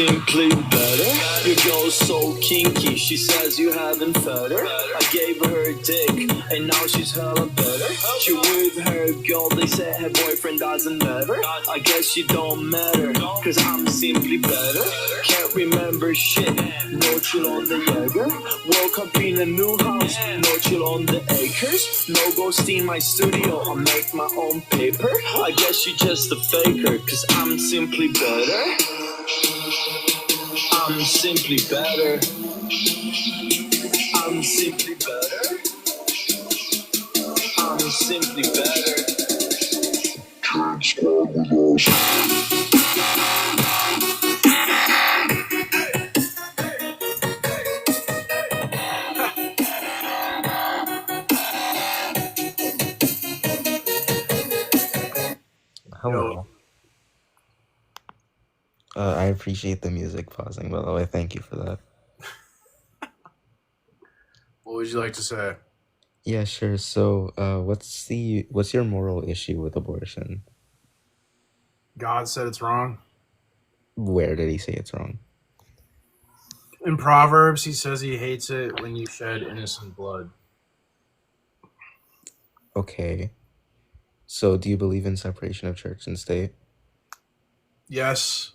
simply better. Your girl's so kinky, she says you haven't fed her. I gave her a dick, and now she's hella better. She with her girl, they say her boyfriend doesn't matter. I guess she don't matter, cause I'm simply better. Can't remember shit, no chill on the Jaeger. Woke up in a new house, no chill on the acres. No ghosting in my studio, I make my own paper. I guess she just a faker, cause I'm simply better. I'm simply better. I'm simply better. I'm simply better. Can't square with us. Hello. I appreciate the music pausing, by the way. Thank you for that. What would you like to say? Yeah, sure. So, what's your moral issue with abortion? God said it's wrong. Where did he say it's wrong? In Proverbs, he says he hates it when you shed innocent blood. Okay. So, do you believe in separation of church and state? Yes.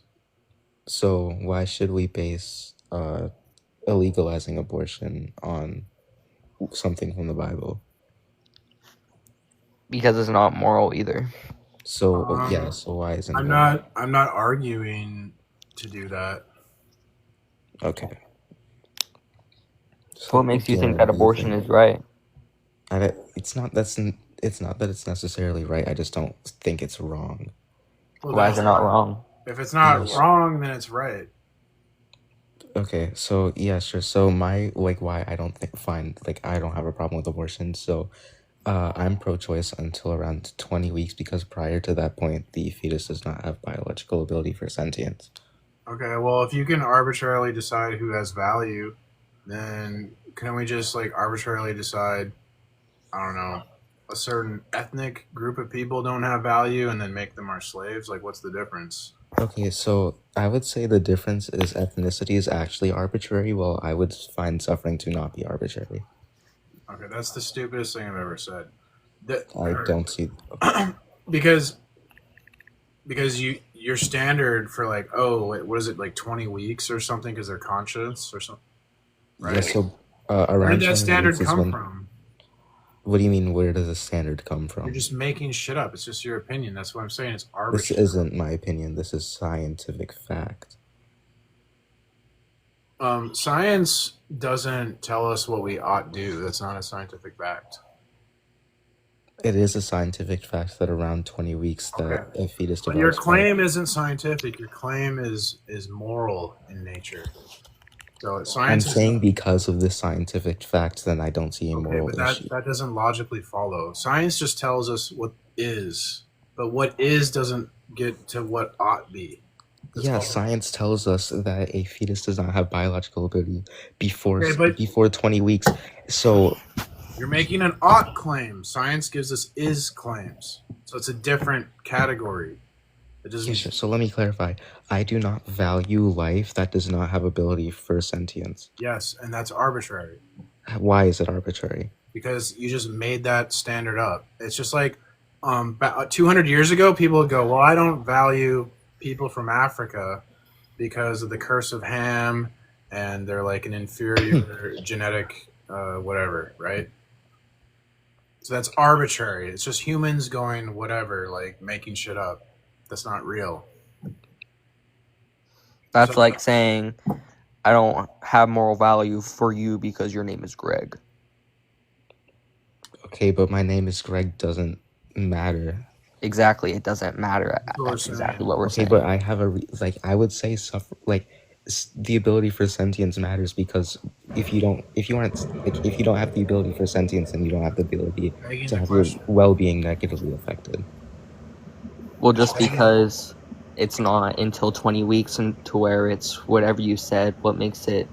So, why should we base illegalizing abortion on something from the Bible? Because it's not moral either. So, yeah, so why isn't it? I'm not arguing to do that. Okay. So what makes you think that abortion is right? It's not that it's necessarily right. I just don't think it's wrong. Well, Why is it not wrong? If it's not wrong, then it's right. Okay, so yeah, sure. So my why I don't I don't have a problem with abortion. So I'm pro-choice until around 20 weeks because prior to that point, the fetus does not have biological ability for sentience. Okay, well, if you can arbitrarily decide who has value, then can we just arbitrarily decide, I don't know, a certain ethnic group of people don't have value and then make them our slaves? What's the difference? Okay, so I would say the difference is ethnicity is actually arbitrary, while I would find suffering to not be arbitrary. Okay, that's the stupidest thing I've ever said. I don't see... Because your standard for what is it, 20 weeks or something because they're conscious or something, right? Yeah, so around where did that standard come from? What do you mean, where does the standard come from? You're just making shit up. It's just your opinion. That's what I'm saying. It's arbitrary. This isn't my opinion. This is scientific fact. Science doesn't tell us what we ought do. That's not a scientific fact. It is a scientific fact that around 20 weeks that a fetus develops. But your claim isn't scientific. Your claim is moral in nature. So I'm saying because of this scientific fact, then I don't see a moral issue. That doesn't logically follow. Science just tells us what is, but what is doesn't get to what ought be. Science tells us that a fetus does not have biological ability before 20 weeks. So you're making an ought claim. Science gives us is claims. So it's a different category. So let me clarify. I do not value life that does not have ability for sentience. Yes, and that's arbitrary. Why is it arbitrary? Because you just made that standard up. It's just 200 years ago, people would go, well, I don't value people from Africa because of the curse of Ham, and they're an inferior genetic whatever, right? So that's arbitrary. It's just humans going whatever, making shit up. That's not real. That's like saying, I don't have moral value for you because your name is Greg. Okay, but my name is Greg doesn't matter. Exactly, it doesn't matter. That's exactly what we're saying. Okay, but I have I would say the ability for sentience matters because if you don't have the ability for sentience, then you don't have the ability to have your well-being negatively affected. Well, just because it's not until 20 weeks and to where it's whatever you said, what makes it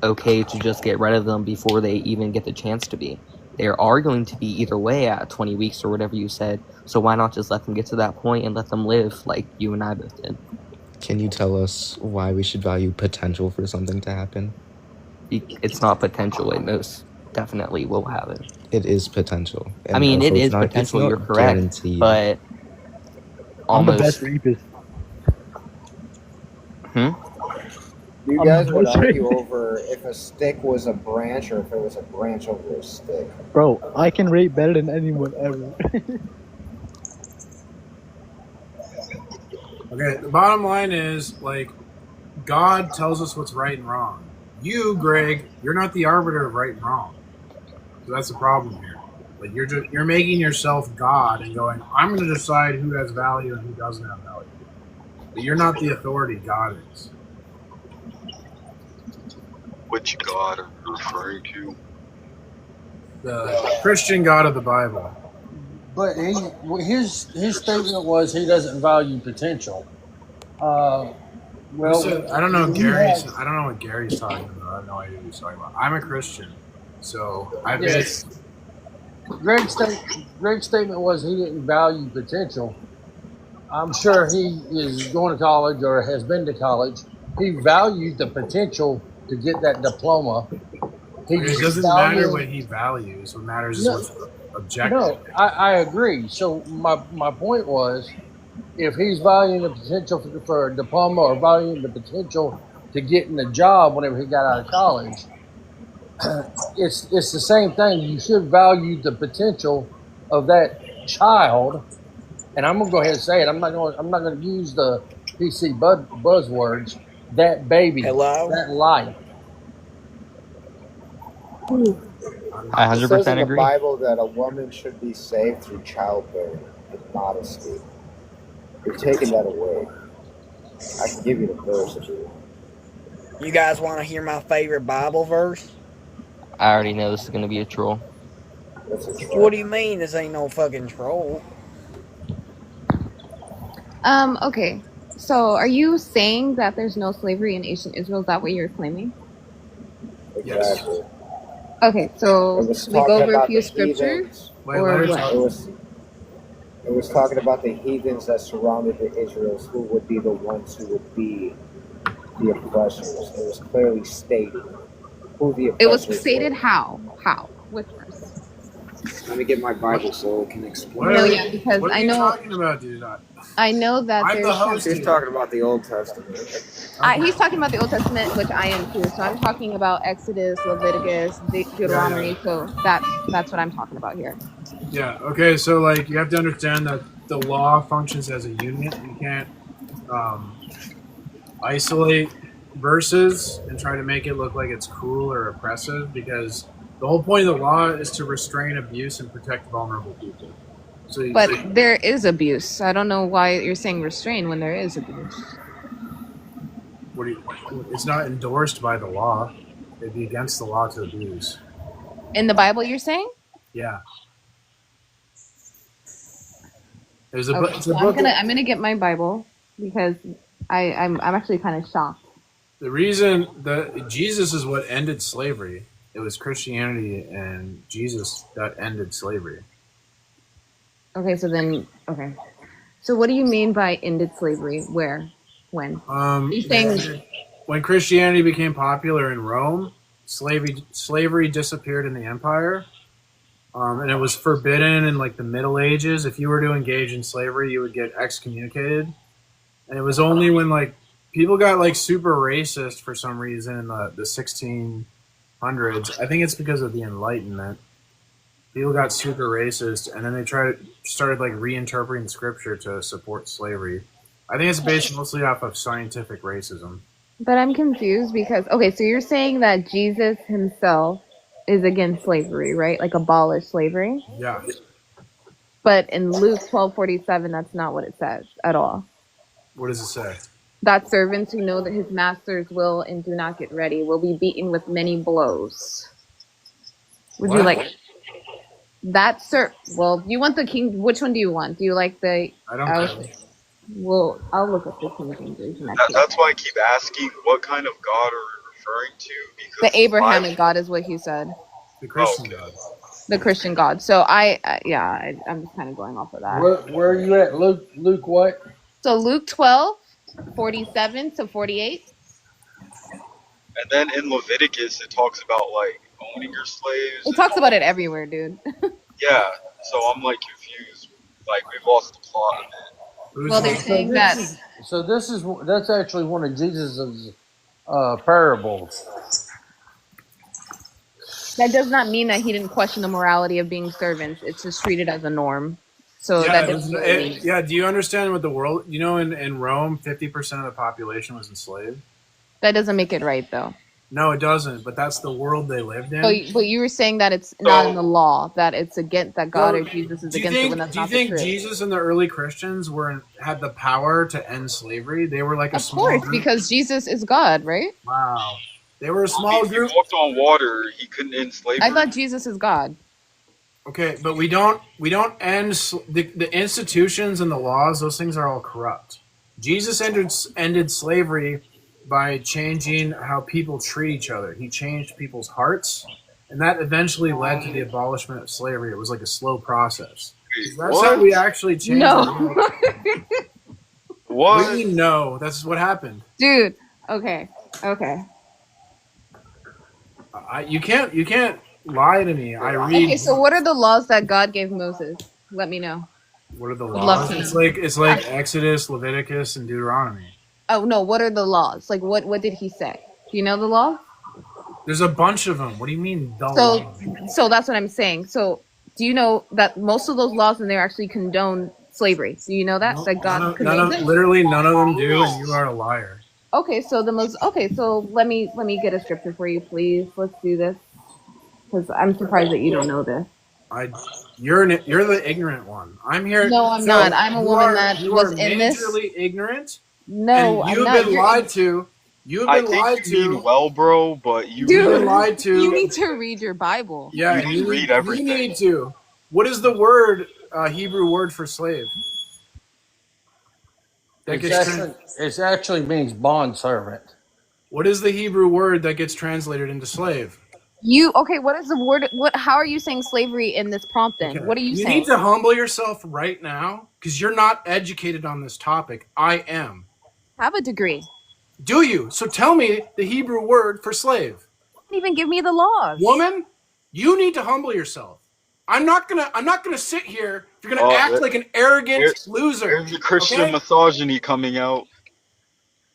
okay to just get rid of them before they even get the chance to be? There are going to be either way at 20 weeks or whatever you said, so why not just let them get to that point and let them live like you and I both did? Can you tell us why we should value potential for something to happen? It's not potential. It most definitely will happen. It is potential, I and mean, also it it's is not potential. You're correct, guaranteed. but I'm the almost. best rapist. Hmm? You I'm guys the would best argue rapist. over if a stick was a branch or if it was a branch over a stick. Bro, I can rape better than anyone ever. Okay, the bottom line is, like, God tells us what's right and wrong. You, Greg, you're not the arbiter of right and wrong. So that's the problem here. Like, you're making yourself God and going, I'm going to decide who has value and who doesn't have value. But you're not the authority. God is. Which God are you referring to? The Christian God of the Bible. But his statement was he doesn't value potential. Well, I don't know you Gary's. have- I don't know what Gary's talking about. I have no idea what he's talking about. I'm a Christian, so I Yes. Greg's statement was he didn't value potential. I'm sure he is going to college or has been to college. He valued the potential to get that diploma. It doesn't matter what he values. What matters is No. what's objective. No, I agree. So my point was, if he's valuing the potential for a diploma or valuing the potential to get in a job whenever he got out of college, it's the same thing. You should value the potential of that child. And I'm gonna go ahead and say it. I'm not gonna use the PC buzzwords. That baby, Hello? that life. I It says in 100% the agree. Bible that a woman should be saved through childbearing and modesty. You're taking that away. I can give you the verse if you want. You guys want to hear my favorite Bible verse? I already know this is going to be a troll. That's a troll. What do you mean this ain't no fucking troll? Okay. So are you saying that there's no slavery in ancient Israel? Is that what you're claiming? Exactly. Okay, so It was should we go talking over a about few the scriptures? heathens. Wait, Or let her what? talk. It was talking about the heathens that surrounded the Israelites, who would be the ones who would be the oppressors. It was clearly stated who the It was oppressors stated were. how? How? Which verse? Let me get my Bible so it can explain. What No, are, yeah, because what are I you know talking about, dude? I know that I'm the there's host. He's talking about the Old Testament. he's talking about the Old Testament, which I am too. So I'm talking about Exodus, Leviticus, Deuteronomy. So that's what I'm talking about here. Yeah. Okay. So, like, you have to understand that the law functions as a unit. You can't isolate verses and try to make it look like it's cruel or oppressive, because the whole point of the law is to restrain abuse and protect vulnerable people. So, But there is abuse. I don't know why you're saying restrain when there is abuse. it's not endorsed by the law. It'd be against the law to abuse. In the Bible, you're saying? Yeah. There's a Okay, book. It's a so book. I'm gonna get my Bible because I'm actually kind of shocked. The reason that Jesus is what ended slavery. It was Christianity and Jesus that ended slavery. Okay, okay. So what do you mean by ended slavery? Where? When? You're saying When Christianity became popular in Rome, slavery disappeared in the empire, and it was forbidden in like the Middle Ages. If you were to engage in slavery, you would get excommunicated. And it was only when like people got like super racist for some reason in the 1600s. I think it's because of the Enlightenment. People got super racist, and then they started like reinterpreting scripture to support slavery. I think it's based mostly off of scientific racism. But I'm confused because okay, so you're saying that Jesus himself is against slavery, right? Like abolish slavery. Yeah. But in Luke 12:47, that's not what it says at all. What does it say? That servants who know that his master's will and do not get ready will be beaten with many blows. Would you like that, sir? Well, you want the King? Which one do you want? Do you like the? I don't care. Well, I'll look up the King James version. That's why I keep asking what kind of God are you referring to? Because The Abrahamic God is what he said. The Christian God. The Christian God. So I'm just kind of going off of that. Where are you at, Luke? Luke what? So Luke 12, 47 to 48. And then in Leviticus, it talks about like owning your slaves. It talks about it everywhere, dude. Yeah, so I'm like confused. Like we've lost the plot a bit. Well, they're saying that. That's actually one of Jesus's parables. That does not mean that he didn't question the morality of being servants. It's just treated as a norm. So Yeah, that doesn't mean. yeah. Do you understand what the world? You know, in Rome, 50% of the population was enslaved. That doesn't make it right, though. No, it doesn't. But that's the world they lived in. But you were saying that it's not in the law, that it's against that God or Jesus is against it when that's not the truth. Do you think Jesus and the early Christians had the power to end slavery? They were like a small group. Of group. course, because Jesus is God, right? Wow. They were a small If he group. walked on water, he couldn't end slavery. I thought Jesus is God. Okay, but we don't end the institutions and the laws. Those things are all corrupt. Jesus ended slavery by changing how people treat each other. He changed people's hearts, and that eventually led to the abolishment of slavery. It was like a slow process. That's how we actually changed. No. What? We know that's what happened, dude. Okay. You can't lie to me. I read. Okay, so what are the laws that God gave Moses? Let me know. What are the Love laws? to. It's like Exodus, Leviticus, and Deuteronomy. Oh no, what are the laws? Like what did he say? Do you know the law? There's a bunch of them. What do you mean the law? So that's what I'm saying. So do you know that most of those laws in there actually condone slavery? Do you know that? No, that God literally none of them do, and you are a liar. Okay, so so let me get a scripture for you, please. Let's do this. Because I'm surprised that you don't know this. You're the ignorant one. I'm here. No, I'm not. I'm a woman that was in this. You are majorly ignorant. No, and you've been lied to. You've been lied to. You mean well, bro, but Dude, you've been lied to. You need to read your Bible. Yeah, you read everything. You need to. What is the word? Hebrew word for slave? It actually means bond servant. What is the Hebrew word that gets translated into slave? What is the word? How are you saying slavery in this prompt then? Okay. What are you saying? You need to humble yourself right now because you're not educated on this topic. I am. Have a degree. Do you? So tell me the Hebrew word for slave. Don't even give me the laws. Woman, you need to humble yourself. I'm not gonna sit here if you're gonna act like an arrogant loser. There's the Christian misogyny coming out.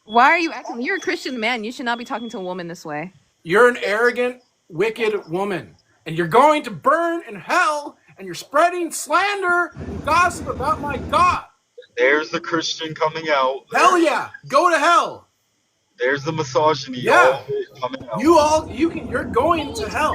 Why are you acting? You're a Christian man. You should not be talking to a woman this way. You're an arrogant, wicked woman, and you're going to burn in hell. And you're spreading slander and gossip about my God. There's the Christian coming out. Hell yeah, go to hell. There's the misogyny. Yeah, coming out. You're going to hell.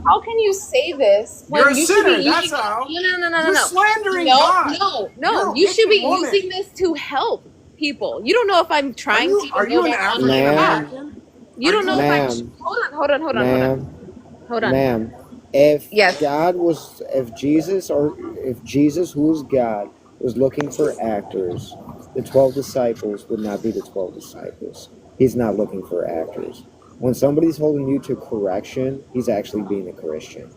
How can you say this? You're a sinner. That's how. No. You're slandering God. No. You should be using this to help people. You don't know if I'm trying to. Are you an African? You don't know if I'm. Hold on. Ma'am, if Jesus, who is God, was looking for actors, the 12 disciples would not be the 12 disciples. He's not looking for actors. When somebody's holding you to correction, he's actually being a Christian.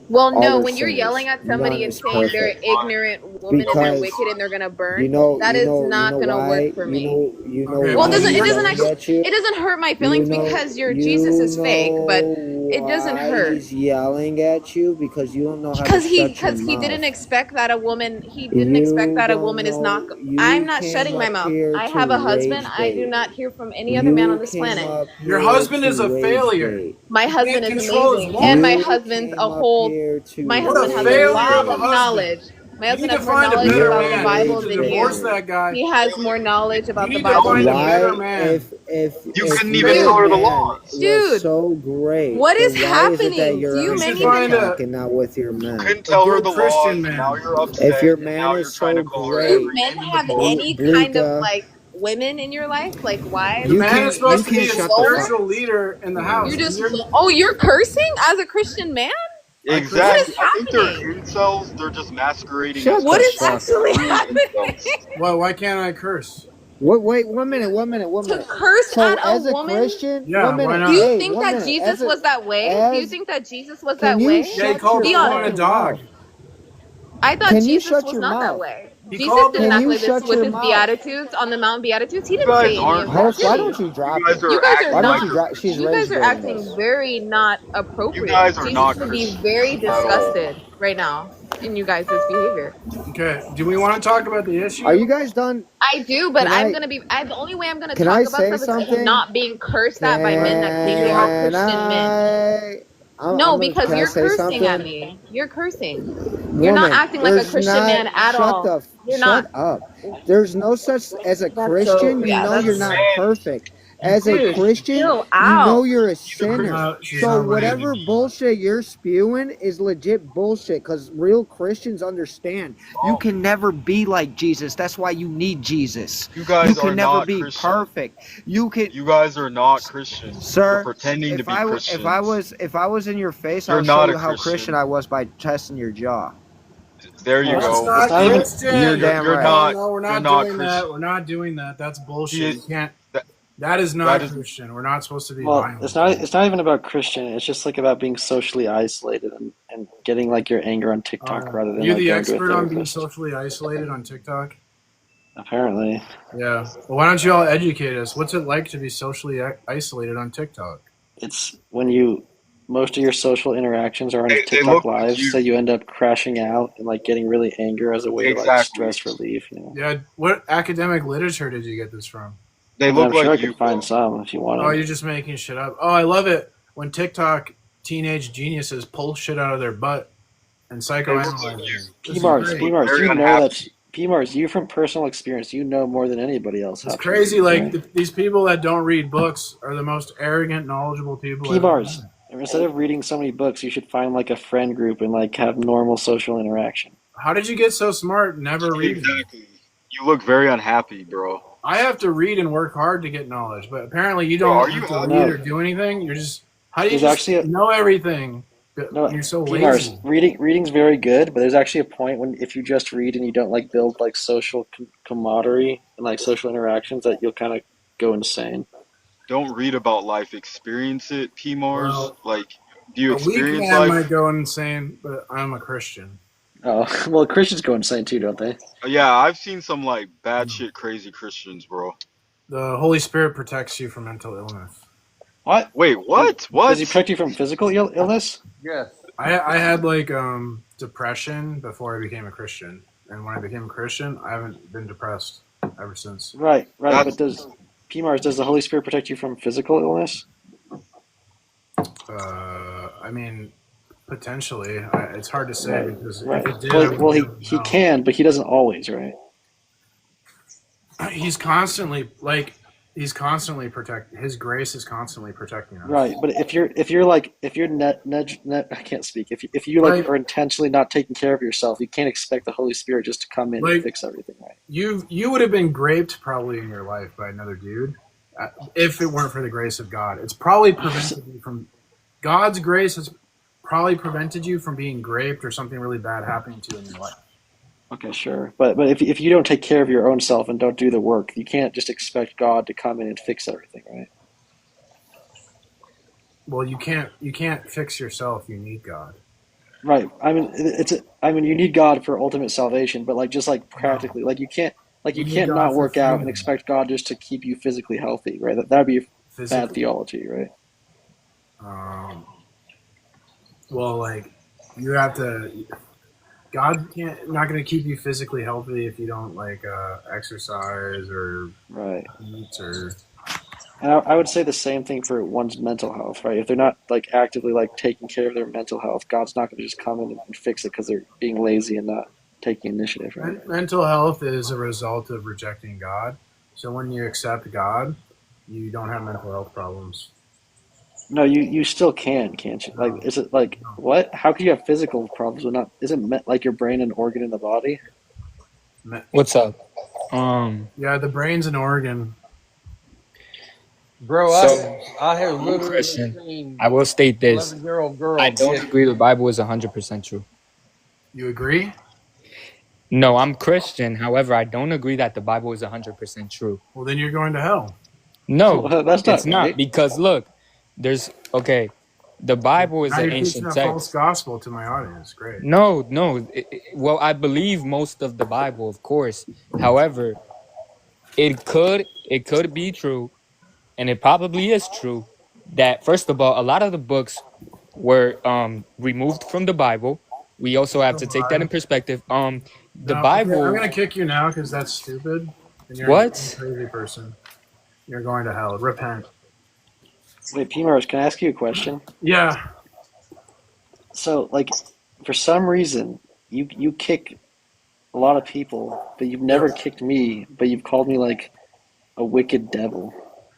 Well, no, when you're yelling at somebody and saying they're an ignorant woman and they're wicked and they're gonna burn, that is not gonna work for me. Well, it doesn't hurt my feelings because your Jesus is fake, but it doesn't hurt. He's yelling at you because you don't know how to shut your mouth. Because he didn't expect that a woman. He didn't expect that a woman is not. I'm not shutting my mouth. I have a husband. I do not hear from any other man on this planet. Your husband is a failure. My husband is amazing, and my husband's a whole. My husband has a lot of knowledge. My husband has more knowledge about the Bible than you. He has more knowledge about the Bible than you. You couldn't even tell her the laws. Dude, so great. What is happening? Do you men even talking now with your man? You couldn't tell her the laws. Now you're upset. If your man is so great, do men have any kind of like women in your life? Like why? The man is supposed to be a spiritual leader in the house. You're cursing as a Christian man? Exactly. What is I think they're happening? incels. They're just masquerading. What is actually happening? Well, why can't I curse? Wait, one minute. To curse So at as a a woman? Christian, Yeah, one minute. why not? Do you Hey, think one that minute. Jesus was that way? Do you think that Jesus was that Can you way? shut Yeah, he called Be the woman honest. a dog. I thought Can you Jesus shut was your not that mouth? way. He Jesus called didn't Can them. act you like this shut with your his mouth? beatitudes on the Mount Beatitudes. He You didn't guys say any aren't of that, Hush, like did why he? don't you you drop guys it? are You guys are acting Why don't like not. you a drop? She's You guys rage are baiting acting us. very not you appropriate. guys are Jesus not would be Christians very at all. disgusted right now in you guys' behavior. Okay, do we want to talk about the Are issue? you guys done? I do, but Can I'm I gonna be. The only way I'm gonna can talk I about say stuff is him something? not being cursed at by men that claim they are Can Christian men. I? No, I'm gonna. because Can I you're say cursing at something? me. You're cursing. You're not Woman, acting like a there's Christian not. man at all. You're Shut not. up. There's no such as a That's so. Christian. You Yeah, know you're that's. not Man, perfect. you As a Dude, Christians, Christian, chill you know out. you're a he's a sinner. Christian. No, she's So not letting whatever me. bullshit you're spewing is legit bullshit. Cause real Christians understand you Oh, can never be like Jesus. That's why you need Jesus. you You guys are can never not be Christian. perfect. You can. You guys are not Christians. You're Sir, pretending to be if I was in your face, You're I'll show not a you how Christian Christian. I was by testing your jaw. There you No, That's go. it's not not even. You're Christian. damn You're right. No, not. no, we're You're not not doing Christian. that. We're not doing that. That's He bullshit. You is, can't. that, That is that not is. Christian. We're not supposed to be Well, violent. it's not even about Christian. It's just like about being socially isolated and getting like your anger on TikTok rather than You like the going to a expert on being therapist. socially isolated on TikTok? Apparently, Yeah. Well, why don't you all educate us? What's it like to be socially isolated on TikTok? it's when most of your social interactions are on They TikTok look like Live, you. so you end up crashing out and like getting really angry as a way to like Exactly. stress relief. You know, Yeah. What academic literature did you get this from? They I mean, look I'm sure like I you, could find bro. some if you Oh, wanted. you're just making shit up. Oh, I love it when TikTok teenage geniuses pull shit out of their butt and They look like psychoanalyze you. them. This is P-Mars, great. P-Mars, Very you know unhappy. that's P-Mars, you from personal experience, you know more than anybody else how It's true it crazy. is, Like right? these people that don't read books are the most arrogant, knowledgeable people I've ever P-Mars, met. instead of reading so many books, you should find like a friend group and like have normal social interaction. How did you get so smart never reading? Exactly. You look very unhappy, bro. I have to read and work hard to get knowledge, but apparently you Bro, don't are you have to happy? read No, or do anything. You're just how do you there's just actually know everything? no You're so P-Mars, lazy. reading's very good, but there's actually a point when if you just read and you don't like build like social camaraderie and like social interactions that you'll kind of go insane. Don't read about life. Experience it, P Mars. Well, Like, do you a weak experience man might life? go insane, but I'm a Christian. Oh, well, Christians go insane too, don't they? Yeah, I've seen some like bad shit, crazy Christians, bro. The Holy Spirit protects you from mental illness. What? Wait, what? Does he What? protect you from physical illness? Yes. I had like depression before I became a Christian, and when I became a Christian, I haven't been depressed ever since. Right. But That's does the Holy Spirit protect you from physical illness? I mean, potentially, it's hard to say Right. because Right. if it did, I Well, would well, never he know. can, but he doesn't always, right? He's constantly protect. His grace is constantly protecting us. Right. But if you're net I can't speak. If you like Like are intentionally not taking care of yourself, you can't expect the Holy Spirit just to come in and like fix everything, right? you would have been raped probably in your life by another dude, if it weren't for the grace of God. It's probably prevented you from. God's grace has probably prevented you from being raped or something really bad happening to you in your life. Okay, sure. But if you don't take care of your own self and don't do the work, you can't just expect God to come in and fix everything, right? Well, you can't fix yourself. You need God. Right. I mean, you need God for ultimate salvation, but like just like No, practically, like you you need can't God not for work out and freedom. expect God just to keep you physically healthy, right? That'd be bad Physically. theology, right? Well, like you have to. God not going to keep you physically healthy if you don't like exercise or Right. eat or. And I would say the same thing for one's mental health, right? If they're not like actively like taking care of their mental health, God's not going to just come in and fix it because they're being lazy and not taking initiative, right? Mental health is a result of rejecting God. So when you accept God, you don't have mental health problems. No, you still can't you? Like, No, is it like no. what? How could you have physical problems but not? Isn't like your brain an organ in the body? What's up? Yeah, the brain's an organ. Bro, So I have I'm literally Christian. seen I will state this. 11-year-old girl I don't get agree the Bible is 100% true. You agree? No, I'm Christian. However, I don't agree that the Bible is 100% true. Well, then you're going to hell. No, Well, that's not it's not right. because look, okay, The Bible is Now an you're teaching ancient a false text. gospel to my audience. Great. No, well, I believe most of the Bible, of course. However, it could be true, and it probably is true that first of all, a lot of the books were removed from the Bible. We also have Don't to take that in lie. perspective. The No, okay, I'm Bible. gonna kick you now because that's stupid, and you're a What? crazy person. You're going to hell. Repent. Wait, P-Mars, can I ask you a question? Yeah. So, like, for some reason, you kick a lot of people, but you've never kicked me, but you've called me like a wicked devil.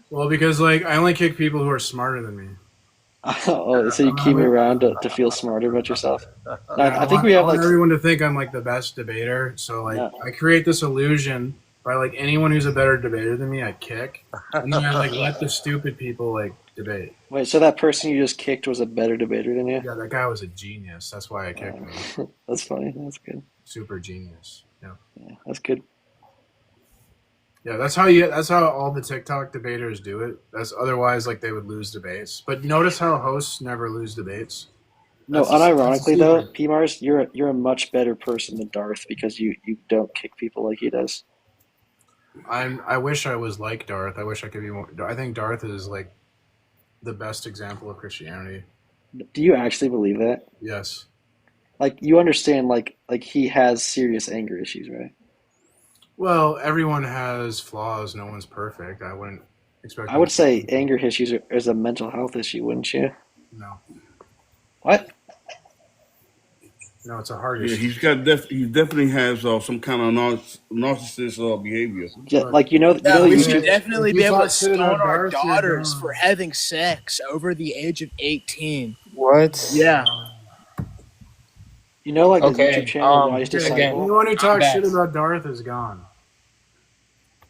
Well, because like I only kick people who are smarter than me. Oh, so you keep me around to feel smarter about yourself? No, Yeah, I think we I have want like everyone to think I'm like the best debater. So like no. I create this illusion by like anyone who's a better debater than me, I kick, and then I like let the stupid people like debate. Wait, so that person you just kicked was a better debater than you? Yeah, that guy was a genius. That's why I kicked him. That's funny. That's good. Super genius. Yeah. Yeah, that's good. Yeah, that's how all the TikTok debaters do it. That's otherwise like they would lose debates. But notice how hosts never lose debates. No, That's the unironically though, secret. P-Mars, you're a much better person than Darth because you don't kick people like he does. I wish I was like Darth. I wish I could be more. I think Darth is like the best example of Christianity. Do you actually believe that? Yes. Like you understand like he has serious anger issues, right? Well, everyone has flaws. No one's perfect. I wouldn't expect. I would say anger issues is a mental health issue, wouldn't you? No. What? No, it's a hard Yeah, issue. he definitely has some kind of narcissist behavior. Yeah, like you know Yeah, we you should definitely if you be able to talk shit stone about our Darth, you're daughters dumb. for having sex over the age of 18. What? Yeah. You know, like the Okay, YouTube channel Wise again, Disciple. Anyone who talks back. shit about Darth is gone.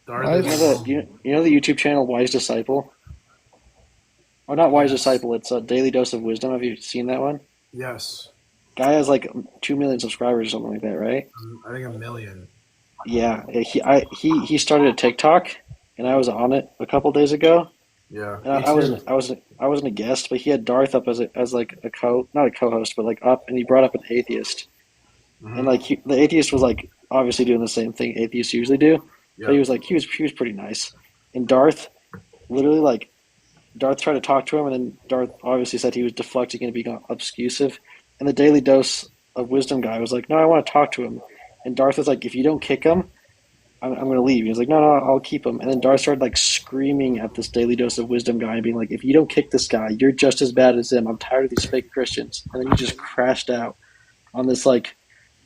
Darth What? is You know the YouTube channel Wise Disciple? Or not Wise Disciple, it's a Daily Dose of Wisdom. Have you seen that one? Yes. Guy has like 2 million subscribers or something like that, right? I think 1 million. Yeah, he started a TikTok, and I was on it a couple days ago. Yeah. And I wasn't a guest, but he had Darth up as like not a co-host, but like up, and he brought up an atheist, and like the atheist was like obviously doing the same thing atheists usually do, but he was pretty nice, and Darth literally like Darth tried to talk to him, and then Darth obviously said he was deflecting and being obscusive, and the Daily Dose of Wisdom guy was like, no, I want to talk to him, and Darth was like, if you don't kick him, I'm going to leave. He was like, no, I'll keep him. And then Darth started like screaming at this Daily Dose of Wisdom guy and being like, if you don't kick this guy, you're just as bad as him. I'm tired of these fake Christians. And then he just crashed out on this like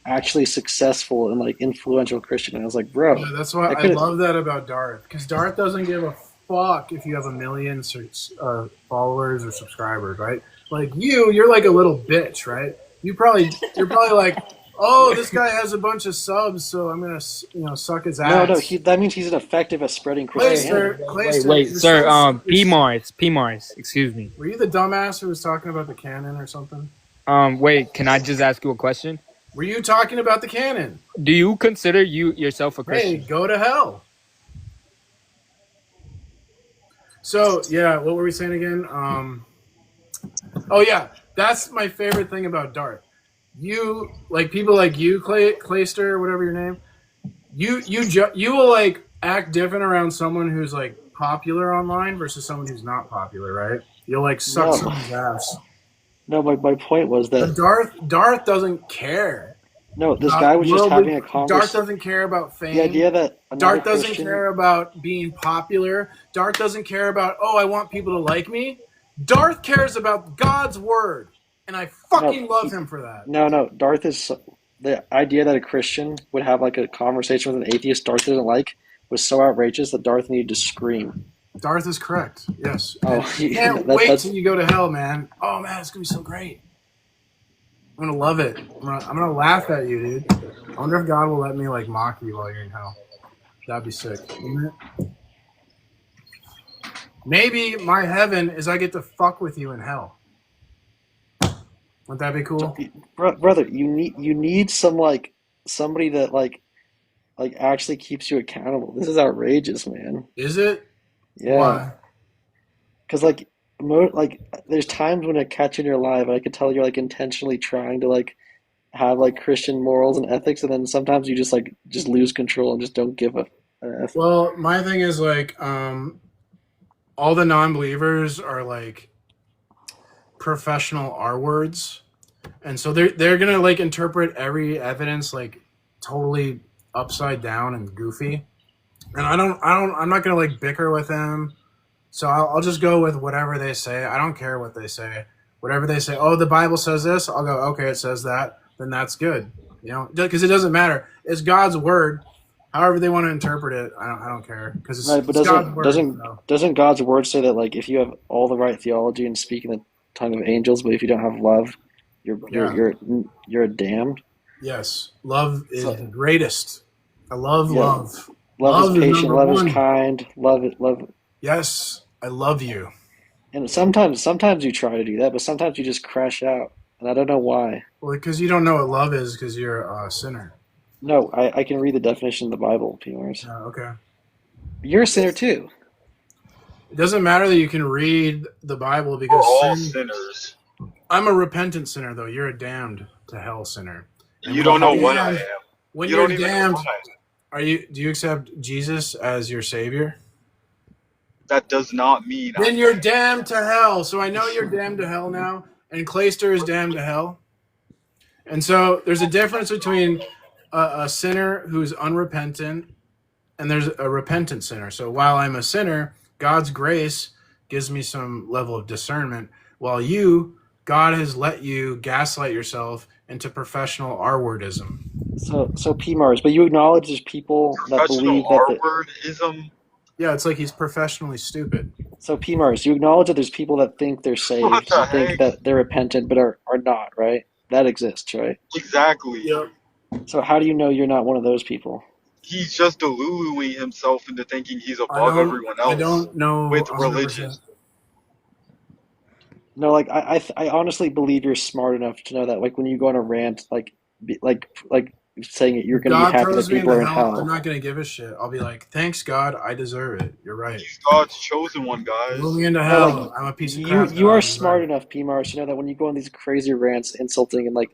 actually successful and like influential Christian. And I was like, bro. Yeah, that's why I love that about Darth. Because Darth doesn't give a fuck if you have 1 million followers or subscribers, right? Like you're like a little bitch, right? You're probably like, oh, this guy has a bunch of subs, so I'm gonna suck his ass. No, that means he's ineffective at spreading Christianity. Wait, sir. P-Mars, excuse me. Were you the dumbass who was talking about the canon or something? Wait, can I just ask you a question? Were you talking about the canon? Do you consider yourself a Christian? Hey, go to hell. So yeah, what were we saying again? Oh yeah, that's my favorite thing about Darth. You like people like you, Clayster, whatever your name. You will like act different around someone who's like popular online versus someone who's not popular, right? You'll like suck someone's ass. No, my point was that Darth doesn't care. No, this guy was just having a conversation. Darth doesn't care about fame. The idea that Darth doesn't care about being popular. Darth doesn't care about, oh, I want people to like me. Darth cares about God's word, and I fucking love him for that. No, Darth is the idea that a Christian would have like a conversation with an atheist Darth didn't like was so outrageous that Darth needed to scream. Darth is correct. Yes. Oh, can't wait till you go to hell, man. Oh man, it's gonna be so great. I'm gonna love it. I'm gonna laugh at you, dude. I wonder if God will let me like mock you while you're in hell. That'd be sick, wouldn't it? Maybe my heaven is I get to fuck with you in hell. Wouldn't that be cool? Brother, you need some like somebody that like actually keeps you accountable. This is outrageous, man. Is it? Yeah. Why? Because like like there's times when I catch you in your live, and I can tell you're like intentionally trying to like have like Christian morals and ethics, and then sometimes you just lose control and just don't give a F. Well, my thing is like, all the non-believers are like professional R words, and so they're gonna like interpret every evidence like totally upside down and goofy. And I'm not gonna like bicker with them. So I'll just go with whatever they say. I don't care what they say. Whatever they say, oh, the Bible says this, I'll go, okay, it says that, then that's good. You know, because it doesn't matter. It's God's word. However they want to interpret it, I don't care. Because Right, but it's God's word. doesn't God's word say that like if you have all the right theology and speak in the tongue of angels, but if you don't have love, you're damned. Yes, love is So, the greatest. I love yeah. love. Love is patient. number Love one. is kind. Love. Yes, I love you. And sometimes you try to do that, but sometimes you just crash out, and I don't know why. Well, because you don't know what love is, because you're a sinner. No, I can read the definition of the Bible, P-Mars. Oh, okay. You're a sinner too. It doesn't matter that you can read the Bible We're because all sinners. I'm a repentant sinner, though. You're a damned to hell sinner. And You don't know what I am. When You you're don't even know damned, what I am. do you accept Jesus as your savior? That does not mean Then you're damned to hell. So I know you're damned to hell now, and Clayster is damned to hell. And so there's a difference between a sinner who's unrepentant and there's a repentant sinner. So while I'm a sinner, God's grace gives me some level of discernment, while God has let you gaslight yourself into professional R-wordism. So P-Mars, but you acknowledge there's people that believe that R-wordism. Yeah, it's like he's professionally stupid. So P-Mars, you acknowledge that there's people that think they're saved and think that they're repentant but are not, right? That exists, right? Exactly. Yep. So how do you know you're not one of those people? He's just deluding himself into thinking he's above everyone else. I don't know with 100%. religion. No, like I honestly believe you're smart enough to know that. Like when you go on a rant, like saying it, you're going to be God happy throws that me people are into in hell. hell. I'm not going to give a shit. I'll be like, thanks, God. I deserve it. You're right. He's God's chosen one, guys. Throw me into No, hell. like, I'm a piece of crap. You are smart enough, P-Mars, to know that when you go on these crazy rants, insulting and like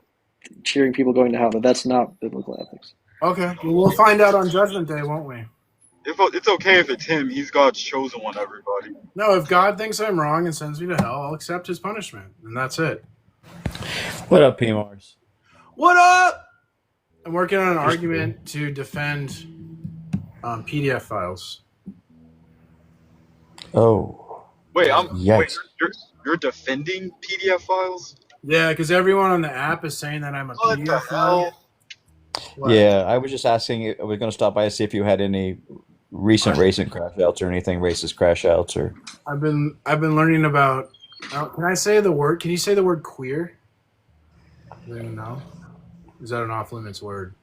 cheering people going to hell, that's not biblical ethics. Okay. Well, we'll find out on Judgment Day, won't we? It's okay if it's him. He's God's chosen one, everybody. No, if God thinks I'm wrong and sends me to hell, I'll accept his punishment. And that's it. What up, P-Mars? What up? I'm working on an argument to defend PDF files. Oh. Wait, Yikes. you're defending PDF files? Yeah, because everyone on the app is saying that I'm a What PDF the file. hell? What? Yeah, I was just asking. I was going to stop by to see if you had any recent crash outs or anything racist crash outs or. I've been learning about. Can I say the word? Can you say the word queer? No. Is that an off limits word?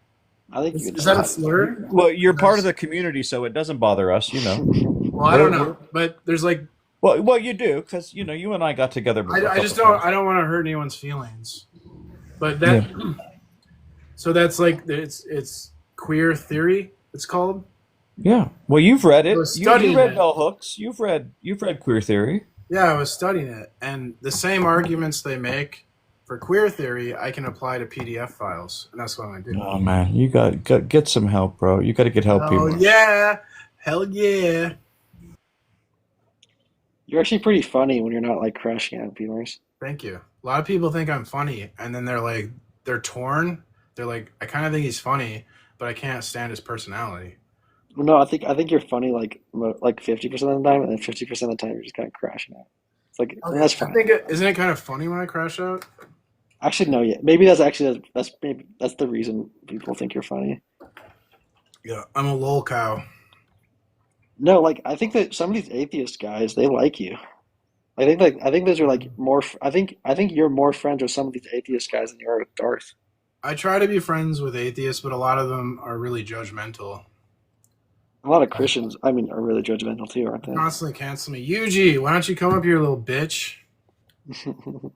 I think is that a slur? Well, you're part of the community, so it doesn't bother us, you know. Well, I don't know, but there's like. Well, you do, because you know you and I got together. I just don't. I don't want to hurt anyone's feelings, but that. Yeah. So that's like it's queer theory. It's called. Yeah. Well, you've read it. You read it. Bell Hooks. You've read queer theory. Yeah, I was studying it, and the same arguments they make for queer theory, I can apply to PDF files, and that's what I'm gonna do. Oh man, you got get some help, bro. You got to get help. Oh yeah, hell yeah. You're actually pretty funny when you're not like crashing out, P-Mars. Thank you. A lot of people think I'm funny, and then they're torn. They're like, I kind of think he's funny, but I can't stand his personality. Well, no, I think you're funny like 50% of the time, and then 50% of the time you're just kind of crashing out. It's like that's fine. Isn't it kind of funny when I crash out? Actually, no. Yeah, maybe that's the reason people think you're funny. Yeah, I'm a lol cow. No, like I think that some of these atheist guys, they like you. I think those are like more. I think you're more friends with some of these atheist guys than you are with Darth. I try to be friends with atheists, but a lot of them are really judgmental. A lot of Christians, are really judgmental too, aren't they? Constantly cancel me. Yuji, why don't you come up here, little bitch? Oh,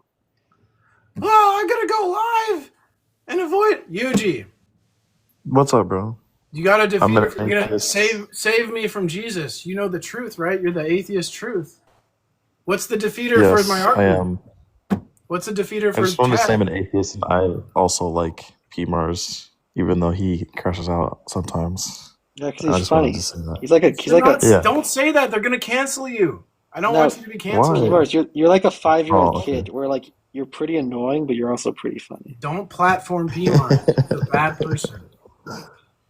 I gotta go live and avoid Yuji. What's up, bro? You gotta defeat. You're gonna save me from Jesus. You know the truth, right? You're the atheist truth. What's the defeater for my Yes, I argument? am. What's the defeater I for just wanted to say I'm Tad? an atheist, and I also like P Mars, even though he crashes out sometimes. Yeah, because I he's just wanted funny. to say that. He's like a Yeah. Don't say that. They're gonna cancel you. I don't no. want you to be canceled. Why? Mars, you're like a 5-year-old Oh, okay. kid, where like you're pretty annoying, but you're also pretty funny. Don't platform P-Mars. He's a bad person.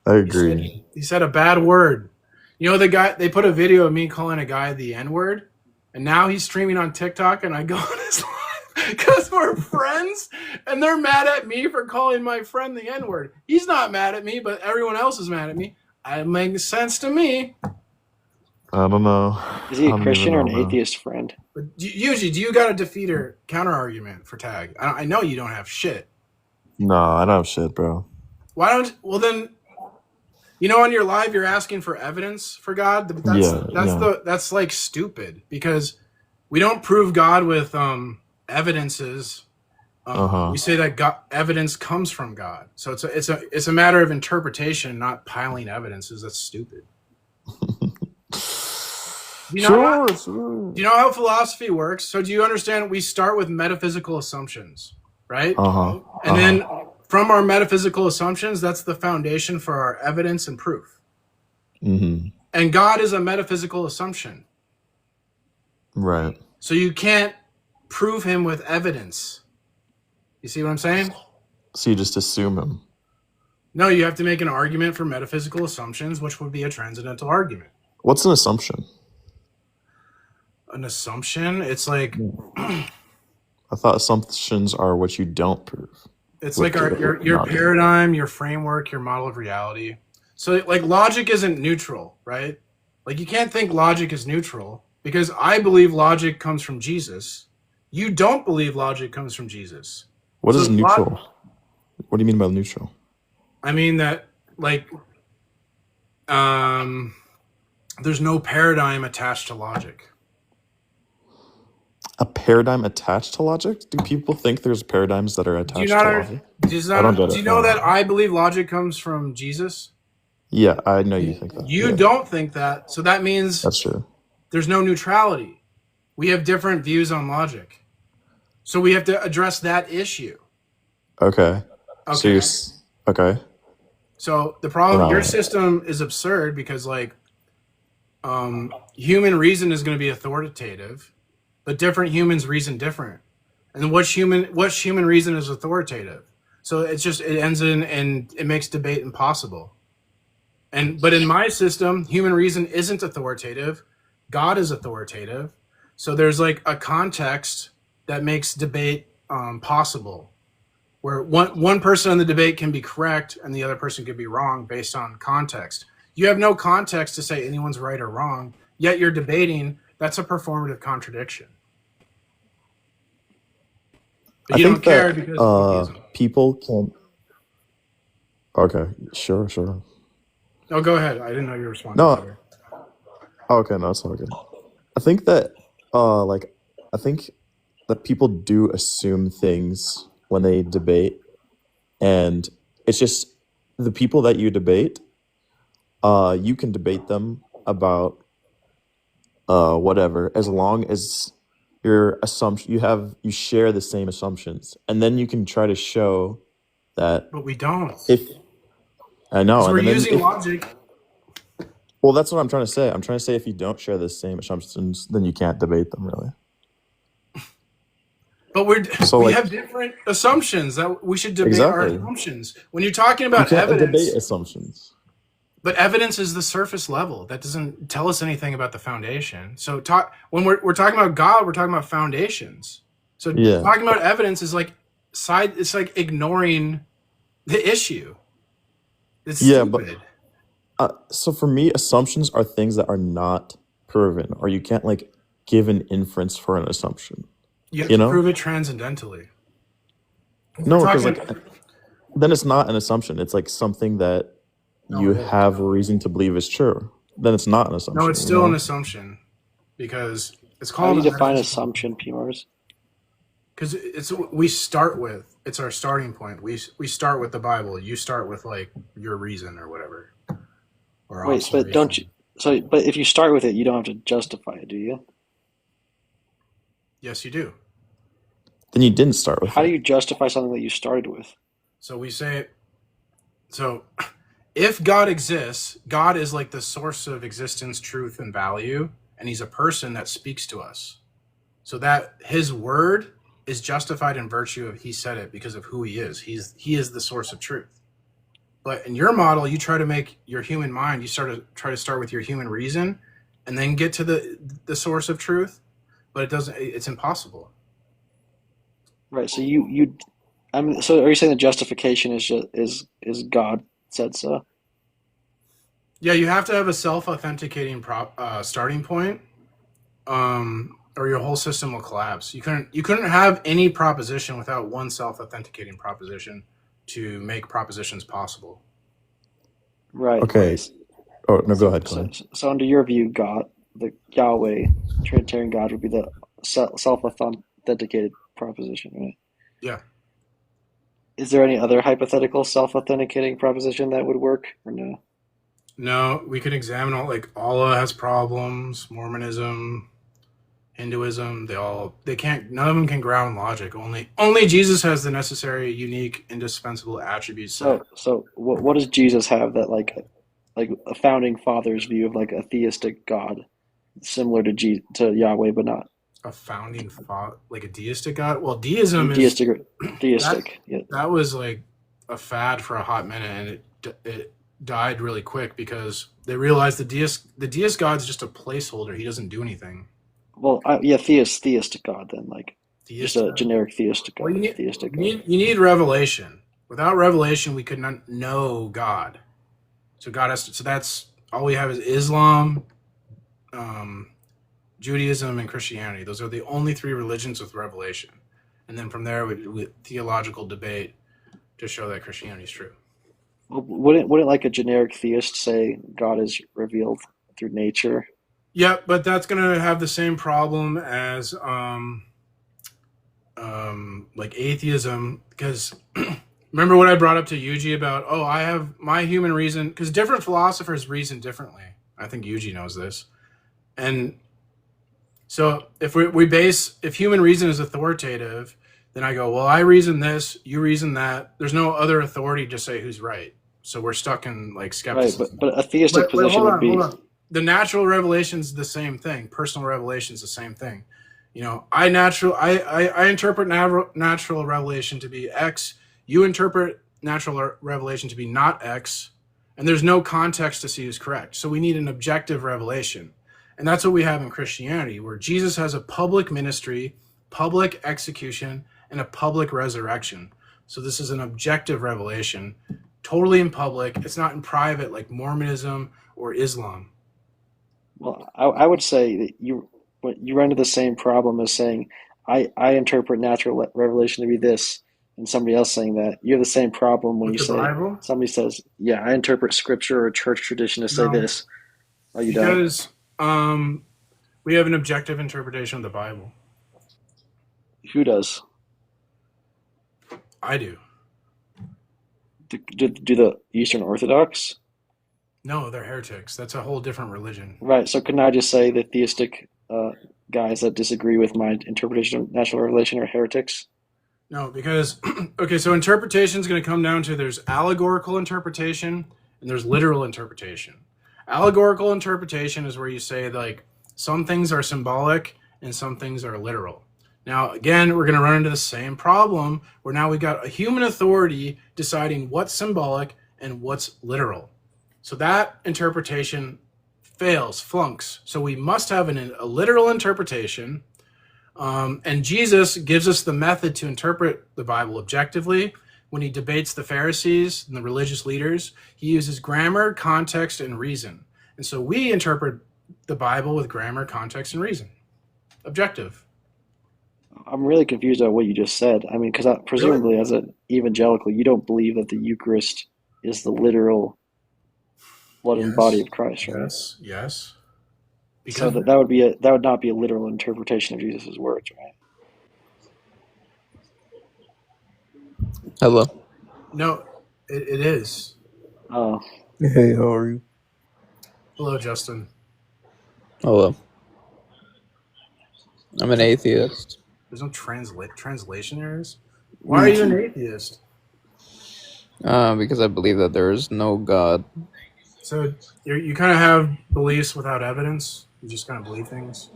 I agree. He said a bad word. You know the guy? They put a video of me calling a guy the N-word, and now he's streaming on TikTok, and I go on his live because we're friends, and they're mad at me for calling my friend the N-word. He's not mad at me, but everyone else is mad at me. It makes sense to me. I don't know. Is he I a don't Christian even or know, an man. atheist friend? But usually, do you got a defeater counter argument for Tag? I know you don't have shit. No, I don't have shit, bro. Why don't? Well, then, you know, on your live, you're asking for evidence for God. That's like stupid because we don't prove God with evidences. We say that God, evidence comes from God, so it's a matter of interpretation, not piling evidences. That's stupid. Do you know how philosophy works? So do you understand? We start with metaphysical assumptions, right? And then from our metaphysical assumptions, that's the foundation for our evidence and proof. Mm-hmm. And God is a metaphysical assumption. Right. So you can't prove him with evidence. You see what I'm saying? So you just assume him. No, you have to make an argument for metaphysical assumptions, which would be a transcendental argument. What's an assumption? An assumption? It's like I thought assumptions are what you don't prove. it's like your paradigm, your framework, your model of reality. So like logic isn't neutral, right? Like you can't think logic is neutral because I believe logic comes from Jesus. You don't believe logic comes from Jesus. What is neutral? What do you mean by neutral? I mean that like there's no paradigm attached to logic. A paradigm attached to logic? Do people think there's paradigms that are attached to logic? Do you know that I believe logic comes from Jesus? Yeah, I know you think that. You don't think that, so that means that's true. There's no neutrality. We have different views on logic, so we have to address that issue. Okay. Okay. Okay. So the problem, your system is absurd because like human reason is going to be authoritative, but different humans reason different. And which human reason is authoritative? So it ends in and it makes debate impossible. But in my system, human reason isn't authoritative. God is authoritative. So there's like a context that makes debate possible, where one person in the debate can be correct and the other person could be wrong based on context. You have no context to say anyone's right or wrong, yet you're debating. That's a performative contradiction. But you don't care because people can. Okay, sure. Oh, go ahead. I didn't know you were responding. No. Okay, no, it's all good. I think that, I think that people do assume things when they debate, and it's just the people that you debate. You can debate them about whatever, as long as your assumption you share the same assumptions, and then you can try to show that. But we don't. I know, we're using logic. Well, that's what I'm trying to say. I'm trying to say if you don't share the same assumptions, then you can't debate them, really. But we have different assumptions that we should debate our assumptions. When you're talking about you can't evidence, debate assumptions. But evidence is the surface level. That doesn't tell us anything about the foundation. So when we're talking about God, we're talking about foundations. So talking about evidence is like it's like ignoring the issue. It's stupid. So for me, assumptions are things that are not proven, or you can't like give an inference for an assumption. You have to prove it transcendentally. No, because then it's not an assumption. It's like something that you have a reason to believe is true. Then it's not an assumption. No, it's still an assumption because it's called. How do you define assumption, P-Mars? Because it's our starting point. We start with the Bible. You start with like your reason or whatever. Or wait, but don't you? So, but if you start with it, you don't have to justify it, do you? Yes, you do. Then you didn't start with How it. do you justify something that you started with? So we say, so if God exists, God is like the source of existence, truth, and value, and he's a person that speaks to us. So that his word is justified in virtue of he said it because of who he is. He is the source of truth. But in your model, you try to make your human mind, you try to start with your human reason and then get to the source of truth, but it's impossible. Right. So so are you saying the justification is God said so? Yeah, you have to have a self-authenticating starting point, or your whole system will collapse. You couldn't have any proposition without one self-authenticating proposition to make propositions possible. Right. Okay. Oh no, go ahead, So, Glenn. so under your view, God, the Yahweh, Trinitarian God, would be the self-authenticated proposition, right? Yeah. Is there any other hypothetical self-authenticating proposition that would work, or no? No, we can examine like Allah has problems, Mormonism, Hinduism, none of them can ground logic. Only Jesus has the necessary, unique, indispensable attributes. So what does Jesus have that like a founding father's view of like a theistic God, similar to Yahweh, but not a founding father, like a deistic God? Well, deism is theistic. Yeah. That was like a fad for a hot minute, and it died really quick because they realized the deist God's just a placeholder. He doesn't do anything. Well, theistic God then, like just a generic theistic God. Well, you need revelation. Without revelation, we could not know God. So God has to. So that's all we have is Islam, Judaism, and Christianity. Those are the only three religions with revelation. And then from there, with theological debate to show that Christianity is true. Well, wouldn't like a generic theist say God is revealed through nature? Yeah, but that's gonna have the same problem as like atheism, because remember what I brought up to Yuji about, I have my human reason, because different philosophers reason differently. I think Yuji knows this. And so if if human reason is authoritative, then I go, well, I reason this, you reason that. There's no other authority to say who's right. So we're stuck in like skepticism. Right, but a theistic position would be. Hold on. The natural revelation is the same thing. Personal revelation is the same thing. You know, I interpret natural revelation to be X. You interpret natural revelation to be not X, and there's no context to see who's correct. So we need an objective revelation, and that's what we have in Christianity, where Jesus has a public ministry, public execution, and a public resurrection. So this is an objective revelation, totally in public. It's not in private like Mormonism or Islam. Well, I would say that you run into the same problem as saying, I interpret natural revelation to be this, and somebody else saying that. You have the same problem when you say Bible? Somebody says, yeah, I interpret scripture or church tradition to say this. Oh, you don't? Because we have an objective interpretation of the Bible. Who does? I do. Do the Eastern Orthodox? No, they're heretics. That's a whole different religion. Right. So couldn't I just say the theistic guys that disagree with my interpretation of natural revelation are heretics? No, because okay, so interpretation is going to come down to there's allegorical interpretation and there's literal interpretation. Allegorical interpretation is where you say like some things are symbolic and some things are literal. Now, again, we're going to run into the same problem where now we've got a human authority deciding what's symbolic and what's literal. So that interpretation flunks. So we must have a literal interpretation. And Jesus gives us the method to interpret the Bible objectively. When he debates the Pharisees and the religious leaders, he uses grammar, context, and reason. And so we interpret the Bible with grammar, context, and reason. Objective. I'm really confused about what you just said. I mean, because presumably as an evangelical, you don't believe that the Eucharist is the literal blood and body of Christ, right? Yes. So that would not be a literal interpretation of Jesus' words, right? Hello. No, it is. Oh. Hey, how are you? Hello, Justin. Hello. I'm an atheist. There's no translation errors. Why are you an atheist? Because I believe that there is no God. So you kind of have beliefs without evidence. You just kind of believe things.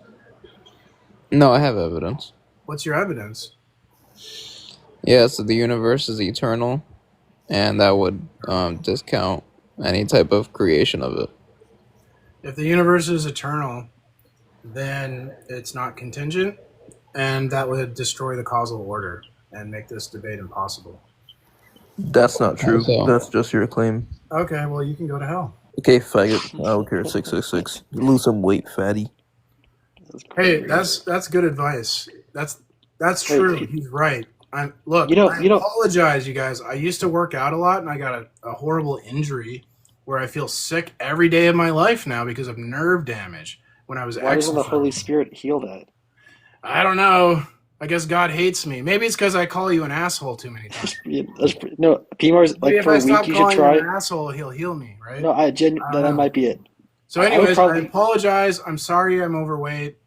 No, I have evidence. What's your evidence? Yeah, so the universe is eternal, and that would discount any type of creation of it. If the universe is eternal, then it's not contingent, and that would destroy the causal order and make this debate impossible. That's not true. So- That's just your claim. Okay, well, you can go to hell. Okay, faggot. I don't care. 666. Lose some weight, fatty. Hey, that's good advice. That's true. He's right. I You know- apologize, you guys. I used to work out a lot, and I got a horrible injury where I feel sick every day of my life now because of nerve damage when I was Why doesn't the exercising. Holy Spirit heal that? I don't know. I guess God hates me. Maybe it's because I call you an asshole too many times. No, PMAR's Maybe like if for I a week stop you should calling try. you an asshole, he'll heal me, right? No, that might be it. So, I would anyways, I probably- apologize. I'm sorry I'm overweight.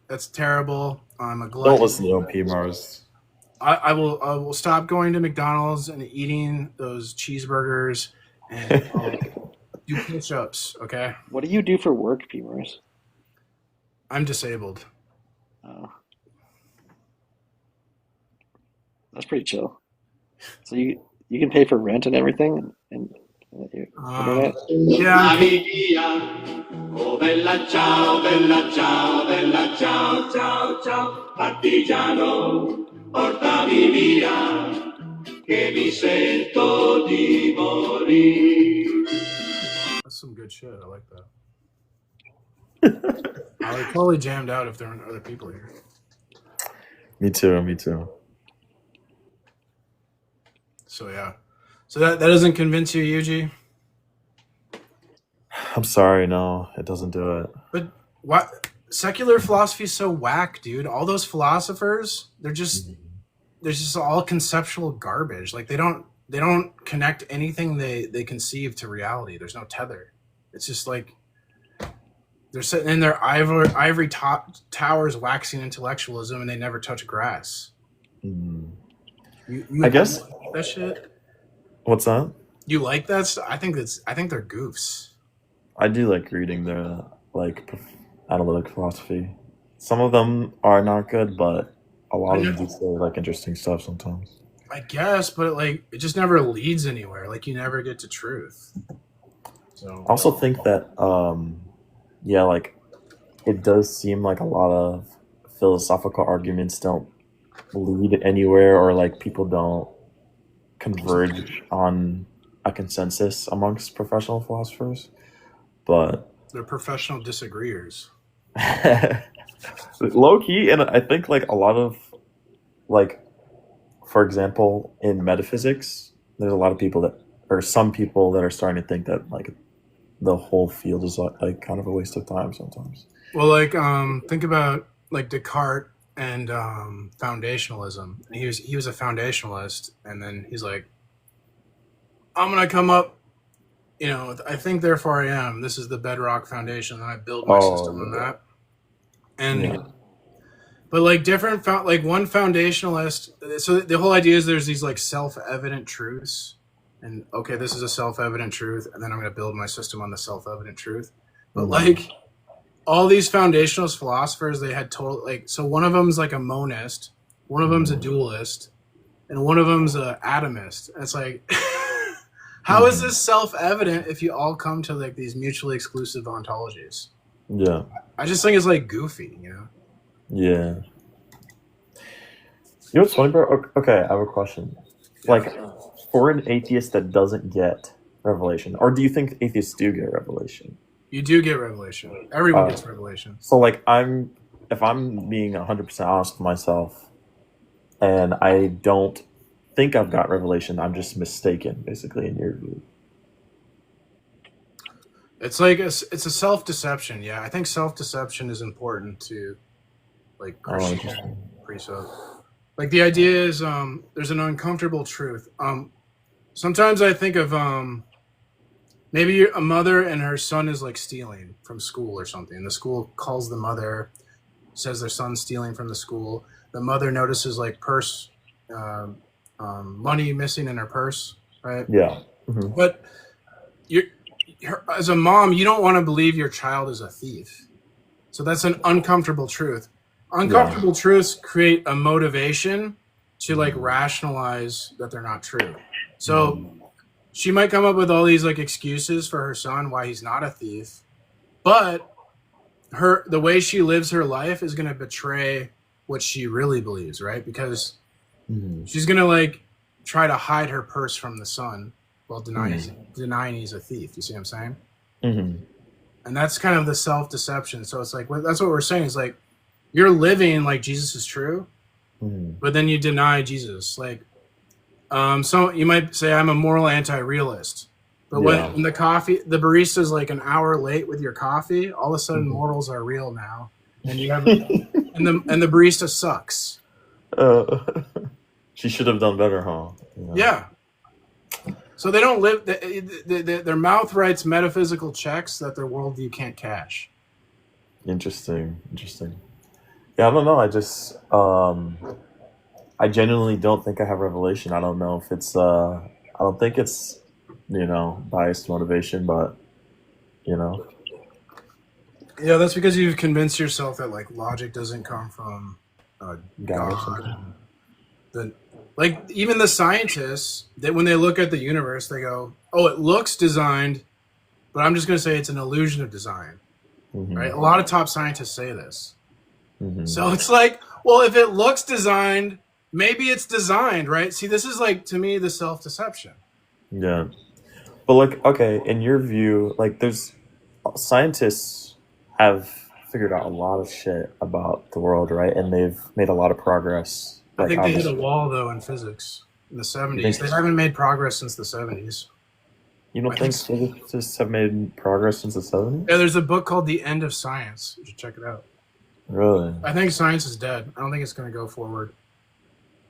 That's terrible. I'm a glutton. Don't listen to them, PMARs. I will stop going to McDonald's and eating those cheeseburgers and do push-ups, okay? What do you do for work, PMARs? I'm disabled. Oh. That's pretty chill. So you can pay for rent and everything and internet? Yeah. Oh bella ciao, bella ciao, bella ciao, ciao, ciao, partigiano, portami via, che mi sento di morire. That's some good shit. I like that. I would totally jammed out if there weren't other people here. Me too. So yeah. So that doesn't convince you, Yuji? I'm sorry, no, it doesn't do it. But what secular philosophy is so whack, dude. All those philosophers, they're just all conceptual garbage. Like they don't connect anything they conceive to reality. There's no tether. It's just like they're sitting in their ivory towers waxing intellectualism and they never touch grass. Mm. You I guess that shit. What's that? You like that stuff? I think they're goofs. I do like reading the analytic philosophy. Some of them are not good, but a lot of them do say like interesting stuff sometimes. I guess, but it just never leads anywhere. Like you never get to truth. So I also think that like it does seem like a lot of philosophical arguments don't lead anywhere, or like people don't converge on a consensus amongst professional philosophers. But they're professional disagreeers. Low key, and I think like a lot of like, for example, in metaphysics, there's a lot of people that, or some people that are starting to think that like the whole field is like kind of a waste of time sometimes. Well, like think about like Descartes and foundationalism. He was a foundationalist, and then he's like, I'm gonna come up. I think therefore I am. This is the bedrock foundation, and I build my system on that. And but like different like one foundationalist. So the whole idea is there's these like self-evident truths, and okay, this is a self-evident truth, and then I'm going to build my system on the self-evident truth. But like all these foundationalist philosophers, they had total so one of them's like a monist, one of them's a dualist, and one of them's a atomist. And it's like. How is this self-evident if you all come to like these mutually exclusive ontologies? Yeah. I just think it's like goofy, Yeah. You know what's funny, bro? Okay, I have a question. Like, for an atheist that doesn't get revelation, or do you think atheists do get revelation? You do get revelation. Everyone gets revelation. So like if I'm being 100% honest with myself and I don't think I've got revelation, I'm just mistaken, basically, in your view. It's like it's a self-deception. Yeah, I think self-deception is important to like Christian precept. Like the idea is there's an uncomfortable truth. Sometimes I think of maybe a mother and her son is like stealing from school or something. The school calls the mother says their son's stealing from the school. The mother notices like purse, money missing in her purse, right? Yeah. Mhm. But as a mom, you don't want to believe your child is a thief. So that's an uncomfortable truth. Uncomfortable truths create a motivation to like rationalize that they're not true. So she might come up with all these like excuses for her son why he's not a thief, but the way she lives her life is going to betray what she really believes, right? Because she's going to like try to hide her purse from the son while denying he's a thief. You see what I'm saying? Mm-hmm. And that's kind of the self-deception. So it's like, that's what we're saying is like, you're living like Jesus is true, but then you deny Jesus. Like, so you might say I'm a moral anti-realist, but when the barista's like an hour late with your coffee, all of a sudden morals are real now, and you have, and the barista sucks. She should have done better, huh? Yeah. So they don't live. Their mouth writes metaphysical checks that their worldview can't cash. Interesting. Yeah, I don't know. I genuinely don't think I have revelation. I don't know if it's. I don't think it's, biased motivation, but, Yeah, that's because you've convinced yourself that like logic doesn't come from God. Like even the scientists, that when they look at the universe, they go, "Oh, it looks designed," but I'm just going to say it's an illusion of design. Right? A lot of top scientists say this. So it's like, well, if it looks designed, maybe it's designed, right? See, this is like, to me, the self-deception. Yeah. But like, okay, in your view, like scientists have figured out a lot of shit about the world, right? And they've made a lot of progress. I think they hit a wall, though, in physics in the 70s. They haven't made progress since the 70s. You don't think physicists have made progress since the 70s? Yeah, there's a book called The End of Science. You should check it out. Really? I think science is dead. I don't think it's going to go forward.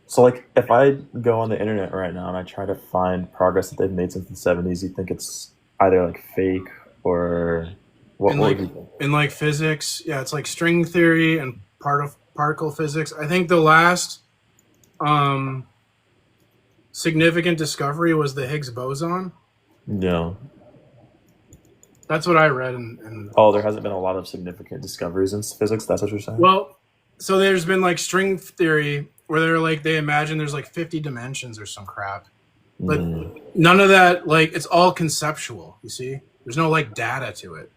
So, like, if I go on the internet right now and I try to find progress that they've made since the 70s, you think it's either, like, fake or... In like physics, yeah, it's like string theory and particle physics. I think the last significant discovery was the Higgs boson. Yeah. That's what I read. In Oh, there hasn't been a lot of significant discoveries in physics? That's what you're saying? Well, so there's been like string theory where they imagine there's like 50 dimensions or some crap. But none of that, like, it's all conceptual, you see? There's no like data to it.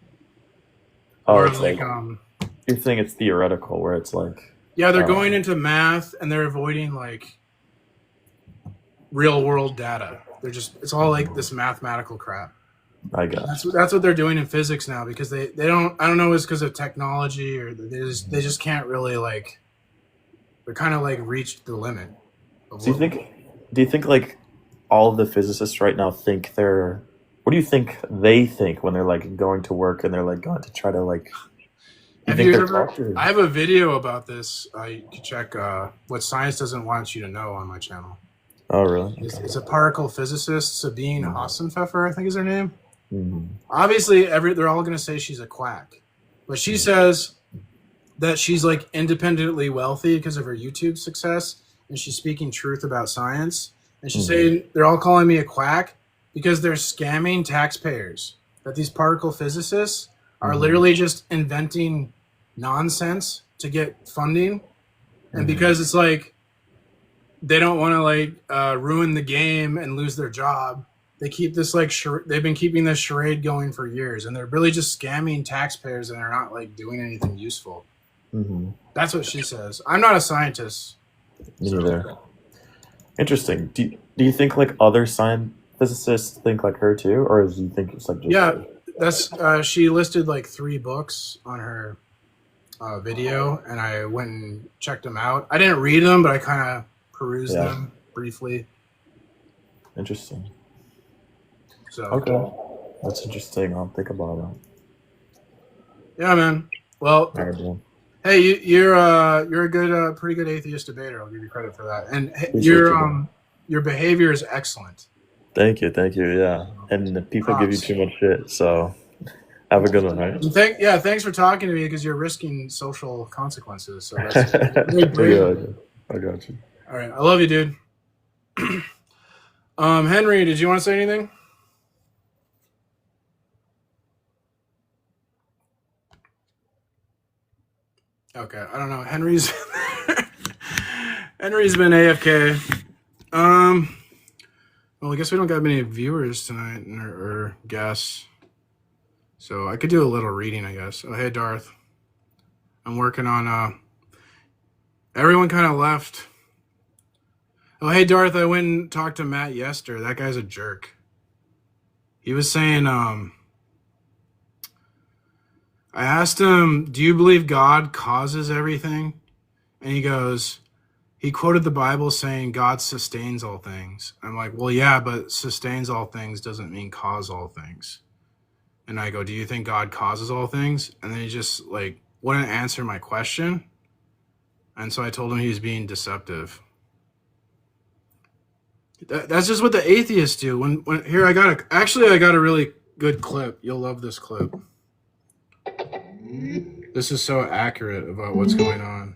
Oh, it's like you're saying it's theoretical, where it's like... Yeah, they're going into math and they're avoiding like real world data. It's all like this mathematical crap. I guess that's what they're doing in physics now, because they don't, I don't know, it's because of technology, or they just can't really, like, they're kind of like reached the limit. Do you think like all of the physicists right now think they're... What do you think they think when they're like going to work and they're like going to try to like... I have a video about this. You can check What Science Doesn't Want You to Know on my channel. Oh, really? It's a particle physicist, Sabine Hassenpfeffer, I think is her name. Obviously, they're all going to say she's a quack. But she says that she's like independently wealthy because of her YouTube success, and she's speaking truth about science. And she's saying they're all calling me a quack because they're scamming taxpayers. That these particle physicists are literally just inventing nonsense to get funding. And because it's like they don't want to like ruin the game and lose their job, they keep this like they've been keeping this charade going for years, and they're really just scamming taxpayers, and they're not like doing anything useful. That's what she says. I'm not a scientist. Me neither. Interesting. Do you think like other physicists think like her too, or do you think it's like just that's she listed like 3 books on her video, and I went and checked them out. I didn't read them, but I kind of perused them briefly. Interesting. So okay, that's interesting. I'll think about it. Yeah, man. Well, hey, you're a good, pretty good atheist debater. I'll give you credit for that. And your behavior is excellent. Thank you. Yeah, and people give you too much shit, so Have a good one, right? And thanks for talking to me because you're risking social consequences. So that's really brave. I got you. All right, I love you, dude. Henry, did you want to say anything? Okay, I don't know. Henry's been AFK. Well, I guess we don't got many viewers tonight or guests, so I could do a little reading, I guess. Oh, hey, Darth. I'm working on. Everyone kind of left. Oh, hey, Darth. I went and talked to Matt Yester. That guy's a jerk. He was saying, I asked him, do you believe God causes everything? And he quoted the Bible saying God sustains all things. I'm like, well, yeah, but sustains all things doesn't mean cause all things. And I go, do you think God causes all things? And then he just like wouldn't answer my question. And so I told him he was being deceptive. That's just what the atheists do. When here, I got a really good clip. You'll love this clip. This is so accurate about what's going on.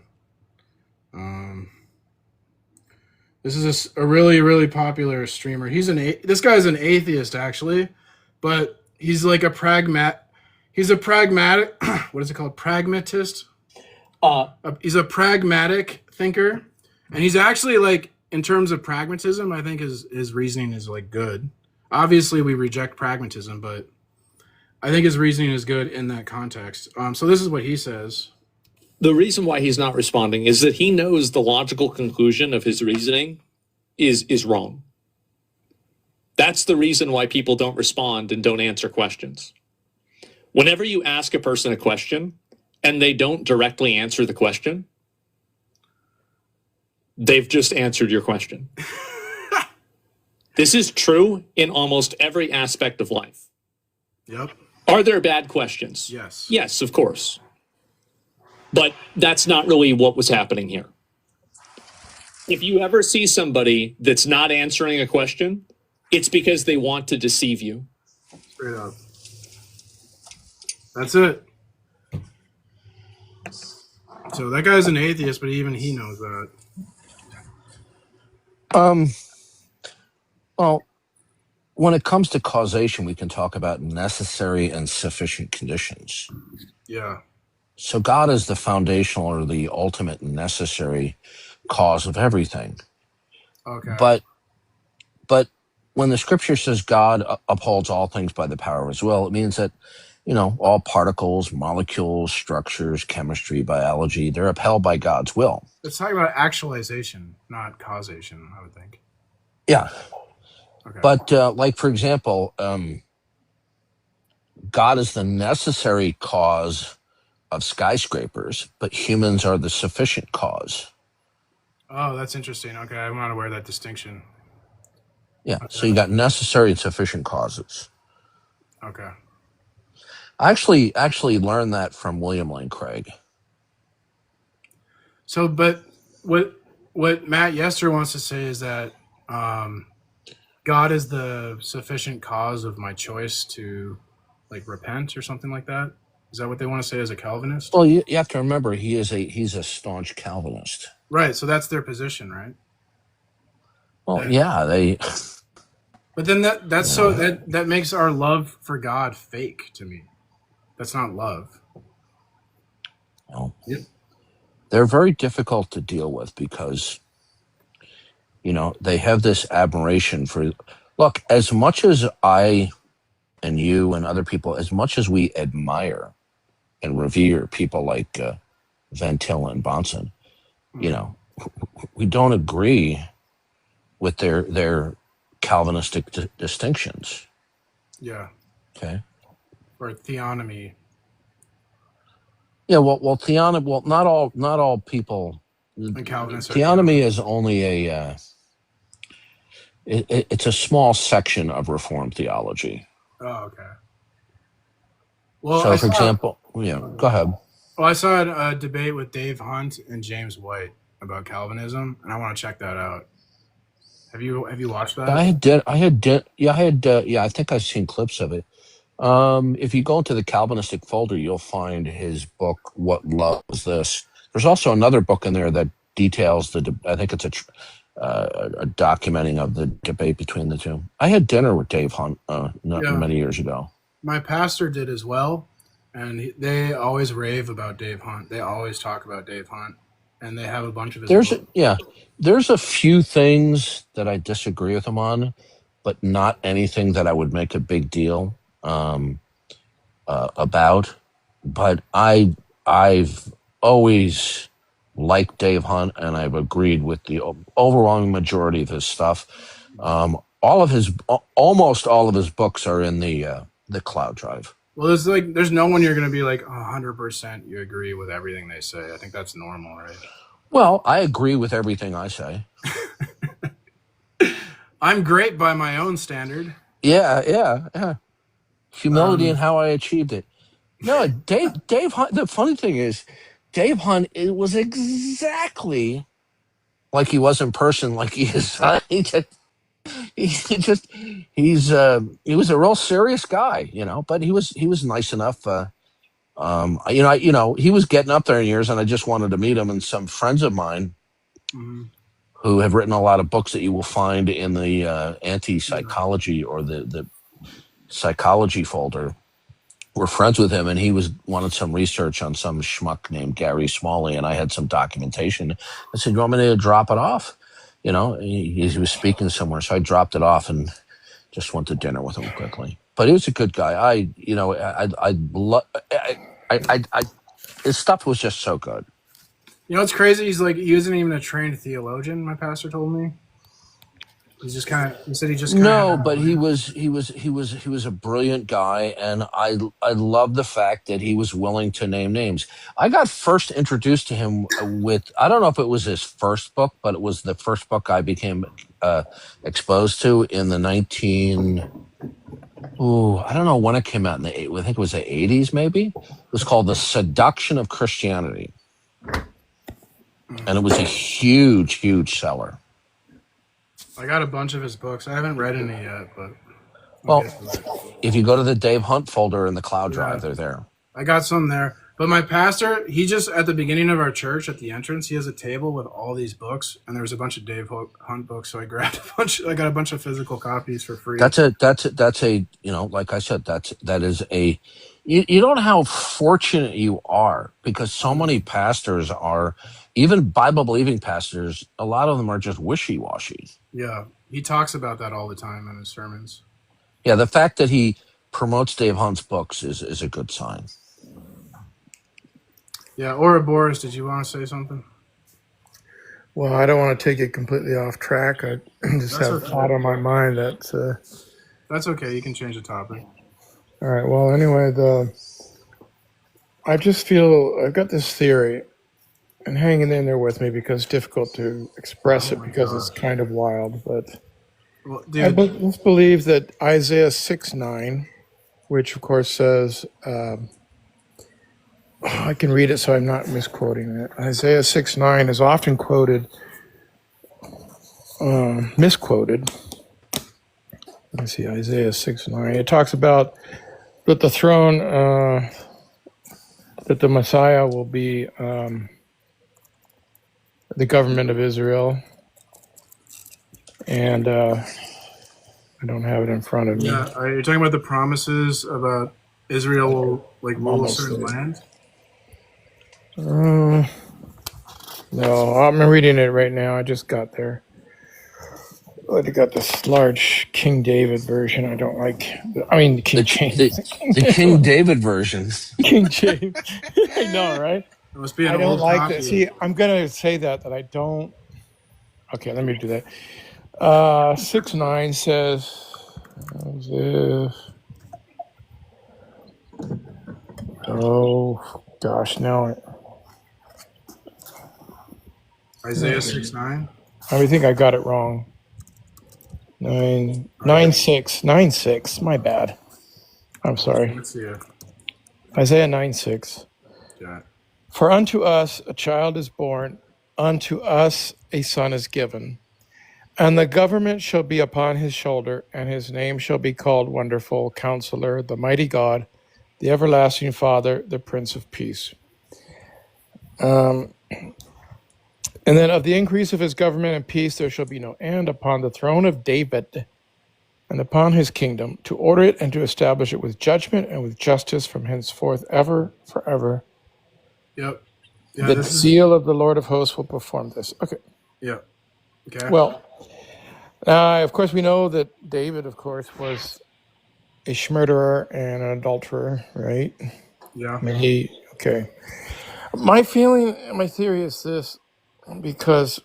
This is a really, really popular streamer. This guy's an atheist actually, but he's like he's a pragmatic, what is it called? Pragmatist? He's a pragmatic thinker. And he's actually like, in terms of pragmatism, I think his reasoning is like good. Obviously we reject pragmatism, but I think his reasoning is good in that context. So this is what he says. The reason why he's not responding is that he knows the logical conclusion of his reasoning is wrong. That's the reason why people don't respond and don't answer questions. Whenever you ask a person a question and they don't directly answer the question, they've just answered your question. This is true in almost every aspect of life. Yep. Are there bad questions? Yes. Yes, of course. But that's not really what was happening here. If you ever see somebody that's not answering a question, it's because they want to deceive you. Straight up. That's it. So that guy's an atheist, but even he knows that. Well, when it comes to causation, we can talk about necessary and sufficient conditions. Yeah. So God is the foundational or the ultimate necessary cause of everything. Okay. But when the scripture says God upholds all things by the power of his will, it means that, all particles, molecules, structures, chemistry, biology, they're upheld by God's will. It's talking about actualization, not causation, I would think. Yeah. Okay. But like, for example, God is the necessary cause of skyscrapers, but humans are the sufficient cause. Oh, that's interesting. Okay, I'm not aware of that distinction. Yeah, Okay. so you got necessary and sufficient causes. Okay. I actually learned that from William Lane Craig. So, but what Matt Yester wants to say is that God is the sufficient cause of my choice to like repent or something like that. Is that what they want to say as a Calvinist? Well, you have to remember he's a staunch Calvinist. Right. So that's their position, right? Well, yeah, they. But then that makes our love for God fake to me. That's not love. Well, Yep. They're very difficult to deal with because, they have this admiration for. Look, as much as I and you and other people, as much as we admire and revere people like Van Til and Bonson, we don't agree with their Calvinistic distinctions. Yeah. Okay. Or theonomy. Yeah. Well, theonomy. Well, not all people. And Calvinists. Theonomy is only a. It's a small section of Reformed theology. Oh, okay. Well, so, for example, go ahead. Well, I saw a debate with Dave Hunt and James White about Calvinism, and I want to check that out. Have you watched that? I did. Yeah, I think I've seen clips of it. If you go into the Calvinistic folder, you'll find his book, What Love Is This? There's also another book in there that details I think it's a documenting of the debate between the two. I had dinner with Dave Hunt not Yeah. many years ago. My pastor did as well, and they always rave about Dave Hunt. They always talk about Dave Hunt, and they have a bunch of his books. There's a few things that I disagree with him on, but not anything that I would make a big deal about. But I've always liked Dave Hunt, and I've agreed with the overwhelming majority of his stuff. Almost all of his books are in the cloud drive. Well, there's no one you're going to be like 100% you agree with everything they say. I think that's normal, right? Well, I agree with everything I say. I'm great by my own standard. Yeah. Humility and how I achieved it. No, Dave Hunt. The funny thing is, Dave Hunt, it was exactly like he was in person, like he is. He was a real serious guy, but he was nice enough. He was getting up there in years, and I just wanted to meet him. And some friends of mine who have written a lot of books that you will find in the anti-psychology or the psychology folder were friends with him, and he wanted some research on some schmuck named Gary Smalley, and I had some documentation. I said, "You want me to drop it off?" He was speaking somewhere, so I dropped it off and just went to dinner with him quickly. But he was a good guy. His stuff was just so good. What's crazy? He isn't even a trained theologian. My pastor told me. He said he just no, but he was a brilliant guy, and I love the fact that he was willing to name names. I got first introduced to him with, I don't know if it was his first book, but it was the first book I became exposed to in the I don't know when it came out I think it was the 80s maybe. It was called The Seduction of Christianity. And it was a huge, huge seller. I got a bunch of his books. I haven't read any yet, but if you go to the Dave Hunt folder in the cloud drive, they're there. I got some there. But my pastor, he just, at the beginning of our church, at the entrance, he has a table with all these books, and there was a bunch of Dave Hunt books, so I grabbed a bunch. I got a bunch of physical copies for free. That's a like I said, that is a. You don't know how fortunate you are, because so many pastors are, even Bible-believing pastors, a lot of them are just wishy-washy. Yeah, he talks about that all the time in his sermons. Yeah, the fact that he promotes Dave Hunt's books is a good sign. Yeah, Ouroboros, did you want to say something? Well, I don't want to take it completely off track. I just have a thought on my mind that's... That's okay. You can change the topic. All right. Well, anyway, I just feel I've got this theory, and hanging in there with me because it's difficult to express it because it's kind of wild. But I just believe that Isaiah 6:9, which of course says, I can read it so I'm not misquoting it. Isaiah 6:9 is often misquoted. Let me see, Isaiah 6:9. It talks about that the throne, that the Messiah will be the government of Israel. And I don't have it in front of me. Yeah, are you talking about the promises about Israel will rule a certain land? No, I'm reading it right now. I just got there. I got this large King David version. I don't like. King James. The King David versions. King James. I know, right? It must be an I don't old like copy. that. See, I'm gonna say that I don't. Okay, let me do that. 6:9 says, as if. Oh gosh, now. Isaiah 6:9. I think I got it wrong. 9:6. My bad. I'm sorry. Let's see it. Isaiah 9:6. Yeah. For unto us a child is born, unto us a son is given, And the government shall be upon his shoulder, and his name shall be called Wonderful, Counselor, the Mighty God, the Everlasting Father, the Prince of Peace. And then of the increase of his government and peace there shall be no end upon the throne of David and upon his kingdom, to order it and to establish it with judgment and with justice from henceforth ever, forever. Yep. Yeah, The seal of the Lord of hosts will perform this. Okay. Yeah. Okay. Well, of course, we know that David, of course, was a murderer and an adulterer, right? Yeah. I mean, okay. My theory is this, because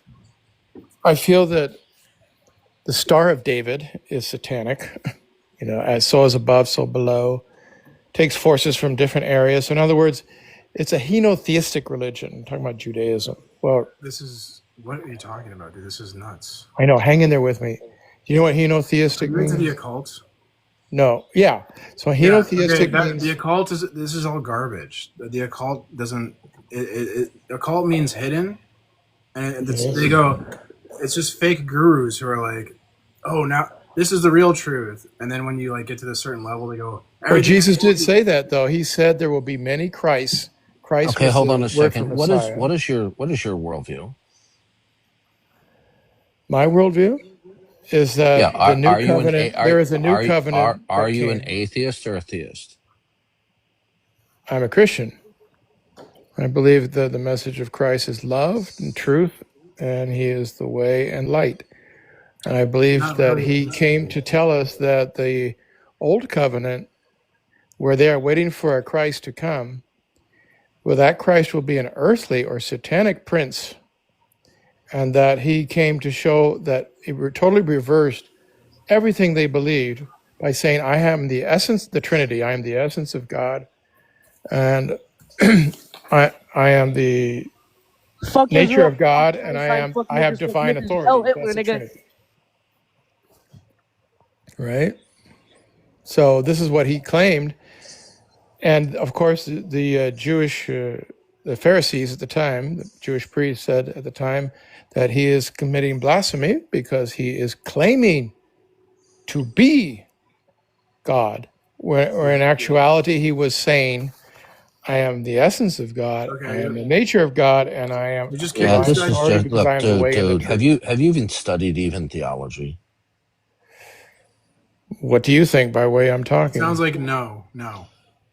I feel that the Star of David is satanic, as so is above, so below, takes forces from different areas. So in other words, it's a henotheistic religion. I'm talking about Judaism. Well, What are you talking about, dude? This is nuts. I know, hang in there with me. Do you know what henotheistic Are you means? into the occult? No, yeah. So henotheistic means the occult this is all garbage. The occult doesn't. Occult means hidden, and they go. It's just fake gurus who are like, oh, now this is the real truth, and then when you like get to this certain level, they go. But Jesus did say that, though. He said there will be many Christs. Christ. Okay, was hold the on a word second. for What is Messiah. your worldview? My worldview is that the new covenant. There is a new covenant. Are you an atheist or a theist? I'm a Christian. I believe that the message of Christ is love and truth, and he is the way and light. And I believe that he came to tell us that the old covenant, where they are waiting for a Christ to come, well, that Christ will be an earthly or satanic prince, and that he came to show that it totally reversed everything they believed by saying, I am the essence, the Trinity, I am the essence of God, and I am the nature of God, and I have divine authority. That's the Trinity. Right? So this is what he claimed. And of course, the Jewish, the Pharisees at the time, the Jewish priests said at the time that he is committing blasphemy because he is claiming to be God, where in actuality he was saying, I am the essence of God, I am the nature of God, and I am This is just look, dude. Have you even studied even theology? What do you think by the way I'm talking? Sounds like no.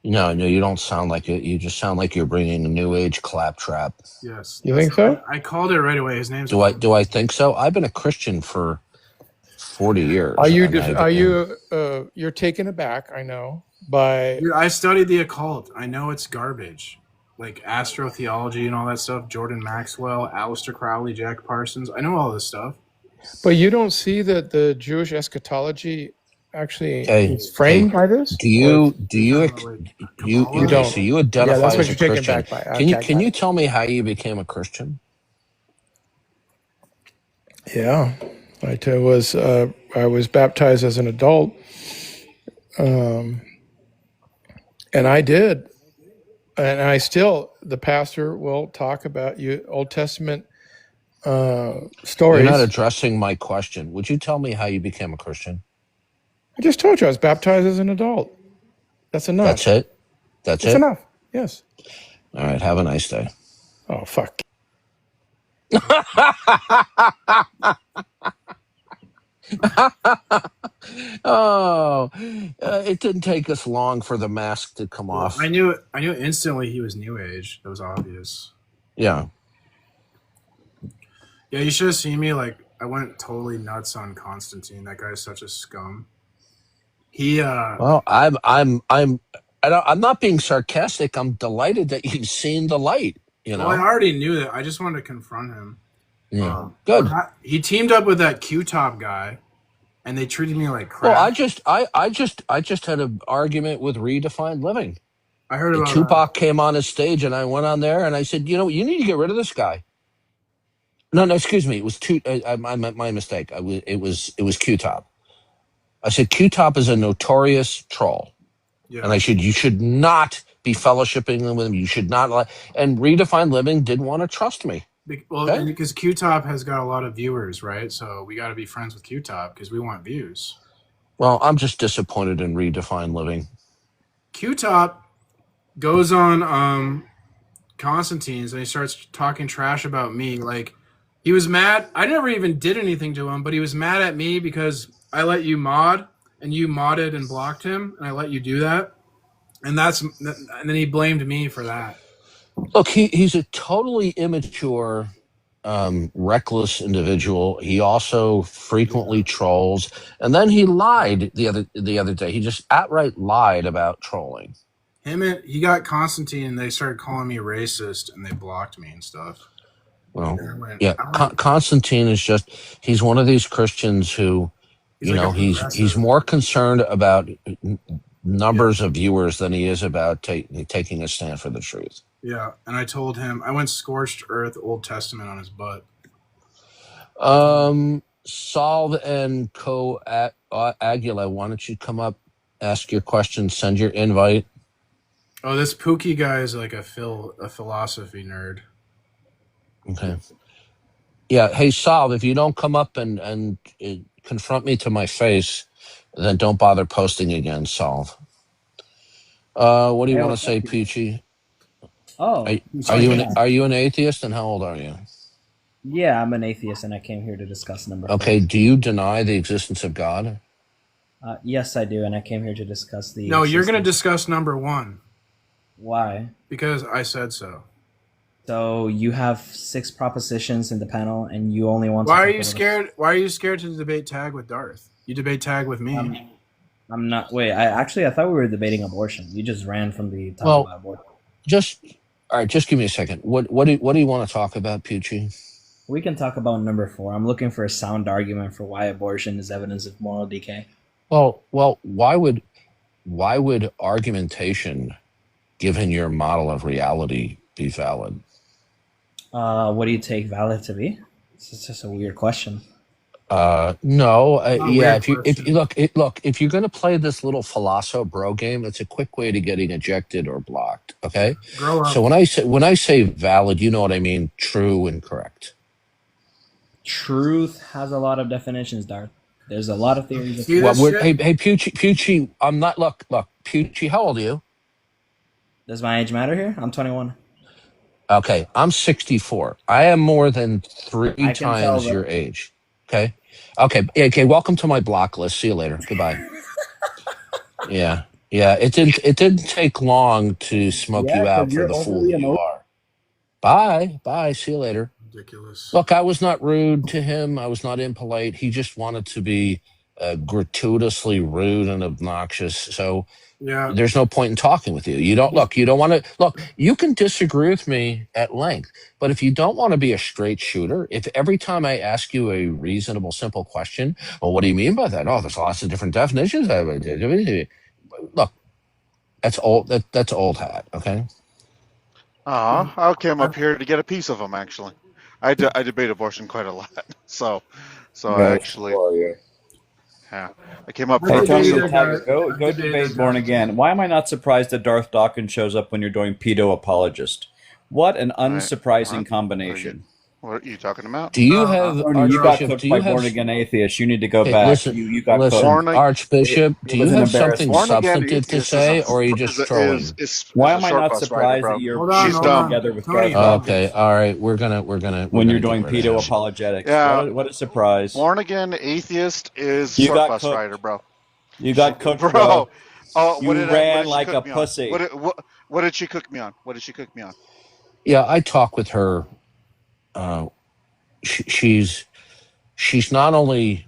No, you don't sound like it. You just sound like you're bringing a new age claptrap. Yes. You think so? I called it right away. His name's. Do I think so? I've been a Christian for 40 years. You're taken aback, I know, by... I studied the occult. I know it's garbage. Like astrotheology and all that stuff. Jordan Maxwell, Aleister Crowley, Jack Parsons. I know all this stuff. But you don't see that the Jewish eschatology actually is framed by this? Do you don't? So you identify as a Christian. Can you tell me how you became a Christian? Yeah, I was baptized as an adult, and I did, and I still. The pastor will talk about Old Testament stories. You're not addressing my question. Would you tell me how you became a Christian? I just told you I was baptized as an adult. That's enough. That's it? That's enough. Yes. All right. Have a nice day. Oh, fuck. It didn't take us long for the mask to come off. I knew instantly he was New Age. That was obvious. Yeah. Yeah, you should have seen me. Like, I went totally nuts on Constantine. That guy is such a scum. Well, I'm not being sarcastic. I'm delighted that you've seen the light. Well, I already knew that. I just wanted to confront him. Yeah. Good. He teamed up with that Q-Top guy, and they treated me like crap. Well, I just had an argument with Redefined Living. I heard about Tupac came on his stage, and I went on there, and I said, you need to get rid of this guy. No, excuse me. It was my mistake. It was Q-Top. I said, Q-Top is a notorious troll. Yeah. And you should not be fellowshipping with him. You should not and Redefined Living didn't want to trust me. Well, Okay. and because Q-Top has got a lot of viewers, right? So we got to be friends with Q-Top because we want views. Well, I'm just disappointed in Redefined Living. Q-Top goes on Constantine's and he starts talking trash about me. Like, he was mad. I never even did anything to him, but he was mad at me because I let you mod and you modded and blocked him, and I let you do that. And then he blamed me for that. Look, he's a totally immature, reckless individual. He also frequently trolls, and then he lied the other day. He just outright lied about trolling. He got Constantine and they started calling me racist and they blocked me and stuff. Well, yeah, Constantine is he's one of these Christians who, He's like a he's progressive. more concerned about numbers of viewers than he is about taking a stand for the truth. Yeah, and I told him I went scorched earth Old Testament on his butt. Solve and Aguila, why don't you come up, ask your question, send your invite. Oh, this Pookie guy is like a philosophy nerd. Okay. Yeah, hey, Solve, if you don't come up and confront me to my face, then don't bother posting again, Solve. What do you want to say, Peachy? Oh, Are you an atheist, and how old are you? Yeah, I'm an atheist, and I came here to discuss number 4. Okay, do you deny the existence of God? Yes, I do, and I came here to discuss the. No, you're going to discuss number 1. Why? Because I said so. So you have 6 propositions in the panel, and you only want. Why are you scared? Why are you scared to debate tag with Darth? You debate tag with me. I'm not. Wait, I thought we were debating abortion. You just ran from the topic about abortion. All right. Just give me a second. What do you want to talk about, Peachy? We can talk about number 4. I'm looking for a sound argument for why abortion is evidence of moral decay. Well, why would argumentation, given your model of reality, be valid? What do you take valid to be? It's just a weird question. No. Yeah. If you're going to play this little Philosopher bro game, it's a quick way to getting ejected or blocked. Okay. Grow up. So when I say valid, you know what I mean. True and correct. Truth has a lot of definitions, Darth. There's a lot of theories. Hey, Pucci, I'm not. Look, Pucci, how old are you? Does my age matter here? I'm 21. Okay, I'm 64. I am more than 3 times your age. Okay. Okay. Welcome to my block list. See you later. Goodbye. Yeah. It didn't take long to smoke you out for the fool that you are. Bye. See you later. Ridiculous. Look, I was not rude to him. I was not impolite. He just wanted to be gratuitously rude and obnoxious. So there's no point in talking with you. You don't want to you can disagree with me at length, but if you don't want to be a straight shooter, if every time I ask you a reasonable, simple question, well, what do you mean by that? Oh, there's lots of different definitions. Look, that's old. That's old hat. Okay. I came up here to get a piece of them. Actually, I debate abortion quite a lot. So I actually. Yeah, I came up. Hey, Tony, go debate Born Again. Why am I not surprised that Darth Dawkins shows up when you're doing pedo apologist? What an unsurprising combination. What are you talking about? Do you have you got cooked by Born Again atheists? You need to go back. Listen, you got cooked. Archbishop, do you have something substantive to say, or are you just trolling? Why am I not surprised that you're together with Darth Dawkins? Okay, all right, we're gonna. When you're doing pedo apologetics, what a surprise! Born Again atheist is You short got bus cooked. rider, bro. You got cooked, bro. Oh, you ran like a pussy. What did she cook me on? Yeah, I talk with her. She's not only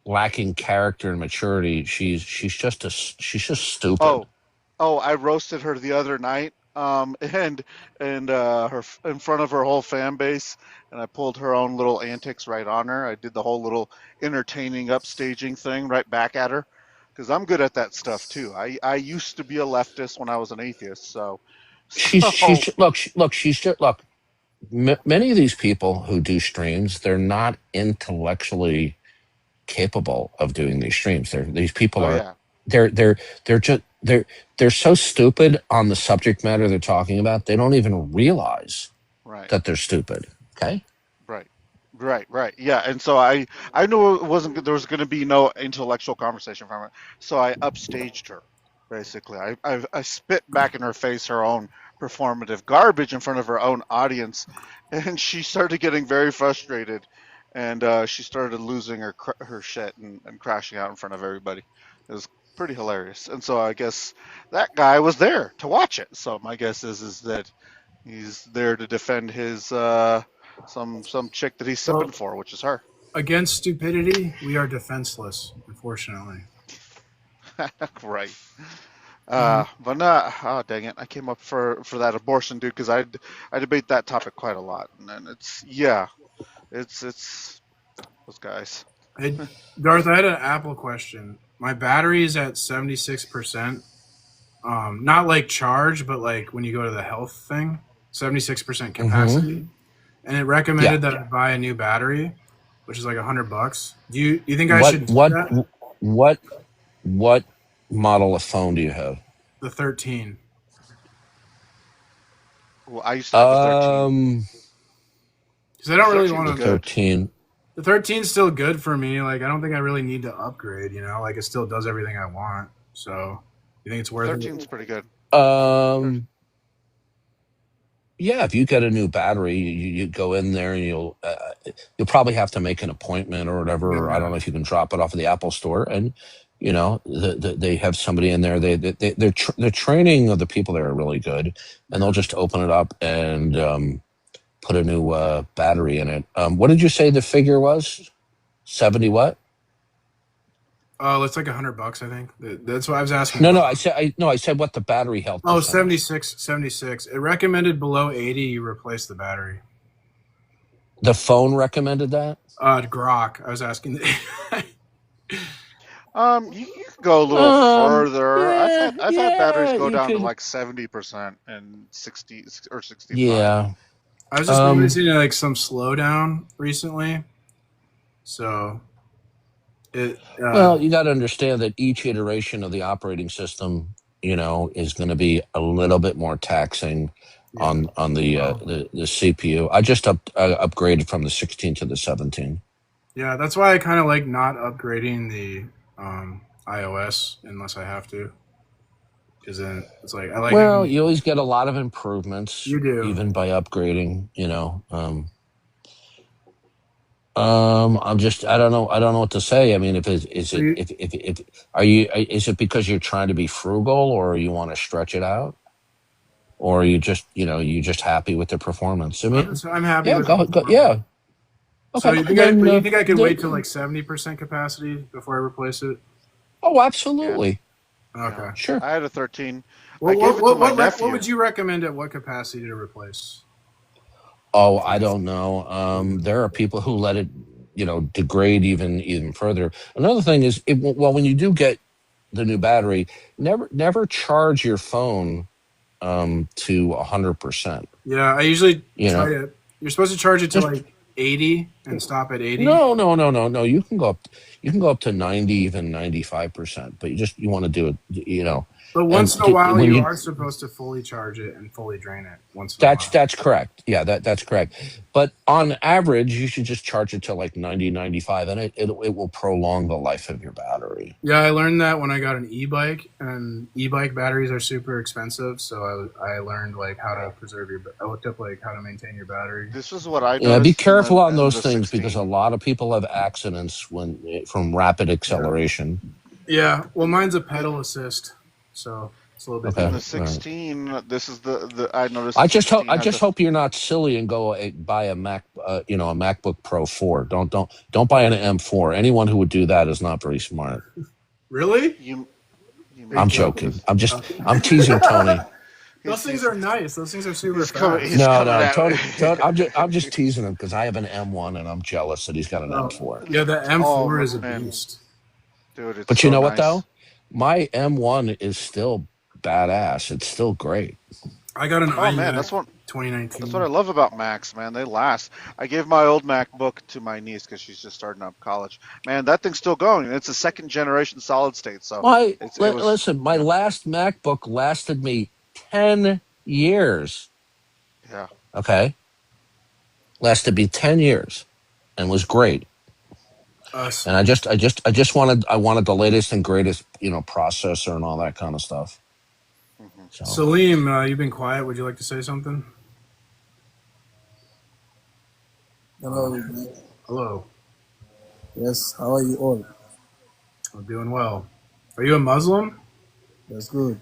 lacking character and maturity. She's just stupid. Oh, I roasted her the other night. And her in front of her whole fan base, and I pulled her own little antics right on her. I did the whole little entertaining upstaging thing right back at her, because I'm good at that stuff too. I used to be a leftist when I was an atheist. Many of these people who do streams, they're not intellectually capable of doing these streams. They're so stupid on the subject matter they're talking about. They don't even realize that they're stupid. Okay. Right. Yeah, and so I knew it wasn't there was going to be no intellectual conversation from it, so I upstaged her. Basically, I spit back in her face her own performative garbage in front of her own audience, and she started getting very frustrated, and she started losing her shit and crashing out in front of everybody. It was pretty hilarious, and so I guess that guy was there to watch it. So my guess is that he's there to defend his some chick that he's simping Well, for, which is her. against stupidity, we are defenseless, unfortunately. Right. Mhm. But not. Oh, dang it! I came up for that abortion, dude, because I debate that topic quite a lot, and then it's those guys. Hey, Darth, I had an Apple question. My battery is at 76%. Not like charge, but like when you go to the health thing, 76% Mm-hmm. capacity. And it Yeah. recommended that I buy a new battery, which is like $100. Do you think I What should do what that? what what model of phone do you have? The 13. Well, I used to have the 13. Because I The don't really 13's want The to. good. 13. The 13 is still good for me. Like, I don't think I really need to upgrade, Like, it still does everything I want. So, you think it's worth 13's it? pretty good. Um. Yeah, if you get a new battery, you go in there and you'll probably have to make an appointment or whatever. I don't Yeah. know if you can drop it off at the Apple Store, and they have somebody in there. They're training of the people there are really good, and they'll just open it up and put a new battery in it. What did you say the figure was? 70 what? It's like $100, I think. That's what I was asking. No, I said what the battery health Oh, percentage. 76. It recommended below 80, you replace the battery. The phone recommended that. Grok. I was asking. You can go a little further. I've had batteries go You down to could. like 70% and 60 or 65. Yeah. I was just noticing like some slowdown recently. So Well, you got to understand that each iteration of the operating system, is going to be a little bit more taxing on the CPU. I just upgraded from the 16 to the 17. Yeah, that's why I kind of like not upgrading the iOS unless I have to. Because then it's like I like. Well, you always get a lot of improvements. You do. Even by upgrading. I don't know what to say. I mean, is it because you're trying to be frugal or you want to stretch it out? Or are you just happy with the performance? I mean, I'm happy yeah, with go, yeah. So Okay, you think then, you think I could wait till like 70% capacity before I replace it? Oh, absolutely. Okay. Yeah. Sure. I had a 13. Well, I gave it to my nephew. What would you recommend at what capacity to replace? Oh, I don't know. There are people who let it, degrade even further. Another thing is, when you do get the new battery, never charge your phone to 100%. Yeah, I usually try to. You're supposed to charge it to like 80 and stop at 80. No. You can go up to 90, even 95%. But you want to do it, But once in a while, you are supposed to fully charge it and fully drain it. Once in a while. That's correct. Yeah, that's correct. But on average, you should just charge it to like 90, 95, and it will prolong the life of your battery. Yeah, I learned that when I got an e-bike, and e-bike batteries are super expensive. So I learned like how to preserve your. I looked up like how to maintain your battery. This is what I Yeah, be noticed. careful on those the things 16. because a lot of people have accidents from rapid acceleration. Yeah, well, mine's a pedal assist, so it's a little bit. Okay. In the 16, this is the I noticed. I just hope you're not silly and go buy a Mac, a MacBook Pro 4. Don't buy an M4. Anyone who would do that is not very smart. Really? I'm joking. I'm teasing Tony. Those things are nice. Those things are super fast. No, Tony, I'm just teasing him because I have an M1 and I'm jealous that he's got an M4. Yeah, the M4 is a beast. Dude, it's But you so know what nice. though? My M1 is still badass. It's still great. I got an Oh man, that's what 2019. That's what I love about Macs, man. They last. I gave my old MacBook to my niece because she's just starting up college. Man, that thing's still going. It's a second generation solid state. So Listen, my last MacBook lasted me 10 years. Yeah. Okay. lasted me 10 years and was great. Us. And I wanted the latest and greatest, processor and all that kind of stuff. So Salim, you've been quiet. Would you like to say something? Hello, Mike. Hello. Yes, how are you all? I'm doing well. Are you a Muslim? That's good.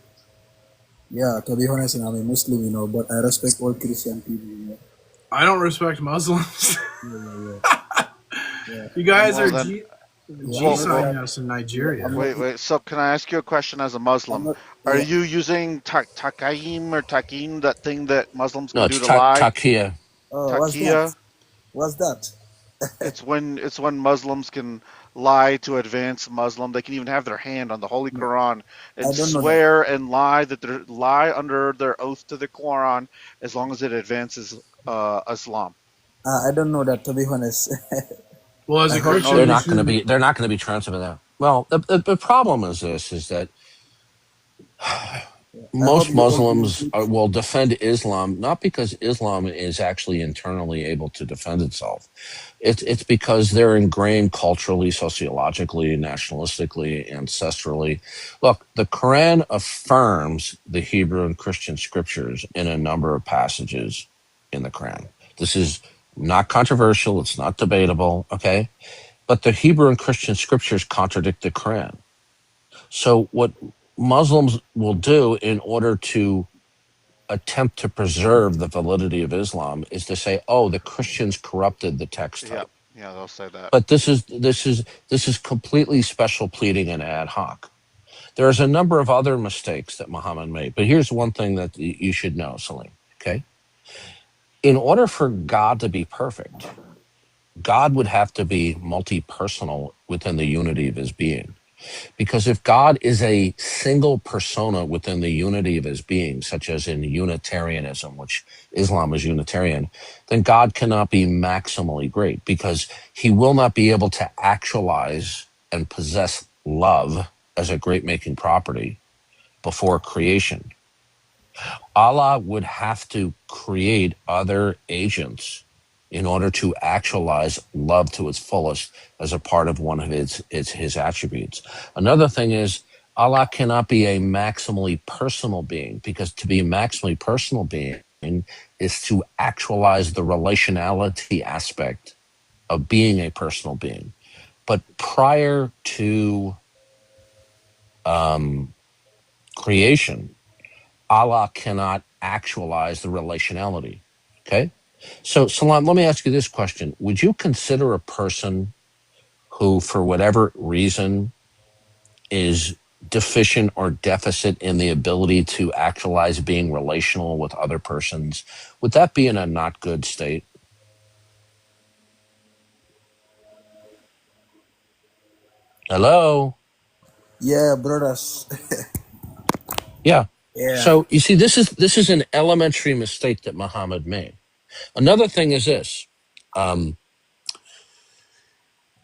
Yeah, to be honest, I'm a Muslim, but I respect all Christian people. I don't respect Muslims. Yeah. You guys Well are then, G-signing us in Nigeria. wait. So can I ask you a question as a Muslim? Are you using takaim or takin, that thing that Muslims no, can do it's to lie? Takia. Oh, what's that? Takia. What's that? It's when Muslims can lie to advance Muslim. They can even have their hand on the Holy Quran I and don't know that. swear and lie that they lie under their oath to the Quran as long as it advances Islam. I don't know that, to be honest. Well, as I a hope Christian, They're you not going to shouldn't. be. They're not going to be transferring that. Well, the problem is this: is that I hope most you all doing Muslims good. will defend Islam not because Islam is actually internally able to defend itself. It's because they're ingrained culturally, sociologically, nationalistically, ancestrally. Look, the Quran affirms the Hebrew and Christian scriptures in a number of passages in the Quran. This is not controversial. It's not debatable. Okay. But the Hebrew and Christian scriptures contradict the Quran. So what Muslims will do in order to attempt to preserve the validity of Islam is to say, "Oh, the Christians corrupted the text Yeah, type." yeah, they'll say that. But this is completely special pleading and ad hoc. There's a number of other mistakes that Muhammad made, but here's one thing that you should know, Salim. Okay, in order for God to be perfect, God would have to be multi-personal within the unity of his being. Because if God is a single persona within the unity of his being, such as in Unitarianism, which Islam is Unitarian, then God cannot be maximally great because he will not be able to actualize and possess love as a great making property before creation. Allah would have to create other agents in order to actualize love to its fullest as a part of one of his attributes. Another thing is Allah cannot be a maximally personal being because to be a maximally personal being is to actualize the relationality aspect of being a personal being. But prior to creation, Allah cannot actualize the relationality. Okay? So, Salam, let me ask you this question. Would you consider a person who, for whatever reason, is deficient or deficit in the ability to actualize being relational with other persons, would that be in a not good state? Hello? Yeah, brothers. Yeah. Yeah. So you see, this is an elementary mistake that Muhammad made. Another thing is this.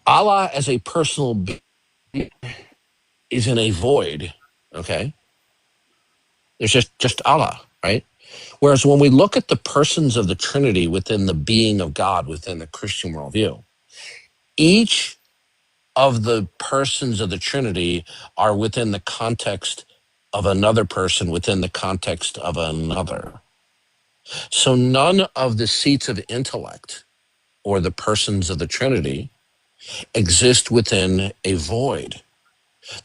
Allah as a personal being is in a void, okay? There's just Allah, right? Whereas when we look at the persons of the Trinity within the being of God, within the Christian worldview, each of the persons of the Trinity are within the context of another person within the context of another. So none of the seats of intellect or the persons of the Trinity exist within a void.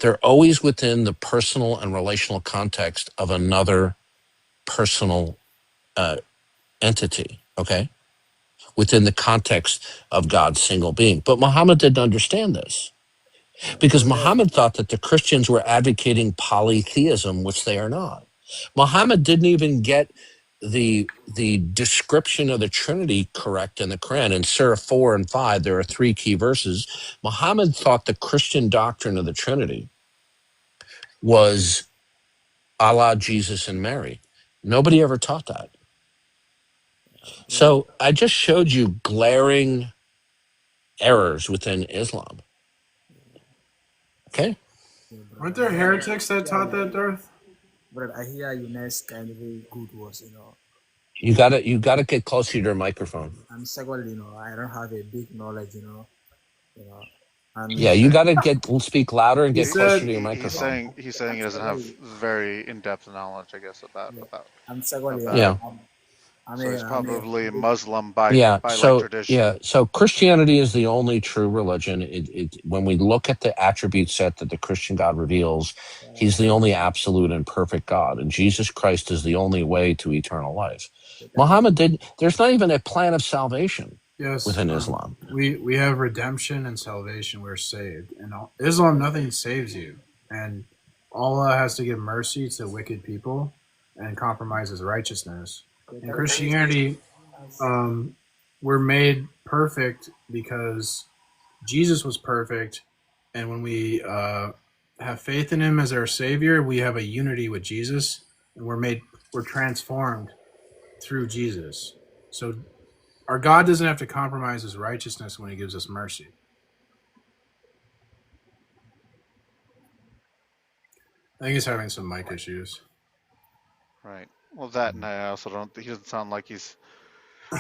They're always within the personal and relational context of another personal entity, okay? Within the context of God's single being. But Muhammad didn't understand this because Muhammad thought that the Christians were advocating polytheism, which they are not. Muhammad didn't even get the description of the Trinity correct in the Quran. In Surah 4 and 5, there are three key verses. Muhammad thought the Christian doctrine of the Trinity was Allah, Jesus, and Mary. Nobody ever taught that. So I just showed you glaring errors within Islam. Okay? Aren't there heretics that taught that, Darth? But I hear you nice kind of very good words. You gotta get closer to your microphone. And secondly, I don't have a big knowledge, you know, and Yeah, you gotta speak louder and He, get closer he, to your he's microphone. saying he doesn't have very in-depth knowledge, I guess, and secondly, about it. Yeah. So he's I'm a probably big, Muslim Yeah. by like So tradition. Christianity is the only true religion. When we look at the attribute set that the Christian God reveals, He's the only absolute and perfect God, and Jesus Christ is the only way to eternal life. There's not even a plan of salvation Yes, within Islam. we have redemption and salvation. We're saved. In Islam, nothing saves you, and Allah has to give mercy to wicked people and compromises righteousness. In Christianity, we're made perfect because Jesus was perfect, and when we have faith in Him as our Savior, we have a unity with Jesus, and we're transformed through Jesus. So our God doesn't have to compromise His righteousness when He gives us mercy. I think he's having some mic issues. Right. Well, that, and I also don't. He doesn't sound like he's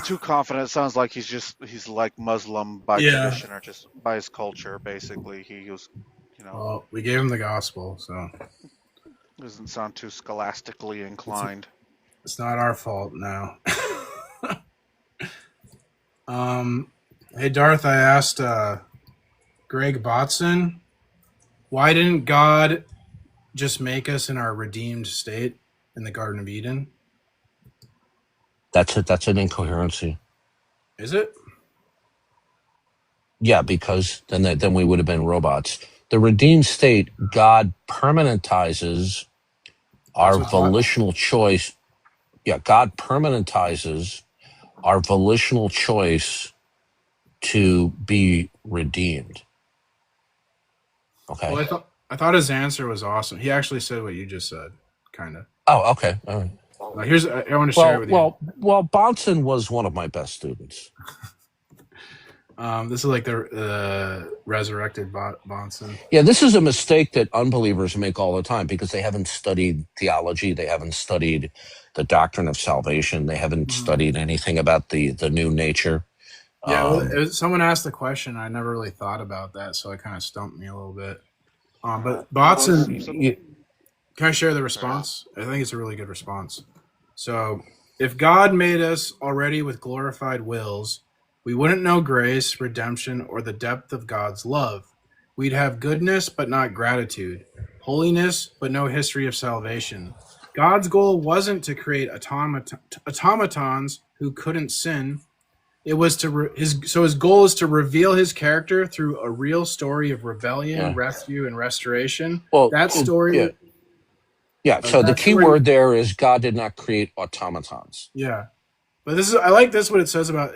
too confident. It sounds like he's like Muslim by tradition or just by his culture. Basically, he was, Well, we gave him the gospel, so doesn't sound too scholastically inclined. It's not our fault now. Hey Darth, I asked Greg Botson, why didn't God just make us in our redeemed state in the Garden of Eden? That's it. That's an incoherency. Is it? Yeah, because then we would have been robots. The redeemed state, God permanentizes our volitional choice. Yeah, God permanentizes our volitional choice to be redeemed. Okay. Well, I thought his answer was awesome. He actually said what you just said, kind of. Oh, okay. All right. I want to share it with you. Well, Bonson was one of my best students. This is like the resurrected Bonson. Yeah, this is a mistake that unbelievers make all the time because they haven't studied theology. They haven't studied the doctrine of salvation. They haven't studied anything about the new nature. Yeah, someone asked the question. I never really thought about that, so it kind of stumped me a little bit. But Bonson, can I share the response? I think it's a really good response. So, if God made us already with glorified wills, we wouldn't know grace, redemption, or the depth of God's love. We'd have goodness, but not gratitude, holiness, but no history of salvation. God's goal wasn't to create automatons who couldn't sin. It was his goal is to reveal his character through a real story of rebellion, rescue, and restoration. Well, that story. Yeah. So the key word there is God did not create automatons. Yeah, but I like this what it says about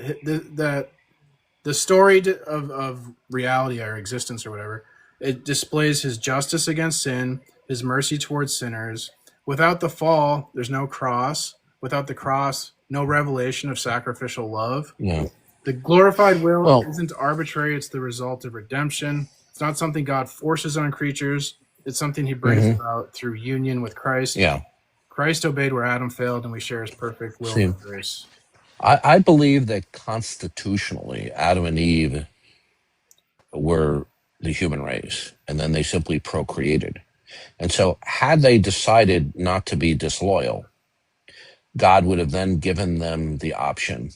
the story of reality or existence or whatever. It displays His justice against sin, His mercy towards sinners. Without the fall, there's no cross. Without the cross, no revelation of sacrificial love. Yeah. The glorified will isn't arbitrary. It's the result of redemption. It's not something God forces on creatures. It's something He brings about through union with Christ. Yeah. Christ obeyed where Adam failed, and we share His perfect will and grace. I believe that constitutionally, Adam and Eve were the human race, and then they simply procreated. And so had they decided not to be disloyal, God would have then given them the option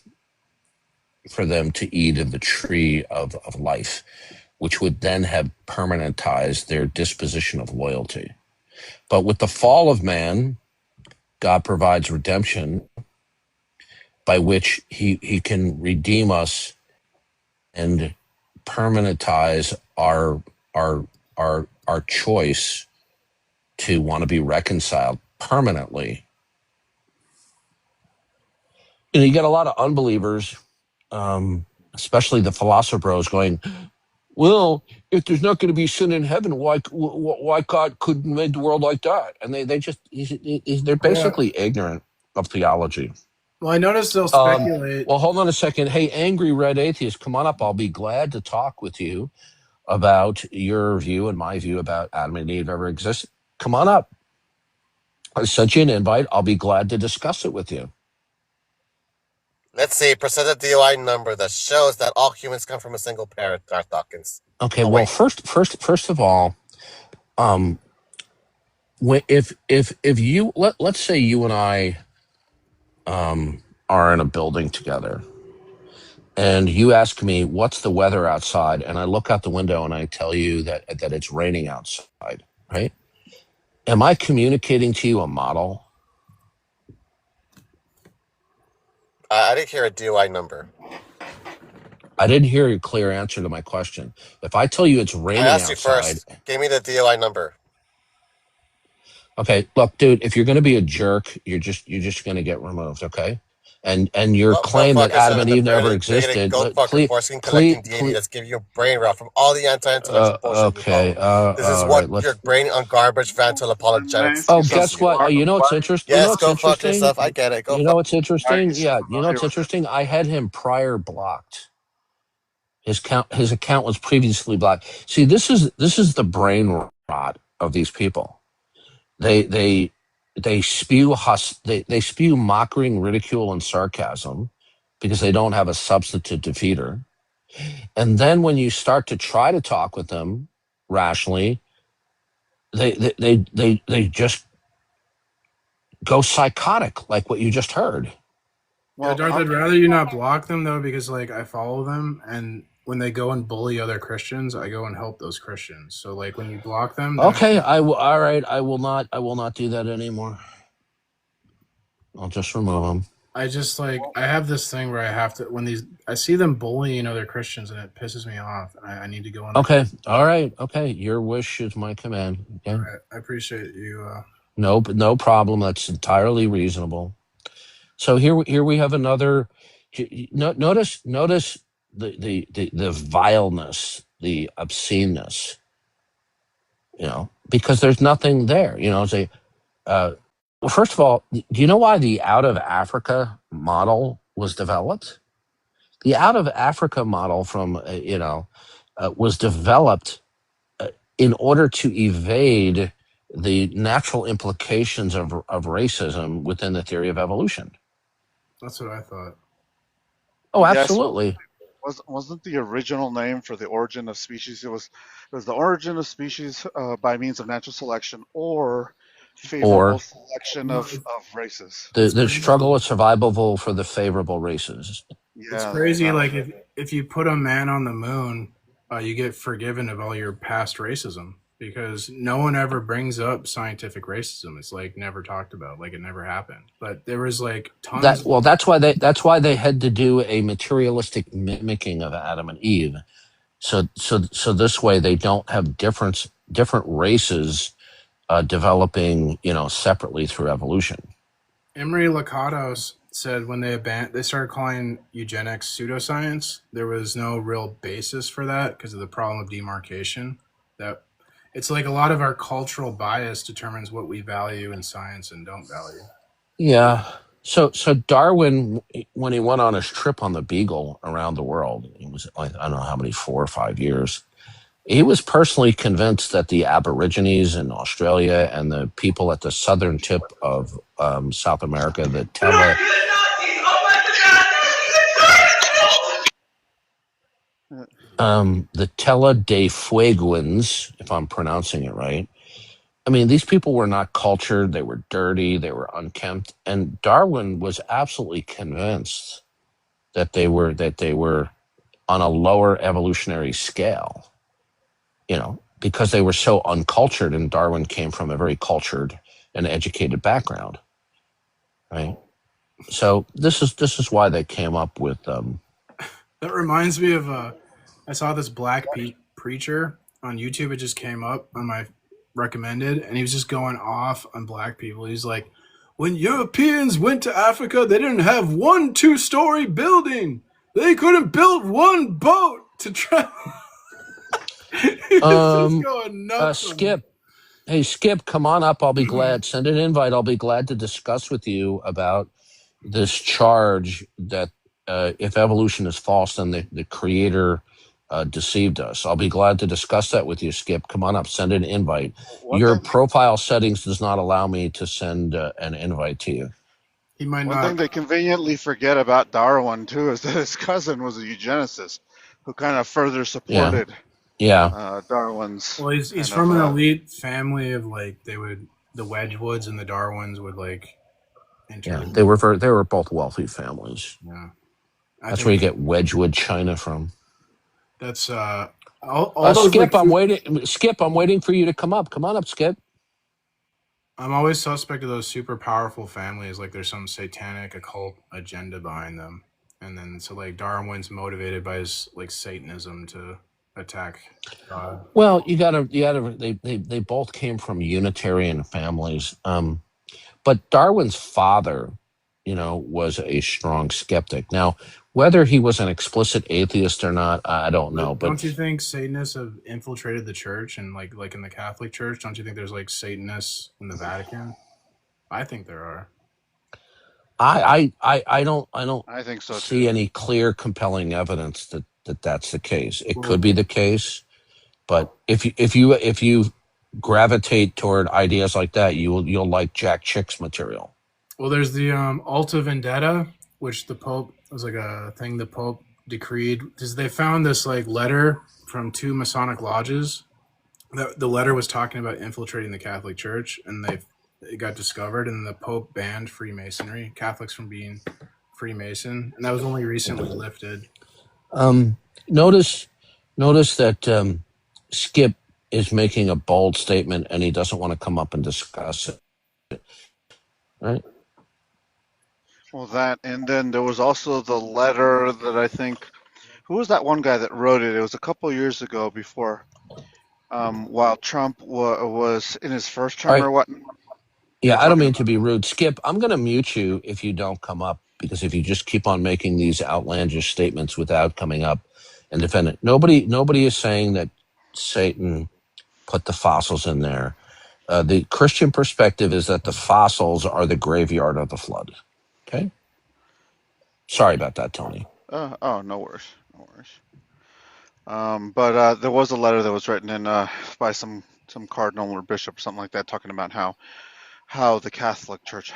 for them to eat of the tree of life, which would then have permanentized their disposition of loyalty. But with the fall of man, God provides redemption by which he can redeem us and permanentize our choice to want to be reconciled permanently. You get a lot of unbelievers, especially the philosopher bros, going, well, if there's not going to be sin in heaven, why God couldn't made the world like that? And they're basically ignorant of theology. Well, I noticed they'll speculate. Well, hold on a second. Hey, Angry Red Atheist, come on up. I'll be glad to talk with you about your view and my view about Adam and Eve ever existed. Come on up. I sent you an invite. I'll be glad to discuss it with you. Let's see. Present a DOI number that shows that all humans come from a single parent, Darth Dawkins. Okay, Oh, well, wait. first of all, if you let's say you and I are in a building together, and you ask me what's the weather outside, and I look out the window and I tell you that it's raining outside, right? Am I communicating to you a model? I didn't hear a DOI number. I didn't hear a clear answer to my question. If I tell you it's I raining asked you outside, first. Give me the DOI number. okay, look, dude, if you're going to be a jerk, you're just going to get removed, okay? And your Well, go claim that fuck Adam yourself. and The Eve never barely bigoted existed, goat fucker Foreskin collecting deity that's giving you brain rot from all the anti-intellectual bullshit you okay, follow. This is all what right, let's. your brain on garbage vantal apologetics Oh, says guess you what? are. You know what's interesting? You know Yes, what's go fuck interesting? yourself. I get it. Go You fuck. know what's Are interesting? you so Yeah, you know familiar what's with interesting? I had him prior blocked. His account was previously blocked. See, this is the brain rot of these people. They spew they spew mocking, ridicule, and sarcasm because they don't have a substantive defeater. And then when you start to try to talk with them rationally, they just go psychotic, like what you just heard. Yeah, Darth, I'd rather you not block them though, because like I follow them, and when they go and bully other Christians, I go and help those Christians. So like when you block them, then Okay, I will. All right, I will not do that anymore. I'll just remove them. I just like I have this thing where I have to when I see them bullying other Christians, and it pisses me off. And I need to go in. Okay, all right, okay. Your wish is my command. Okay. I appreciate you. No problem. That's entirely reasonable. So here we have another. Notice the vileness, the obsceneness. You know, because there's nothing there. You know, say, well, first of all, do you know why the out of Africa model was developed? The out of Africa model from was developed in order to evade the natural implications of racism within the theory of evolution. That's what I thought. Oh, absolutely. Yes, wasn't the original name for the origin of species? It was the origin of species by means of natural selection or favorable selection of races. The struggle of survival for the favorable races. Yeah, it's crazy. Like if you put a man on the moon, you get forgiven of all your past racism because no one ever brings up scientific racism. It's like never talked about, like it never happened. But there was like tons. That's why they had to do a materialistic mimicking of Adam and Eve. So this way they don't have different races developing, separately through evolution. Emery Lakatos said when they started calling eugenics pseudoscience, there was no real basis for that because of the problem of demarcation. That it's like a lot of our cultural bias determines what we value in science and don't value. Yeah. So Darwin, when he went on his trip on the Beagle around the world, it was I don't know how many, 4 or 5 years. He was personally convinced that the Aborigines in Australia and the people at the southern tip of South America, the Tela de Fueguans, if I'm pronouncing it right. I mean, these people were not cultured. They were dirty. They were unkempt. And Darwin was absolutely convinced that they were on a lower evolutionary scale, because they were so uncultured, and Darwin came from a very cultured and educated background, right? So this is why they came up with. That reminds me of I saw this black preacher on YouTube. It just came up on my recommended, and he was just going off on black people. He's like, when Europeans went to Africa, they didn't have 1 2-story building. They couldn't build one boat to travel. He's just going nuts. Skip. Hey, Skip, come on up. I'll be glad. Send an invite. I'll be glad to discuss with you about this charge that if evolution is false, then the creator deceived us. I'll be glad to discuss that with you, Skip. Come on up. Send an invite. Your profile settings does not allow me to send an invite to you. He might One thing not. they conveniently forget about Darwin too is that his cousin was a eugenicist, who kind of further Yeah. supported Yeah. Darwin's Well, he's kind of. from an elite family of like the Wedgwoods and the Darwins would like Yeah. interview. They were both wealthy families. Yeah, I That's where think you get Wedgwood china from. that's all those like. Skip, I'm waiting. Skip, I'm waiting for you to come up. Come on up, Skip. I'm always suspect of those super powerful families, like there's some satanic occult agenda behind them, and then so like Darwin's motivated by his like Satanism to attack God. Well, you gotta. They both came from Unitarian families. But Darwin's father, was a strong skeptic. Now, whether he was an explicit atheist or not, I don't know. But But don't you think Satanists have infiltrated the church and like in the Catholic Church? Don't you think there's like Satanists in the Vatican? I think there are. I don't I think so see too. any clear, compelling evidence that that's the case. It Well, could be the case, but if you gravitate toward ideas like that, you'll like Jack Chick's material. Well, there's the Alta Vendetta, which the Pope was like a thing the Pope decreed because they found this like letter from two Masonic lodges. The letter was talking about infiltrating the Catholic Church, and it got discovered, and the Pope banned Freemasonry, Catholics from being Freemason, and that was only recently lifted. Notice that Skip is making a bold statement, and he doesn't want to come up and discuss it. Right? Well, that, and then there was also the letter that I think, who was that one guy that wrote it? It was a couple years ago before, while Trump was in his first term All right. or what. Yeah, I don't mean to be rude. Skip, I'm going to mute you if you don't come up, because if you just keep on making these outlandish statements without coming up and defend it, nobody is saying that Satan put the fossils in there. The Christian perspective is that the fossils are the graveyard of the flood. Okay? Sorry about that, Tony. Oh, no worries, no worries. But there was a letter that was written in by some cardinal or bishop or something like that, talking about how the Catholic Church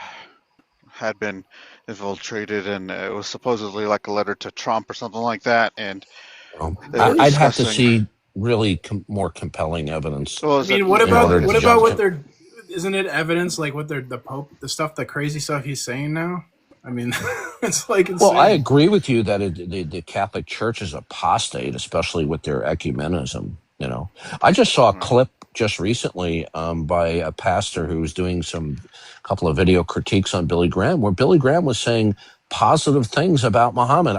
had been infiltrated, and it was supposedly like a letter to Trump or something like that. And I'd have to see really more compelling evidence. Well, I mean, what about what they're? Isn't it evidence like what they're the Pope, the crazy stuff he's saying now? I mean, it's like insane. Well, I agree with you that the Catholic Church is apostate, especially with their ecumenism. I just saw a clip just recently by a pastor who was doing couple of video critiques on Billy Graham, where Billy Graham was saying positive things about Muhammad.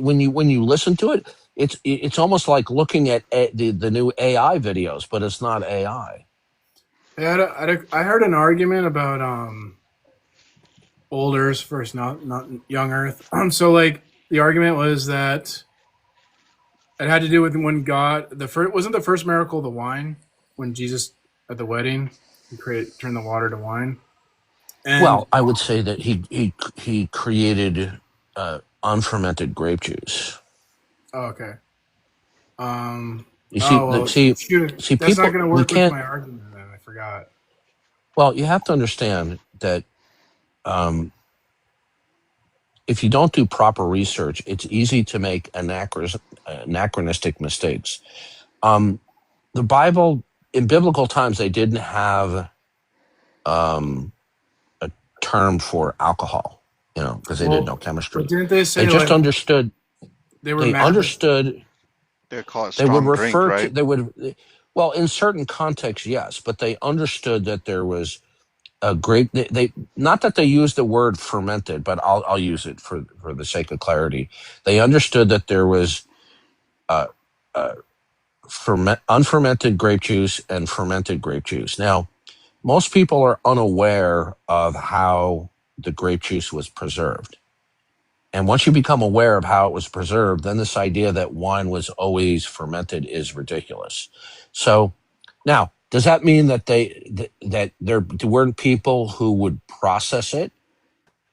When you listen to it, it's almost like looking at the new AI videos, but it's not AI. I heard an argument about old Earth versus not young Earth. So like the argument was that it had to do with when God wasn't the first miracle the wine when Jesus at the wedding he turned the water to wine. And well, I would say that he created unfermented grape juice. Oh, okay. You see, that's people, not going to work with my argument. Then I forgot. Well, you have to understand that if you don't do proper research, it's easy to make anachronistic mistakes. The Bible, in biblical times, they didn't have a term for alcohol, because they didn't know chemistry. But didn't they say they just understood? They understood. They call it strong they would refer drink, right? to. They would. Well, in certain contexts, yes, but they understood that there was a grape. They not that they used the word fermented, but I'll use it for the sake of clarity. They understood that there was unfermented grape juice and fermented grape juice. Now, most people are unaware of how the grape juice was preserved. And once you become aware of how it was preserved, then this idea that wine was always fermented is ridiculous. So now, does that mean that there weren't people who would process it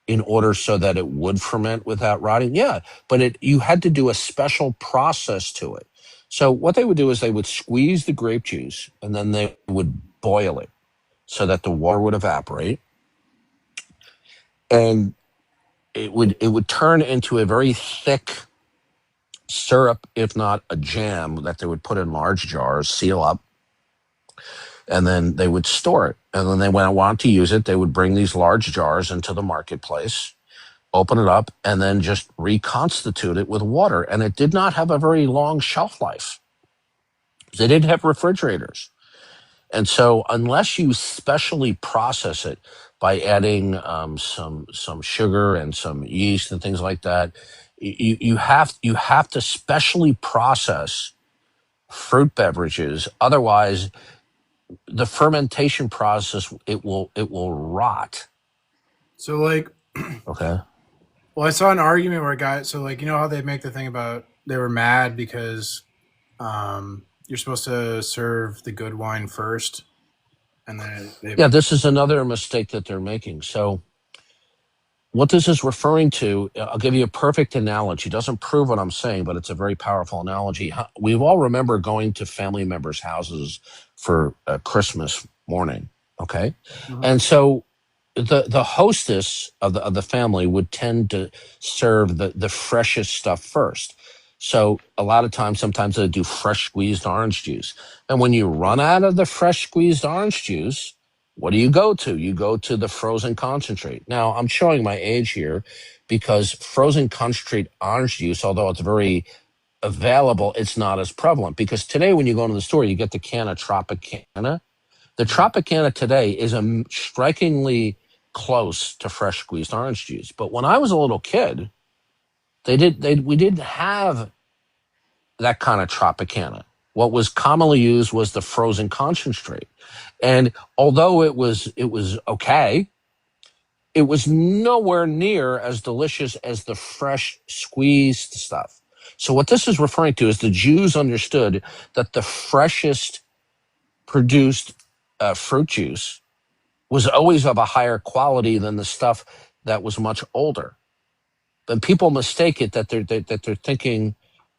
in order so that it would ferment without rotting? Yeah, but you had to do a special process to it. So what they would do is they would squeeze the grape juice and then they would boil it so that the water would evaporate. And it would turn into a very thick syrup, if not a jam, that they would put in large jars, seal up, and then they would store it. And then when I wanted to use it, they would bring these large jars into the marketplace, open it up, and then just reconstitute it with water. And it did not have a very long shelf life. They didn't have refrigerators. And so unless you specially process it by adding some sugar and some yeast and things like that, you have to specially process fruit beverages. Otherwise, the fermentation process, it will rot. So like, Okay. well, I saw an argument where a guy, so like, you know how they make the thing about they were mad because you're supposed to serve the good wine first, and then Yeah, this is another mistake that they're making. So what this is referring to, I'll give you a perfect analogy. It doesn't prove what I'm saying, but it's a very powerful analogy. We all remember going to family members' houses for Christmas morning, okay? Mhm. And so the hostess of the family would tend to serve the freshest stuff first. So a lot of times, sometimes they do fresh squeezed orange juice. And when you run out of the fresh squeezed orange juice, what do? You go to the frozen concentrate. Now, I'm showing my age here because frozen concentrate orange juice, although it's very available, it's not as prevalent. Because today, when you go into the store, you get the can of Tropicana. The Tropicana today is strikingly close to fresh squeezed orange juice. But when I was a little kid, we didn't have that kind of Tropicana. What was commonly used was the frozen concentrate. And although it was okay, it was nowhere near as delicious as the fresh squeezed stuff. So what this is referring to is the Jews understood that the freshest produced fruit juice was always of a higher quality than the stuff that was much older. Then people mistake it that they're thinking,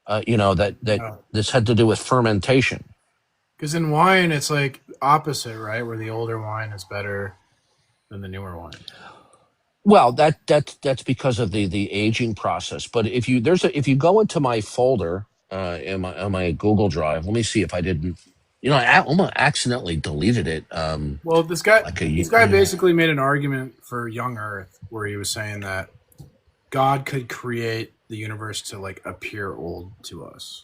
that this had to do with fermentation. Because in wine, it's like opposite, right? Where the older wine is better than the newer wine. Well, that's because of the aging process. But if you go into my folder in my Google Drive, let me see if I didn't. I almost accidentally deleted it. Well, this guy basically made an argument for young Earth, where he was saying that God could create the universe to like appear old to us.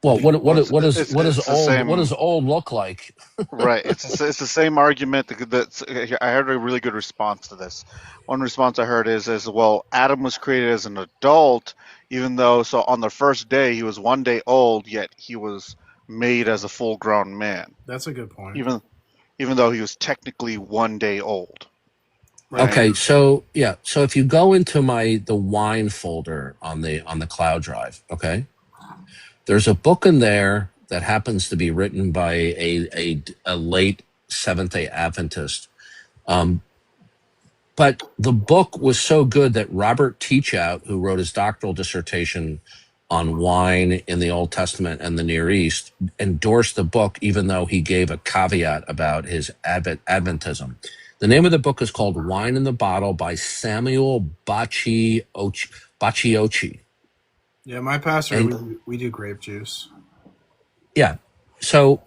Well, what does old look like? Right. It's the same argument that I heard a really good response to this. One response I heard is well, Adam was created as an adult, even though on the first day he was 1 day old, yet he was made as a full grown man. That's a good point. Even though he was technically 1 day old. Right. Okay, so if you go into the wine folder on the cloud drive, okay, there's a book in there that happens to be written by a late Seventh-day Adventist. But the book was so good that Robert Teachout, who wrote his doctoral dissertation on wine in the Old Testament and the Near East, endorsed the book, even though he gave a caveat about his Adventism. The name of the book is called Wine in the Bottle by Samuel Bacciocchi. Yeah, my pastor, we do grape juice. Yeah. So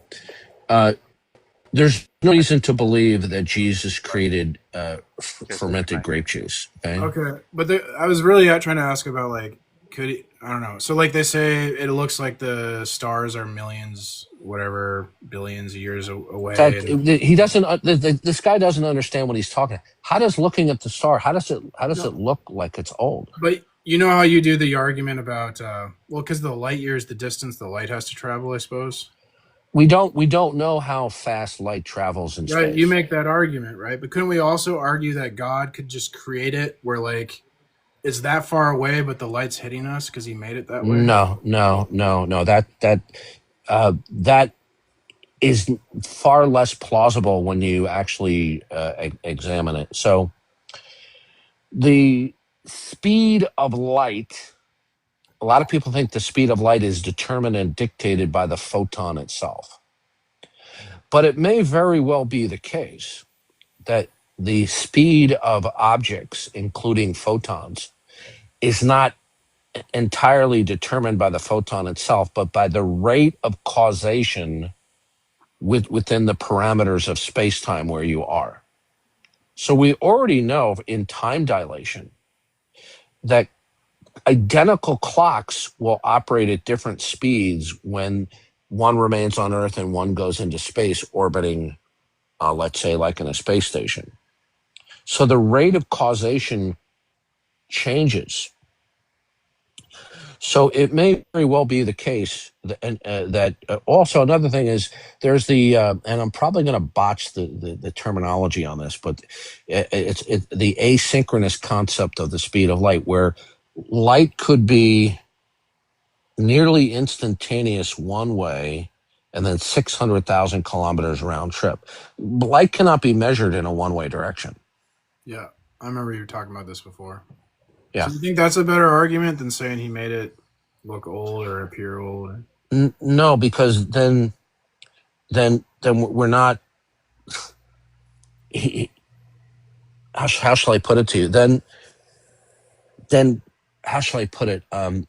there's no reason to believe that Jesus created fermented grape juice. Okay. But I was really trying to ask about, like, could he, I don't know. So, like, they say it looks like the stars are millions, whatever, billions of years away. He doesn't. This guy doesn't understand what he's talking. How does looking at the star? How does it look like it's old? But you know how you do the argument about because the light year is the distance the light has to travel, I suppose. We don't know how fast light travels in space. You make that argument, right? But couldn't we also argue that God could just create it where, like, it's that far away, but the light's hitting us because he made it that way? No. That is far less plausible when you actually examine it. So the speed of light, a lot of people think the speed of light is determined and dictated by the photon itself. But it may very well be the case that the speed of objects, including photons, is not entirely determined by the photon itself, but by the rate of causation within the parameters of space-time where you are. So we already know in time dilation that identical clocks will operate at different speeds when one remains on Earth and one goes into space orbiting, let's say, like in a space station. So the rate of causation changes. So it may very well be the case that also another thing is there's the and I'm probably going to botch the terminology on this, but it's the asynchronous concept of the speed of light, where light could be nearly instantaneous one way and then 600,000 kilometers round trip. Light cannot be measured in a one-way direction. Yeah, I remember you were talking about this before. Yeah. So you think that's a better argument than saying he made it look old or appear old? No, because then we're not. How shall I put it to you? Then how shall I put it?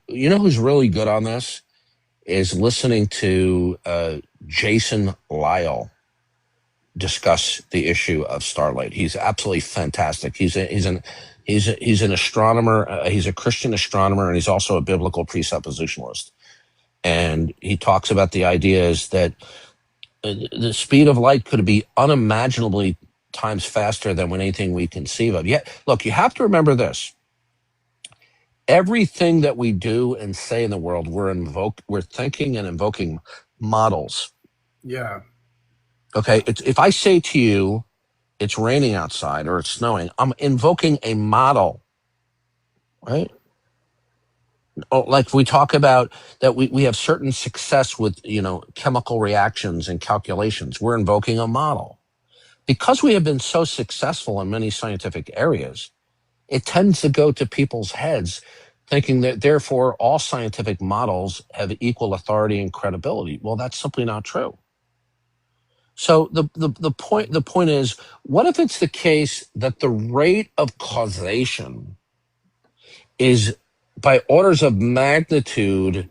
You know who's really good on this is listening to Jason Lyle discuss the issue of starlight. He's absolutely fantastic. He's an astronomer. He's a Christian astronomer, and he's also a biblical presuppositionalist. And he talks about the idea is that the speed of light could be unimaginably times faster than anything we conceive of. Yet, look, you have to remember this. Everything that we do and say in the world, we're thinking and invoking models. Yeah. Okay, if I say to you, it's raining outside or it's snowing, I'm invoking a model, right? Oh, like we talk about that we have certain success with, chemical reactions and calculations. We're invoking a model. Because we have been so successful in many scientific areas, it tends to go to people's heads thinking that therefore all scientific models have equal authority and credibility. Well, that's simply not true. So the point is, what if it's the case that the rate of causation is by orders of magnitude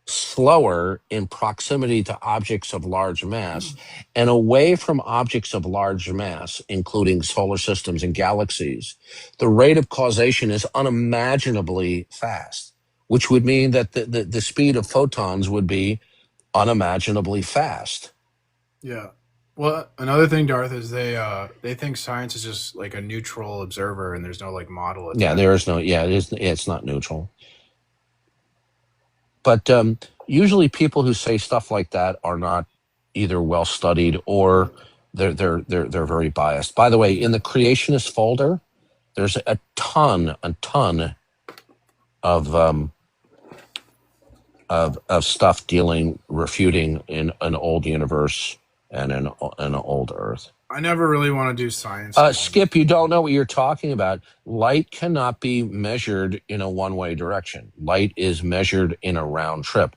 slower in proximity to objects of large mass and away from objects of large mass, including solar systems and galaxies, the rate of causation is unimaginably fast, which would mean that the speed of photons would be unimaginably fast. Yeah. Well, another thing, Darth, is they think science is just like a neutral observer and there's no like model attached. Yeah, there is no. Yeah, it's not neutral. But usually, people who say stuff like that are not either well studied or they're very biased. By the way, in the creationist folder, there's a ton of stuff refuting in an old universe and an old Earth. I never really want to do science. Skip, you don't know what you're talking about. Light cannot be measured in a one-way direction. Light is measured in a round trip.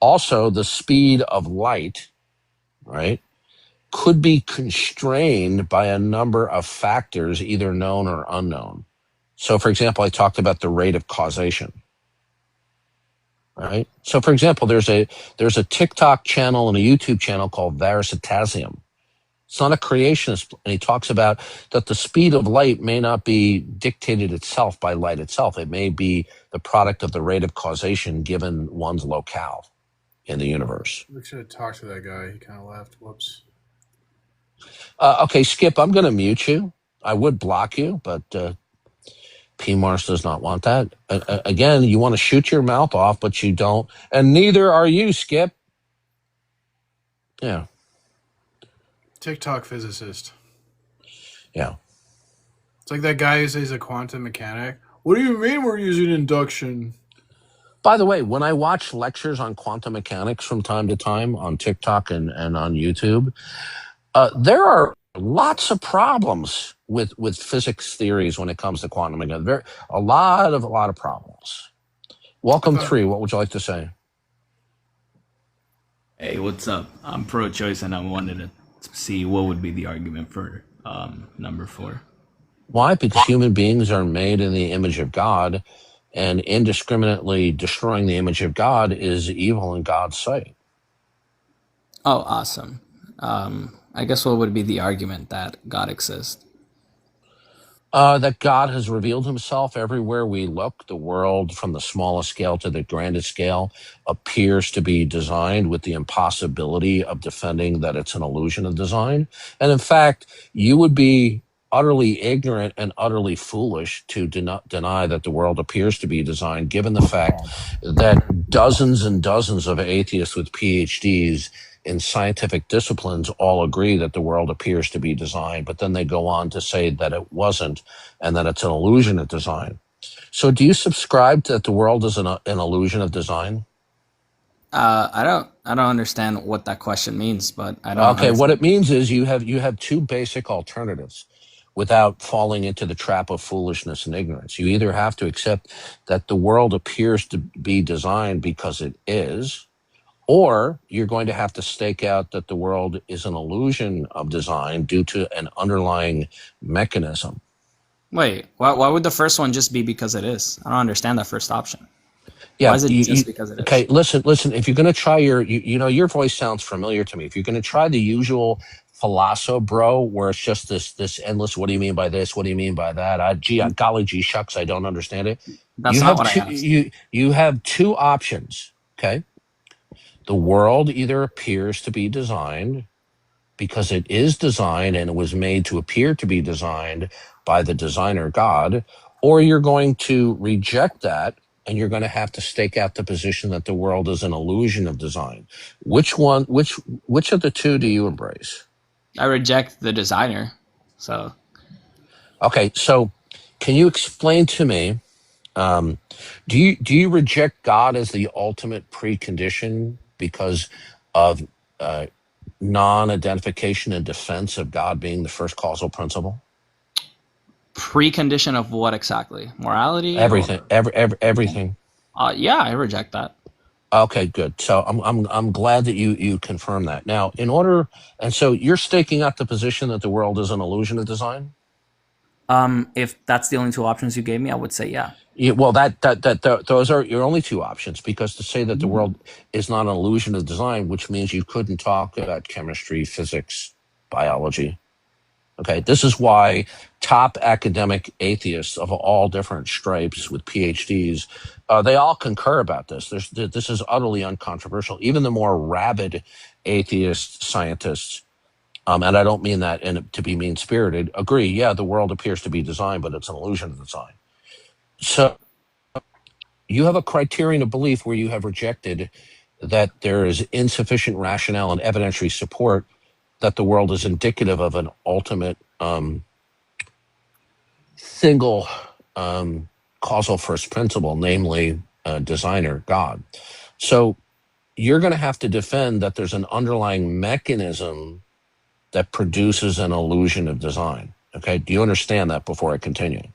Also, the speed of light, right, could be constrained by a number of factors, either known or unknown. So, for example, I talked about the rate of causation. Right. So, for example, there's a TikTok channel and a YouTube channel called Verisitasium. It's not a creationist, and he talks about that the speed of light may not be dictated itself by light itself. It may be the product of the rate of causation given one's locale in the universe. We should have talked to that guy. He kind of left. Whoops. Okay, Skip, I'm going to mute you. I would block you, but P. Mars does not want that. Again, you want to shoot your mouth off, but you don't. And neither are you, Skip. Yeah. TikTok physicist. Yeah. It's like that guy who says he's a quantum mechanic. What do you mean we're using induction? By the way, when I watch lectures on quantum mechanics from time to time on TikTok and on YouTube, there are lots of problems with physics theories when it comes to quantum mechanics. A lot of problems. Welcome, 3. What would you like to say? Hey, what's up? I'm pro-choice, and I wanted to see what would be the argument for number 4. Why? Because human beings are made in the image of God, and indiscriminately destroying the image of God is evil in God's sight. Oh, awesome. I guess what would be the argument that God exists? That God has revealed himself everywhere we look. The world, from the smallest scale to the grandest scale, appears to be designed with the impossibility of defending that it's an illusion of design. And in fact, you would be utterly ignorant and utterly foolish to deny that the world appears to be designed, given the fact that dozens and dozens of atheists with PhDs in scientific disciplines all agree that the world appears to be designed, but then they go on to say that it wasn't and that it's an illusion of design. So do you subscribe that the world is an illusion of design? I don't understand what that question means, but I don't Okay, what understand. it means is you have two basic alternatives without falling into the trap of foolishness and ignorance. You either have to accept that the world appears to be designed because it is, or you're going to have to stake out that the world is an illusion of design due to an underlying mechanism. Wait, why would the first one just be because it is? I don't understand that first option. Why Yeah. is it just because it is? Okay. Listen. If you're going to try your voice sounds familiar to me. If you're going to try the usual philoso, bro, where it's just this endless. What do you mean by this? What do you mean by that? Golly gee shucks, I don't understand it. That's not what I asked. You have two options. Okay. The world either appears to be designed because it is designed and it was made to appear to be designed by the designer God, or you're going to reject that and you're going to have to stake out the position that the world is an illusion of design. Which of the two do you embrace? I reject the designer. So Okay, so can you explain to me, do you reject God as the ultimate precondition because of non-identification and defense of God being the first causal principle? precondition of what exactly? Morality Everything, or everything. yeah, I reject that. Okay, good. So I'm glad that you confirm that. Now, and so you're staking out the position that the world is an illusion of design. If that's the only two options you gave me, I would say yeah. Yeah, well, those are your only two options, because to say that the world is not an illusion of design, which means you couldn't talk about chemistry, physics, biology. Okay, this is why top academic atheists of all different stripes with PhDs, they all concur about this. This is utterly uncontroversial. Even the more rabid atheist scientists, and I don't mean that to be mean-spirited, agree, yeah, the world appears to be designed, but it's an illusion of design. So you have a criterion of belief where you have rejected that there is insufficient rationale and evidentiary support that the world is indicative of an ultimate single causal first principle, namely designer, God. So you're going to have to defend that there's an underlying mechanism that produces an illusion of design. Okay, do you understand that before I continue?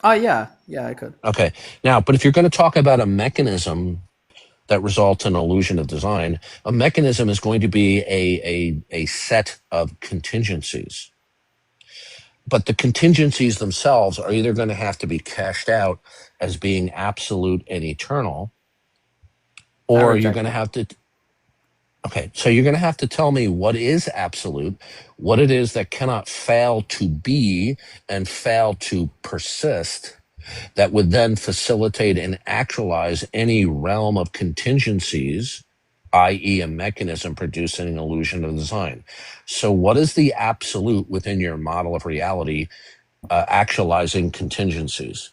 Oh yeah, I could. Okay, now, but if you're going to talk about a mechanism that results in illusion of design, a mechanism is going to be a set of contingencies. But the contingencies themselves are either going to have to be cashed out as being absolute and eternal, or you're going to have to. Okay, so you're going to have to tell me what is absolute, what it is that cannot fail to be and fail to persist, that would then facilitate and actualize any realm of contingencies, i.e. a mechanism producing an illusion of design. So what is the absolute within your model of reality actualizing contingencies?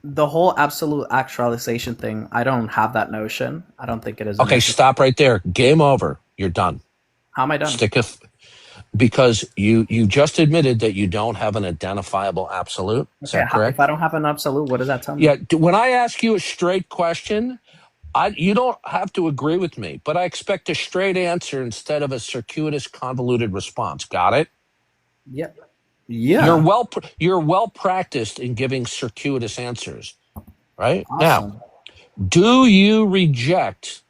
The whole absolute actualization thing, I don't have that notion. I don't think it is. Okay, stop right there. Game over. You're done. How am I done? Because you just admitted that you don't have an identifiable absolute. Is that correct? If I don't have an absolute, what does that tell me? Yeah. When I ask you a straight question, you don't have to agree with me, but I expect a straight answer instead of a circuitous, convoluted response. Got it? Yep. Yeah. You're well practiced in giving circuitous answers, right? Awesome. Now, do you reject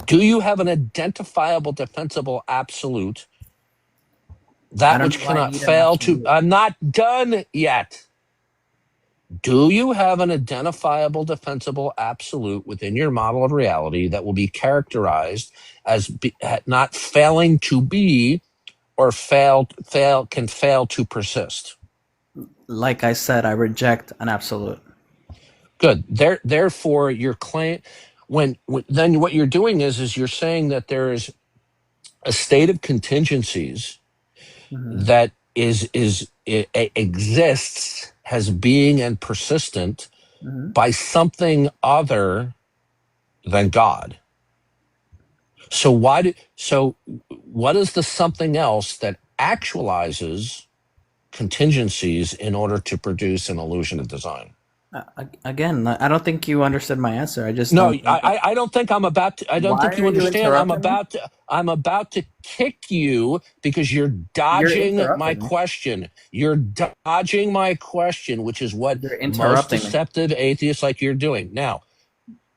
Do you have an identifiable, defensible absolute, I that don't which know why I cannot need an fail to? absolute. I'm not done yet. Do you have an identifiable, defensible absolute within your model of reality that will be characterized as not failing to be, or can fail to persist? Like I said, I reject an absolute. Good. Therefore, your claim, then what you're doing is you're saying that there is a state of contingencies Mhm. that exists as being and persistent Mhm. by something other than God. So what is the something else that actualizes contingencies in order to produce an illusion of design? Again, I don't think you understood my answer. I just No, don't think it. I don't think I'm about to. I don't Why think are you you understand. interrupting me? I'm about to kick you because you're You're dodging my interrupting me. question. You're dodging my question, which is what You're most interrupting me. deceptive atheists like you're doing. Now,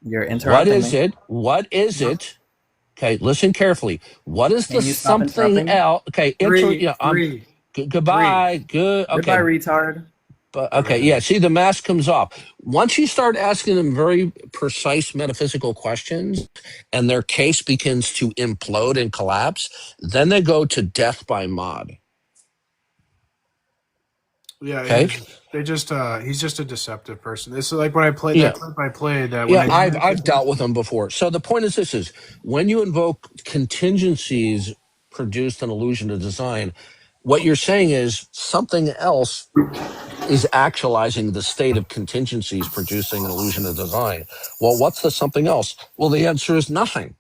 You're what interrupting is me. it? What is it? Okay, listen carefully. What is the Can you stop something interrupting me? else? Okay, Three, yeah, three, three. goodbye. Good. Goodbye, Okay, retard. but okay, yeah. See, the mask comes off once you start asking them very precise metaphysical questions, and their case begins to implode and collapse. Then they go to death by mod. Yeah, Okay. he's just a deceptive person. This is like when I played Yeah. that clip I played that when Yeah, they I've dealt with them before. So the point is this: is when you invoke contingencies produced an illusion of design, what you're saying is something else is actualizing the state of contingencies producing an illusion of design. Well, what's the something else? Well, the answer is nothing.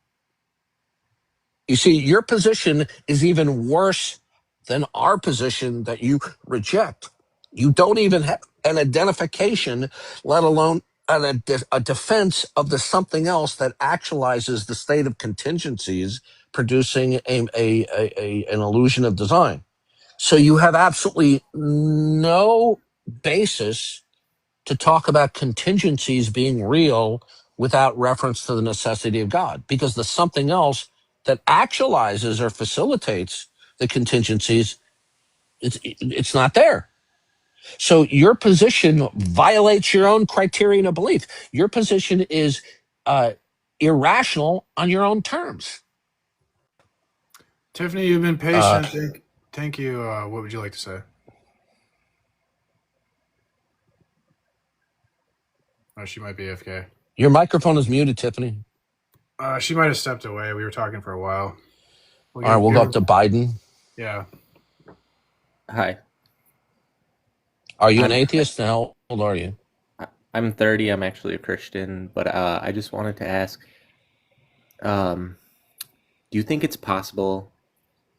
You see, your position is even worse than our position that you reject. You don't even have an identification, let alone a defense of the something else that actualizes the state of contingencies producing an illusion of design. So you have absolutely no basis to talk about contingencies being real without reference to the necessity of God, because the something else that actualizes or facilitates the contingencies, it's not there. So your position violates your own criterion of belief. Your position is irrational on your own terms. Tiffany, you've been Uh, patient. Thank you. What would you like to say? Oh, she might be AFK. your microphone is muted, Tiffany. She might have stepped away. We were talking for a while. All right, we'll go up to Biden. Yeah. Hi. Are you an I'm atheist? And how old are you? I'm 30. I'm actually a Christian, but I just wanted to ask, do you think it's possible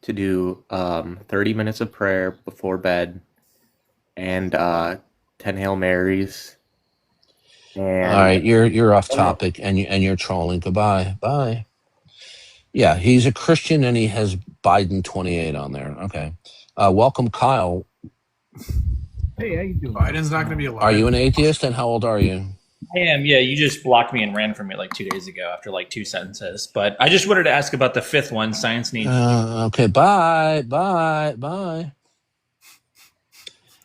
to do 30 minutes of prayer before bed and 10 Hail Marys? All And right, you're off topic and you're trolling. Goodbye. Bye. Yeah, he's a Christian and he has Biden 28 on there. Okay. Welcome, Kyle. Hey, how you doing? Biden's not going to be alive. Are you an atheist and how old are you? I am. Yeah, you just blocked me and ran from me like 2 days ago after like 2 sentences. But I just wanted to ask about the fifth one. Science needs. Okay, bye.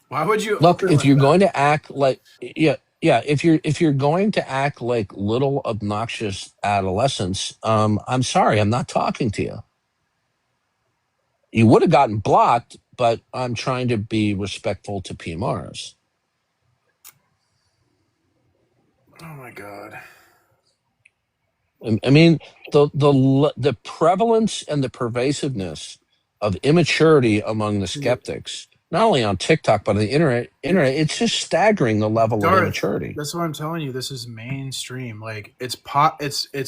Why would you Look, open if like you're that? going to act like if you're going to act like little obnoxious adolescents, I'm sorry, I'm not talking to you. You would have gotten blocked, but I'm trying to be respectful to PMRs. Oh my god. I mean, the prevalence and the pervasiveness of immaturity among the skeptics, not only on TikTok but on the internet, it's just staggering the level of Darth, immaturity. that's what I'm telling you. This is mainstream. Like it's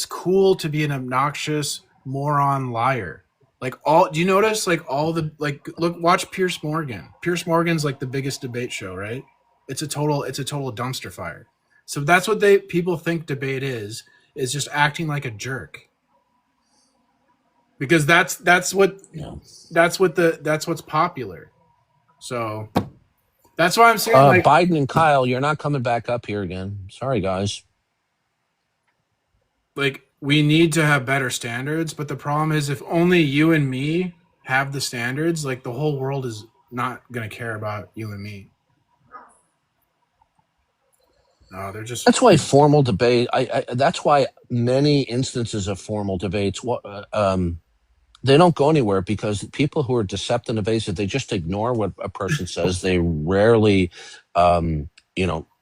cool to be an obnoxious moron liar. Like do you notice like all the watch Pierce Morgan. Pierce Morgan's like the biggest debate show, right? It's a total dumpster fire. So that's what people think debate is just acting like a jerk. Because that's what's popular. So that's why I'm saying Biden and Kyle, you're not coming back up here again. Sorry, guys. Like we need to have better standards, but the problem is if only you and me have the standards, like the whole world is not going to care about you and me. No, they're just. That's why formal debate. That's why many instances of formal debates, they don't go anywhere because people who are deceptive and evasive, they just ignore what a person says. They rarely,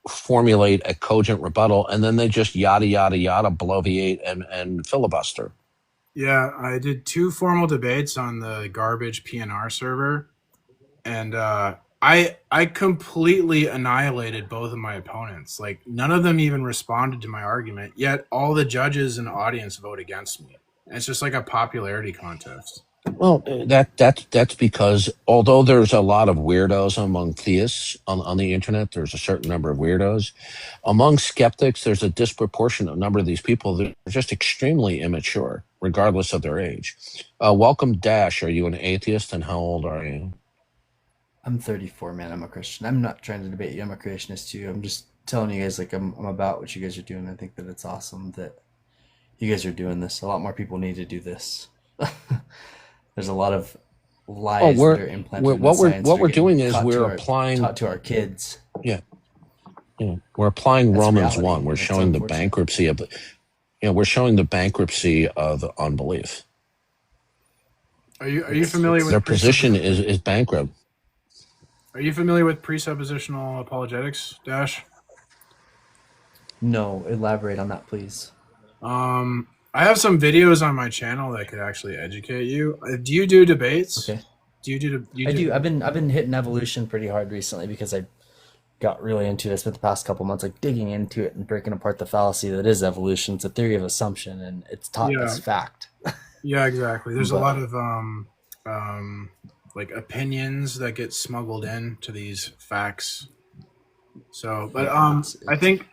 formulate a cogent rebuttal, and then they just yada yada yada, bloviate and filibuster. Yeah, I did 2 formal debates on the garbage PNR server, and I completely annihilated both of my opponents. Like none of them even responded to my argument. Yet all the judges in the audience vote against me. And it's just like a popularity contest. Well, that's because although there's a lot of weirdos among theists on the internet, there's a certain number of weirdos. Among skeptics, there's a disproportionate number of these people that are just extremely immature, regardless of their age. Welcome, Dash. Are you an atheist, and how old are you? I'm 34, man. I'm a Christian. I'm not trying to debate you. I'm a creationist too. I'm just telling you guys, like, I'm about what you guys are doing. I think that it's awesome that you guys are doing this. A lot more people need to do this. There's a lot of lies that are implanted in science. What we're doing is we're applying taught to our kids. Yeah, we're applying That's Romans reality, 1. We're and it's showing the unfortunate. bankruptcy of we're showing the bankruptcy of unbelief. Are you familiar with Their position is bankrupt. Are you familiar with presuppositional apologetics, Dash? No, elaborate on that, please. I have some videos on my channel that could actually educate you. Do you do debates? Okay. Do you do? I do. I've been hitting evolution pretty hard recently because I got really into it. I spent the past couple months like digging into it and breaking apart the fallacy that is evolution. It's a theory of assumption, and it's taught as fact. Yeah, exactly. There's a lot of like opinions that get smuggled into these facts. So, but I think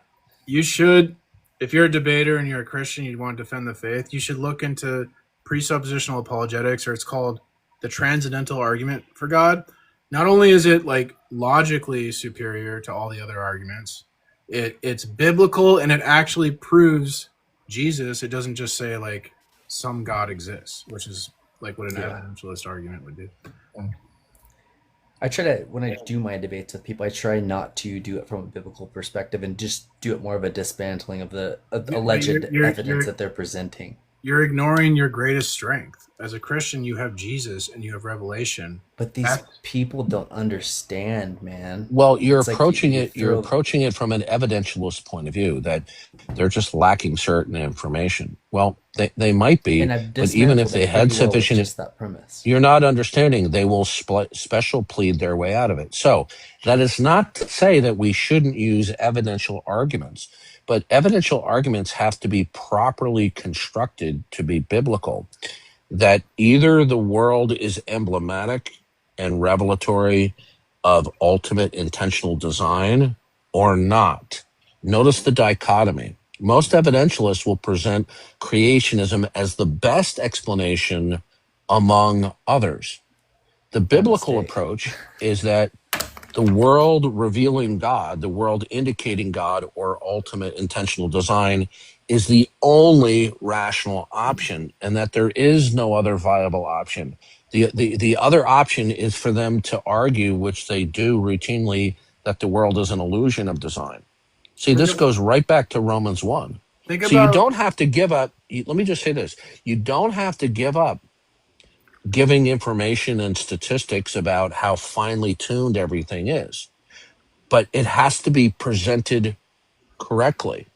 you should, if you're a debater and you're a Christian, you want to defend the faith, you should look into presuppositional apologetics, or it's called the transcendental argument for God. Not only is it like logically superior to all the other arguments, it's biblical and it actually proves Jesus. It doesn't just say like some God exists, which is like what an evidentialist argument would do. I try to, when I do my debates with people, I try not to do it from a biblical perspective and just do it more of a dismantling of the alleged evidence that they're presenting. You're ignoring your greatest strength. As a Christian, you have Jesus and you have revelation. But these people don't understand, man. Well, you're approaching it from an evidentialist point of view, that they're just lacking certain information. Well, they might be, but even if they had sufficient, just that premise. You're not understanding. They will special plead their way out of it. So that is not to say that we shouldn't use evidential arguments, but evidential arguments have to be properly constructed to be biblical. That either the world is emblematic and revelatory of ultimate intentional design or not. Notice the dichotomy. Most evidentialists will present creationism as the best explanation among others. The biblical approach is that the world revealing God, the world indicating God or ultimate intentional design is the only rational option, and that there is no other viable option. The other option is for them to argue, which they do routinely, that the world is an illusion of design. See, this goes right back to Romans 1. So you don't have to give up. Let me just say this. You don't have to give up giving information and statistics about how finely tuned everything is, but it has to be presented correctly.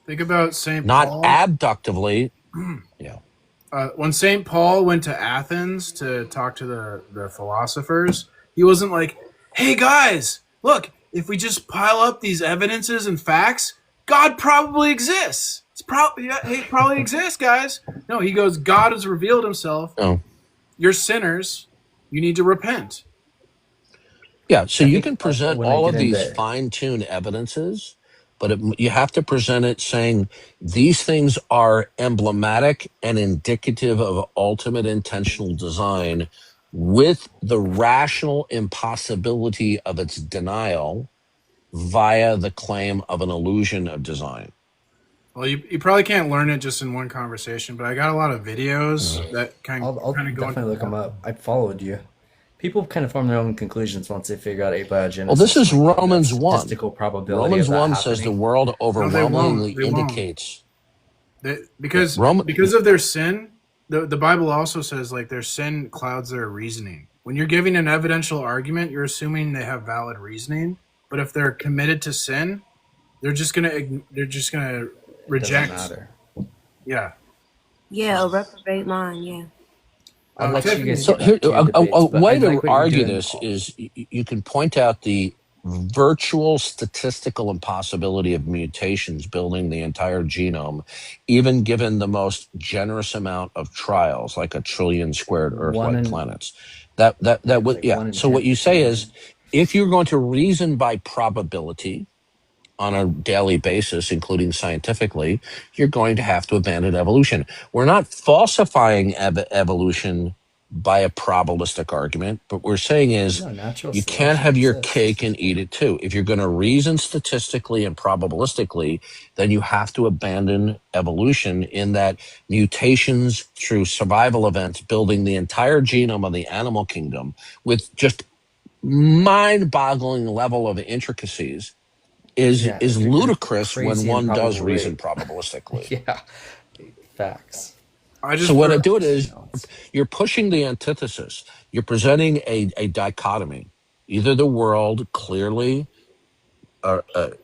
Think about St. Not Paul. abductively. Yeah. When St. Paul went to Athens to talk to the philosophers, he wasn't like, hey guys, look, if we just pile up these evidences and facts, God probably exists. It probably exists, guys. No, he goes, God has revealed himself. Oh. You're sinners. You need to repent. Yeah, so you can present all of these fine-tuned evidences, but you have to present it saying these things are emblematic and indicative of ultimate intentional design with the rational impossibility of its denial via the claim of an illusion of design. Well, you probably can't learn it just in one conversation, but I got a lot of videos that I'll kind of go definitely into look them up. I followed you. People kind of form their own conclusions once they figure out abiogenesis. Well, this is like Romans that 1. statistical probability Romans of that 1 says the happening. world No, they overwhelmingly won't. They won't. indicates. Because of their sin, the Bible also says like their sin clouds their reasoning. When you're giving an evidential argument, you're assuming they have valid reasoning. But if they're committed to sin, they're just gonna reject. Doesn't matter. Yeah. Yeah, a reprobate mind. Yeah. I'd like you guys So to here, get back to your debates, but way I to like what you're argue doing. this is you can point out the virtual statistical impossibility of mutations building the entire genome, even given the most generous amount of trials, like a trillion squared Earth-like planets. That would like yeah. 1 in So 10 what you for some say is, if you're going to reason by probability on a daily basis, including scientifically, you're going to have to abandon evolution. We're not falsifying evolution by a probabilistic argument, but we're saying is No, natural you can't selection have your exists. cake and eat it too. If you're going to reason statistically and probabilistically, then you have to abandon evolution in that mutations through survival events building the entire genome of the animal kingdom with just mind-boggling level of intricacies is if you're ludicrous when crazy one does improbable reason rate. probabilistically. Yeah, facts. So what I do it is you're pushing the antithesis. You're presenting a dichotomy. Either the world clearly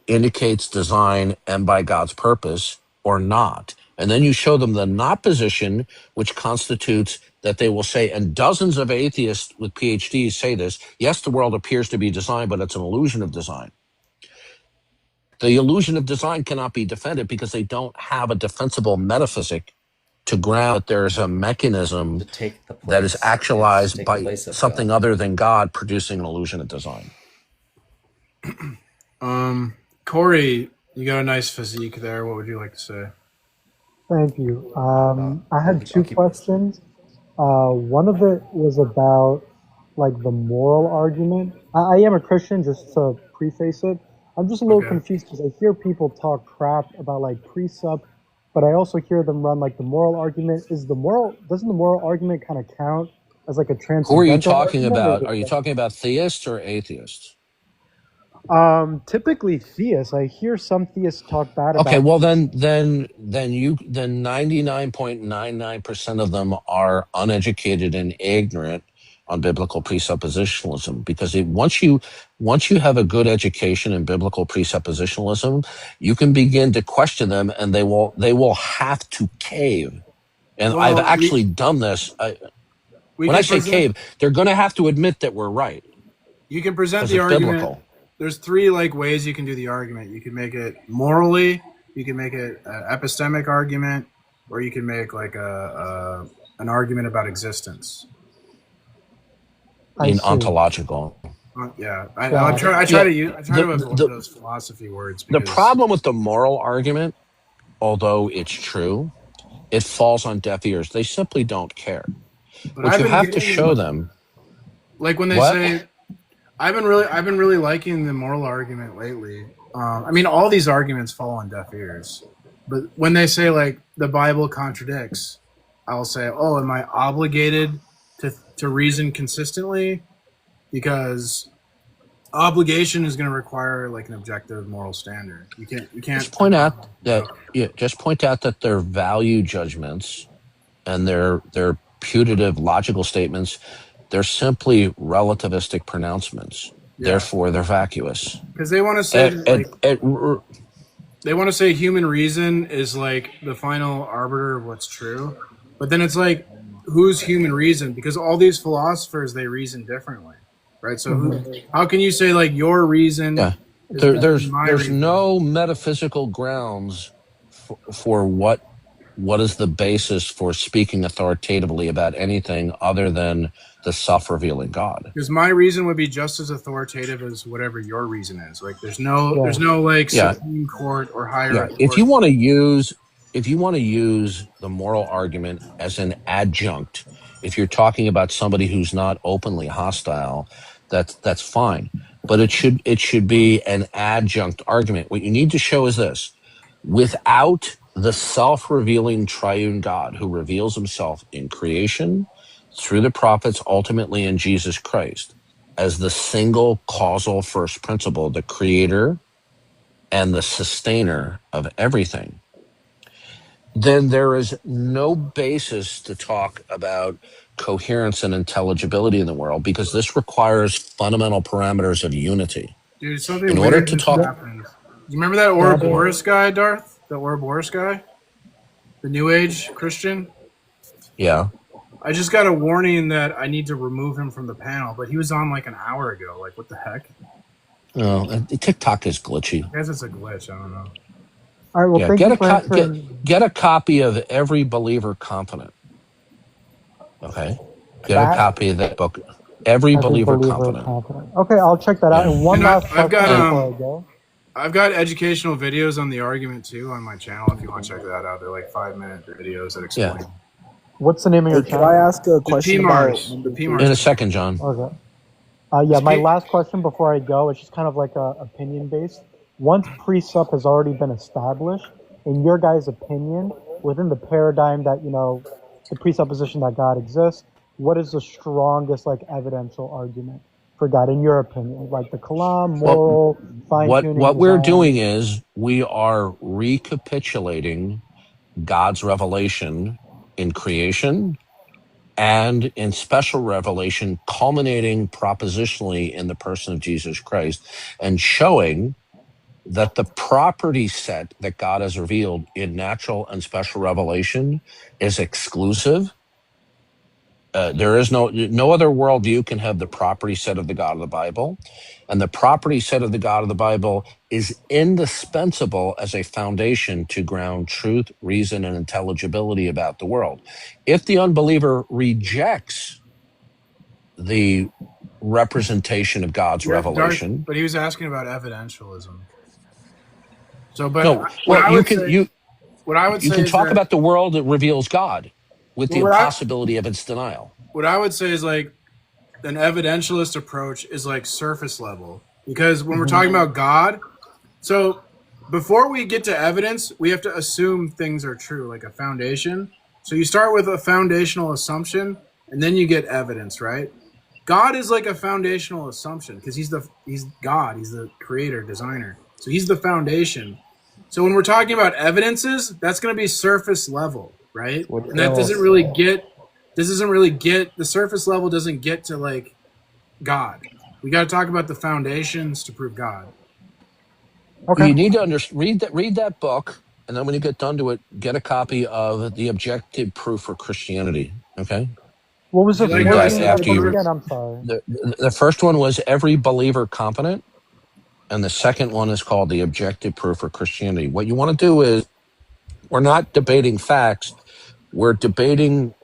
indicates design and by God's purpose or not. And then you show them the not position, which constitutes that they will say, and dozens of atheists with PhDs say this, yes, the world appears to be designed, but it's an illusion of design. The illusion of design cannot be defended because they don't have a defensible metaphysic to ground that there's a mechanism that is actualized by something other than God producing an illusion of design. Corey, you got a nice physique there. What would you like to say? Thank you. I had two questions. One of it was about like the moral argument. I am a Christian, just to preface it. I'm just a little confused because I hear people talk crap about like precept, but I also hear them run like the moral argument. Doesn't the moral argument kind of count as like a transcendental Who are you talking argument, or about? is it Are you talking about theists or atheists? typically theists? I hear some theists talk bad about. Okay, well then 99.99% of them are uneducated and ignorant on biblical presuppositionalism, because once you have a good education in biblical presuppositionalism, you can begin to question them, and they will have to cave. And I've actually done this. When I say cave, they're going to have to admit that we're right. You can present 'cause the it's argument. biblical. There's three ways you can do the argument. You can make it morally, you can make it an epistemic argument, or you can make like an argument about existence. Ontological. Yeah, I try to avoid those philosophy words. The problem with the moral argument, although it's true, it falls on deaf ears. They simply don't care. But What you have to show them, like when they say, I've been really liking the moral argument lately. I mean, all these arguments fall on deaf ears. But when they say like the Bible contradicts, I'll say, oh, am I obligated to reason consistently? Because obligation is going to require like an objective moral standard. You can't just point out that their value judgments and their putative logical statements, they're simply relativistic pronouncements. Yeah. Therefore, they're vacuous. Because they want to say they want to say human reason is like the final arbiter of what's true. But then it's like, who's human reason? Because all these philosophers, they reason differently, right? So how can you say like your reason? Yeah. There's no metaphysical grounds for what is the basis for speaking authoritatively about anything other than the self-revealing God. Because my reason would be just as authoritative as whatever your reason is. Like there's no like Supreme Court or higher authority. If you want to use the moral argument as an adjunct, if you're talking about somebody who's not openly hostile, that's fine. But it should be an adjunct argument. What you need to show is this: without the self-revealing triune God who reveals himself in creation, through the prophets, ultimately in Jesus Christ, as the single causal first principle, the creator and the sustainer of everything, then there is no basis to talk about coherence and intelligibility in the world, because this requires fundamental parameters of unity. Dude, something In order weird to just talk, happened. Do you remember that Ouroboros guy, Darth? The Ouroboros guy? The New Age Christian? yeah. I just got a warning that I need to remove him from the panel, but he was on like an hour ago. Like, what the heck? TikTok is glitchy. I guess it's a glitch. I don't know. All right. Well, Yeah, thank get you a for answering. get a copy of Every Believer Confident. Okay, get a That copy of that book, Every every Believer believer Confident. confident. Okay, I'll check that out. Yeah, And one And last I've got question before I go. I've got educational videos on the argument too on my channel. If you want to check that out, they're like 5-minute videos that explain. yeah. What's the name of your Hey, could I channel? ask a The question about PMARS. The number In PMARS. a second, John. Okay. Yeah, my last question before I go, it's just kind of like opinion based. Once precept has already been established, in your guys' opinion, within the paradigm that, the presupposition that God exists, what is the strongest like evidential argument for God in your opinion? Like the Kalam, moral, fine tuning, What we're design. doing is we are recapitulating God's revelation in creation and in special revelation, culminating propositionally in the person of Jesus Christ, and showing that the property set that God has revealed in natural and special revelation is exclusive. There is no other worldview can have the property set of the God of the Bible, and the property set of the God of the Bible is indispensable as a foundation to ground truth, reason, and intelligibility about the world. If the unbeliever rejects the representation of God's Yeah, Darth. revelation, But he was asking about evidentialism. So, but no, what well, I would say, what I would you say can is talk that about the world that reveals God with the well, impossibility of its denial. what I would say is like an evidentialist approach is like surface level, because when we're talking about God, so before we get to evidence, we have to assume things are true, like a foundation. So you start with a foundational assumption, and then you get evidence, right? God is like a foundational assumption because he's God, he's the creator, designer. So he's the foundation. So when we're talking about evidences, that's going to be surface level, right? And that doesn't really get the surface level doesn't get to like God. We got to talk about the foundations to prove God. Okay. You need to read that book, and then when you get done to it, get a copy of The Objective Proof for Christianity. Okay, What was the read first that name of the after book you. again? I'm sorry. The first one was Every Believer Competent, and the second one is called The Objective Proof for Christianity. What you want to do is, we're not debating facts; we're debating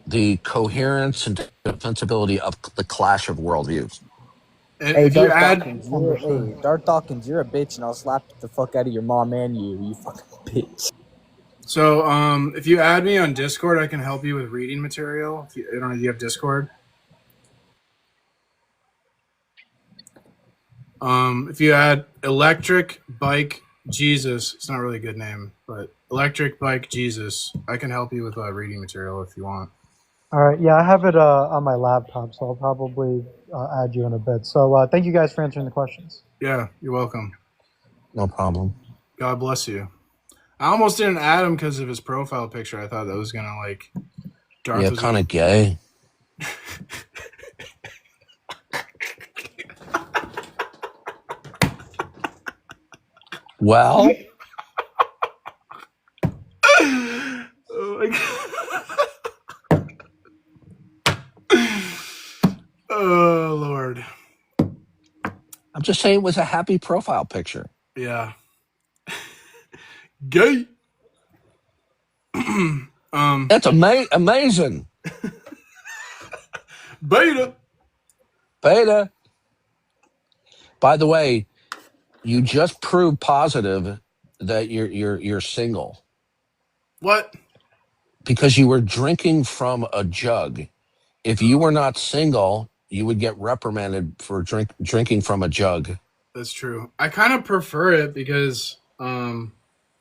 the coherence and defensibility of the clash of worldviews. And Hey, if you Darth add, Dawkins, Darth Dawkins, you're a bitch, and I'll slap the fuck out of your mom and you fucking bitch. so if you add me on Discord, I can help you with reading material. If you, I don't know, do you have Discord? If you add Electric Bike Jesus, it's not really a good name, but Electric Bike Jesus, I can help you with reading material if you want. All right. Yeah, I have it on my laptop, so I'll probably add you in a bit. So thank you guys for answering the questions. Yeah, you're welcome. No problem. God bless you. I almost didn't add him because of his profile picture. I thought that was gonna like Darth Yeah, was kind of gay. Well, oh my God. Oh Lord. I'm just saying it was a happy profile picture. Yeah. Gay. That's amazing. Beta. By the way, you just proved positive that you're single. What? Because you were drinking from a jug. If you were not single, you would get reprimanded for drinking from a jug. That's true. I kind of prefer it because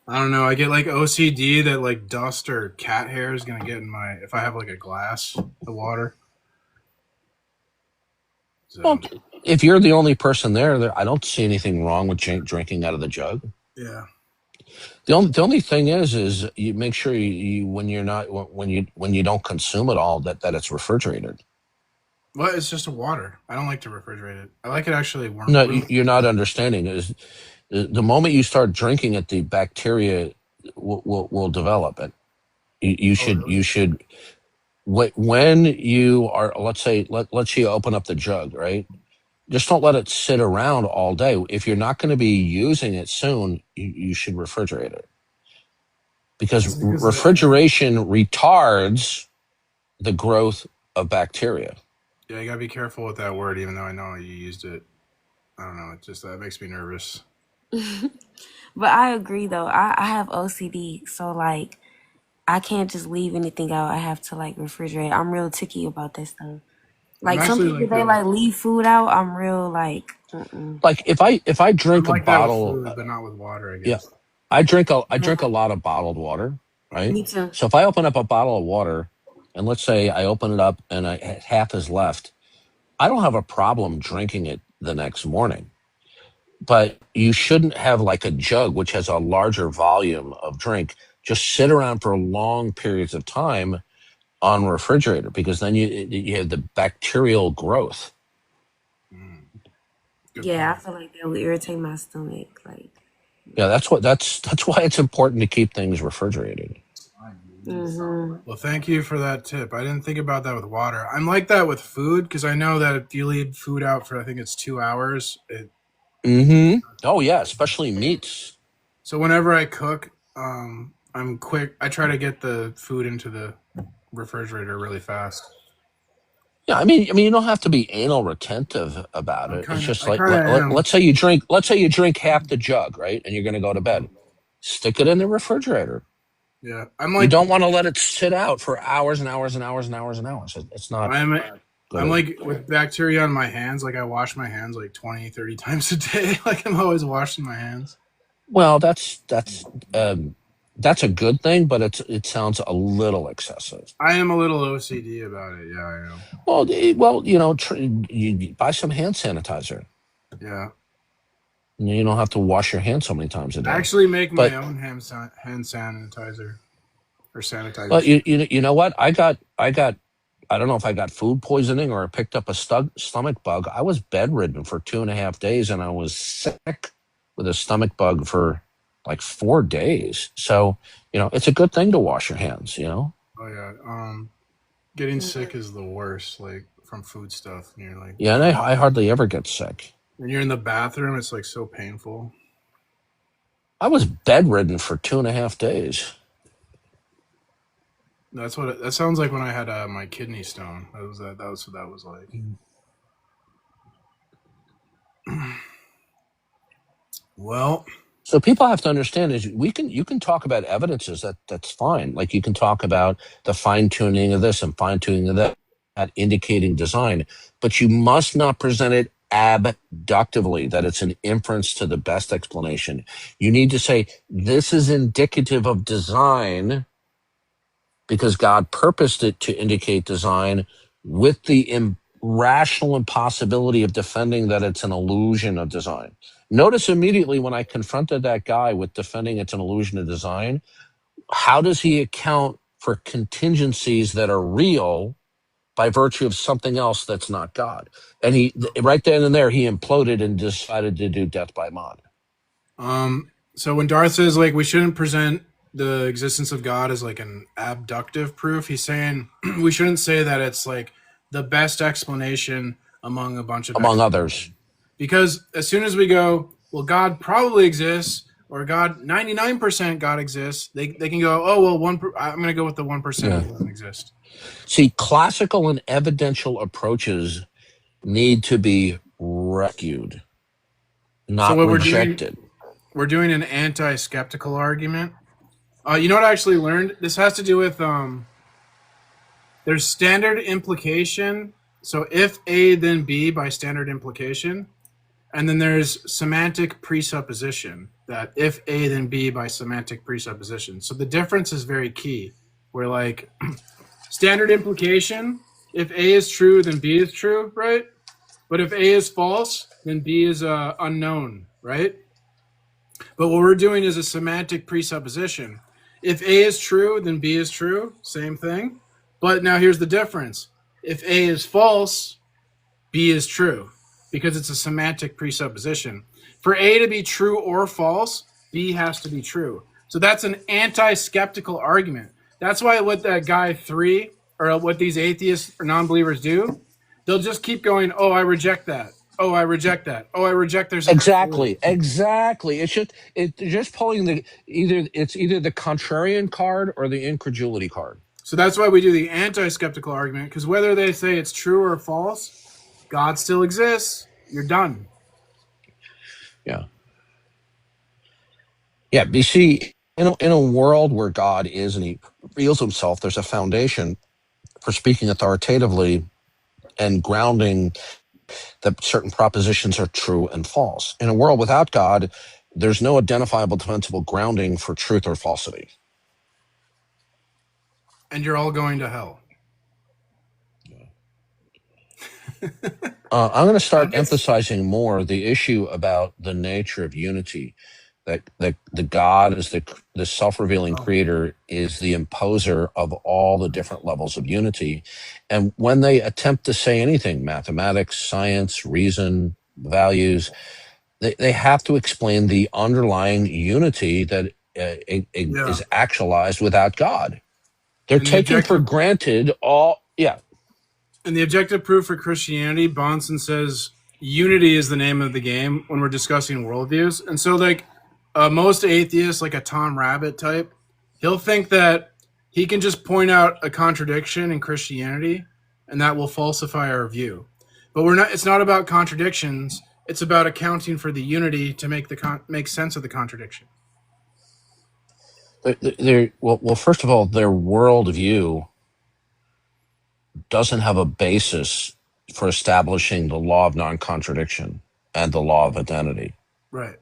I don't know. I get like OCD that like dust or cat hair is gonna get in my if I have like a glass of water. Well, if you're the only person there, I don't see anything wrong with drinking out of the jug. Yeah. The only thing is you make sure you when you don't consume it all that it's refrigerated. Well, it's just a water. I don't like to refrigerate it. I like it actually warm. No, you're not understanding. Is the moment you start drinking it, the bacteria will develop it. You should when you are, let's say let's say you open up the jug, right? Just don't let it sit around all day. If you're not going to be using it soon, you should refrigerate it. Because refrigeration retards the growth of bacteria. Yeah, you gotta be careful with that word, even though I know you used it. I don't know. It just that makes me nervous. But I agree though. I have OCD, so like I can't just leave anything out. I have to like refrigerate. I'm real ticky about that stuff. Like some people, like they like leave food out. I'm real like. Like if I drink I'm like a bottle, that with food, but not with water. I guess. yeah, I drink a lot of bottled water, right? Me too. So if I open up a bottle of water, and let's say I open it up and half is left, I don't have a problem drinking it the next morning. But you shouldn't have like a jug, which has a larger volume of drink, just sit around for long periods of time on refrigerator, because then you have the bacterial growth. Yeah, I feel like that would irritate my stomach. Like. Yeah, that's why it's important to keep things refrigerated. Well, thank you for that tip. I didn't think about that with water. I'm like that with food because I know that if you leave food out for I think it's 2 hours, Oh yeah, especially meats. So whenever I cook, I'm quick. I try to get the food into the refrigerator really fast. Yeah, I mean, you don't have to be anal retentive about it. It's just like let's say you drink half the jug, right, and you're going to go to bed. Stick it in the refrigerator. Yeah, you don't want to let it sit out for hours and hours and hours and hours and hours. It's not. I'm like with bacteria on my hands. Like I wash my hands like 20, 30 times a day. Like I'm always washing my hands. Well, that's a good thing, but it sounds a little excessive. I am a little OCD about it. Yeah, I know. Well, you buy some hand sanitizer. Yeah. You don't have to wash your hands so many times a day. I actually make my own hand sanitizer or sanitizer. But you know what? I don't know if I got food poisoning or I picked up a stomach bug. I was bedridden for 2.5 days, and I was sick with a stomach bug for like 4 days. So, it's a good thing to wash your hands, Oh yeah. Getting sick is the worst, like from food stuff. And you're like, yeah, and I hardly ever get sick. When you're in the bathroom, it's like so painful. I was bedridden for 2.5 days. That's what that sounds like when I had my kidney stone. That was what that was like. Well, so people have to understand is you can talk about evidences that's fine. Like you can talk about the fine tuning of this and fine tuning of that, indicating design, but you must not present it abductively that it's an inference to the best explanation. You need to say this is indicative of design because God purposed it to indicate design with the rational impossibility of defending that it's an illusion of design. Notice immediately when I confronted that guy with defending it's an illusion of design, how does he account for contingencies that are real by virtue of something else that's not God? And he, right then and there, he imploded and decided to do death by mod. So when Darth says like we shouldn't present the existence of God as like an abductive proof, he's saying we shouldn't say that it's like the best explanation among a bunch of others. Because as soon as we go, well, God probably exists, or God 99% God exists, they can go, oh well, I'm going to go with the 1% that doesn't exist. See, classical and evidential approaches need to be rescued, not rejected. We're doing an anti-skeptical argument. You know what I actually learned? This has to do with there's standard implication. So if A then B by standard implication, And then there's semantic presupposition, that if A, then B by semantic presupposition. So the difference is very key. Where like standard implication, if A is true, then B is true, right? But if A is false, then B is unknown, right? But what we're doing is a semantic presupposition. If A is true, then B is true, same thing. But now here's the difference. If A is false, B is true, because it's a semantic presupposition. For A to be true or false, B has to be true. So that's an anti-skeptical argument. That's why what that guy 3, or what these atheists or non-believers do, they'll just keep going, oh, I reject that. Oh, I reject that. Oh, I reject there's Exactly. It's just pulling either the contrarian card or the incredulity card. So that's why we do the anti-skeptical argument, because whether they say it's true or false, God still exists. You're done. Yeah. Yeah. You see, in a world where God is and he reveals himself, there's a foundation for speaking authoritatively and grounding that certain propositions are true and false. In a world without God, there's no identifiable, defensible grounding for truth or falsity. And you're all going to hell. I'm going to start emphasizing more the issue about the nature of unity, that the God is the self-revealing creator is the imposer of all the different levels of unity. And when they attempt to say anything, mathematics, science, reason, values, they have to explain the underlying unity that is actualized without God. They're taking for granted all, yeah. In the objective proof for Christianity, Bonson says unity is the name of the game when we're discussing worldviews. And so, like, most atheists, like a Tom Rabbit type, he'll think that he can just point out a contradiction in Christianity and that will falsify our view. But it's not about contradictions. It's about accounting for the unity to make sense of the contradiction. Well, first of all, their worldview doesn't have a basis for establishing the law of non-contradiction and the law of identity. Right.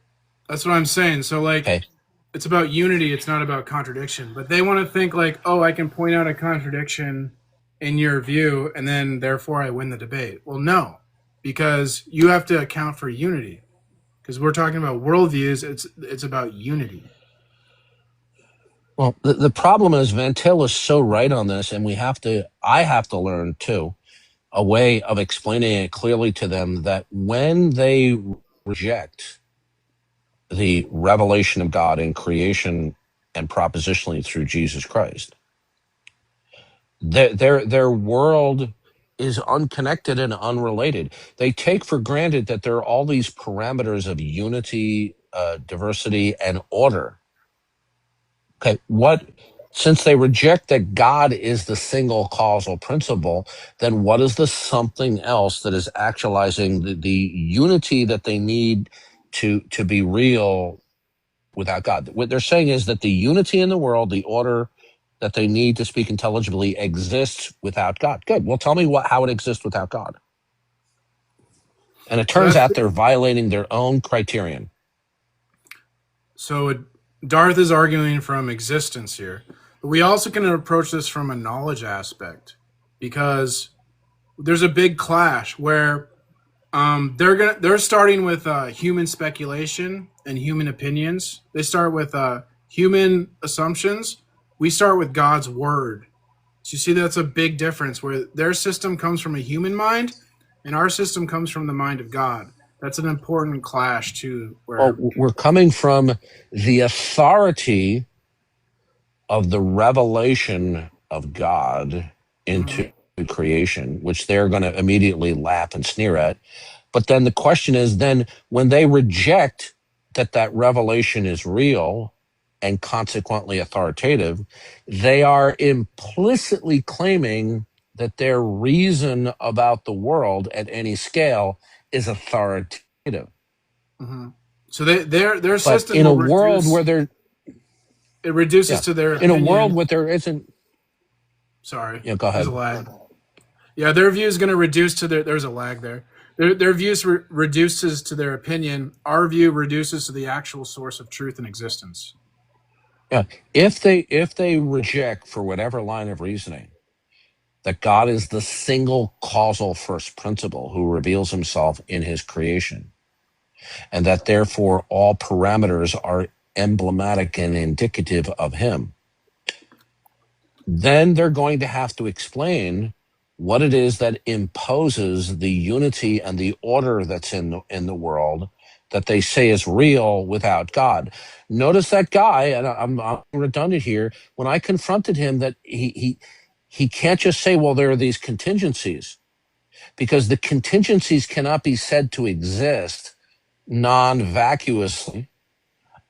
That's what I'm saying. So, like, it's about unity. It's not about contradiction. But they want to think like, oh, I can point out a contradiction in your view, and then therefore I win the debate. Well, no, because you have to account for unity. Because we're talking about worldviews. It's about unity. Well, the problem is Van Til is so right on this, and I have to learn too, a way of explaining it clearly to them that when they reject the revelation of God in creation and propositionally through Jesus Christ, their world is unconnected and unrelated. They take for granted that there are all these parameters of unity, diversity, and order. Okay, since they reject that God is the single causal principle, then what is the something else that is actualizing the unity that they need to be real without God? What they're saying is that the unity in the world, the order that they need to speak intelligibly, exists without God. Good. Well, tell me how it exists without God. And it turns out they're violating their own criterion. So Darth is arguing from existence here. But we also can approach this from a knowledge aspect, because there's a big clash where they're starting with human speculation and human opinions. They start with human assumptions. We start with God's word. So you see, that's a big difference, where their system comes from a human mind and our system comes from the mind of God. That's an important clash too. Well, we're coming from the authority of the revelation of God into creation, which they're going to immediately laugh and sneer at. But then the question is, then when they reject that revelation is real and consequently authoritative, they are implicitly claiming that their reason about the world at any scale is authoritative. Mm-hmm. So their system in a world where it reduces to their opinion. In A world where there isn't. Sorry. Yeah, go ahead. There's a lag. Yeah, their view is going to reduce to there's a lag there. Their views reduces to their opinion. Our view reduces to the actual source of truth and existence. Yeah. If they reject for whatever line of reasoning that God is the single causal first principle who reveals himself in his creation, and that therefore all parameters are emblematic and indicative of him, then they're going to have to explain what it is that imposes the unity and the order that's in the world that they say is real without God. Notice that guy, and I'm redundant here, when I confronted him that he can't just say, well, there are these contingencies, because the contingencies cannot be said to exist non-vacuously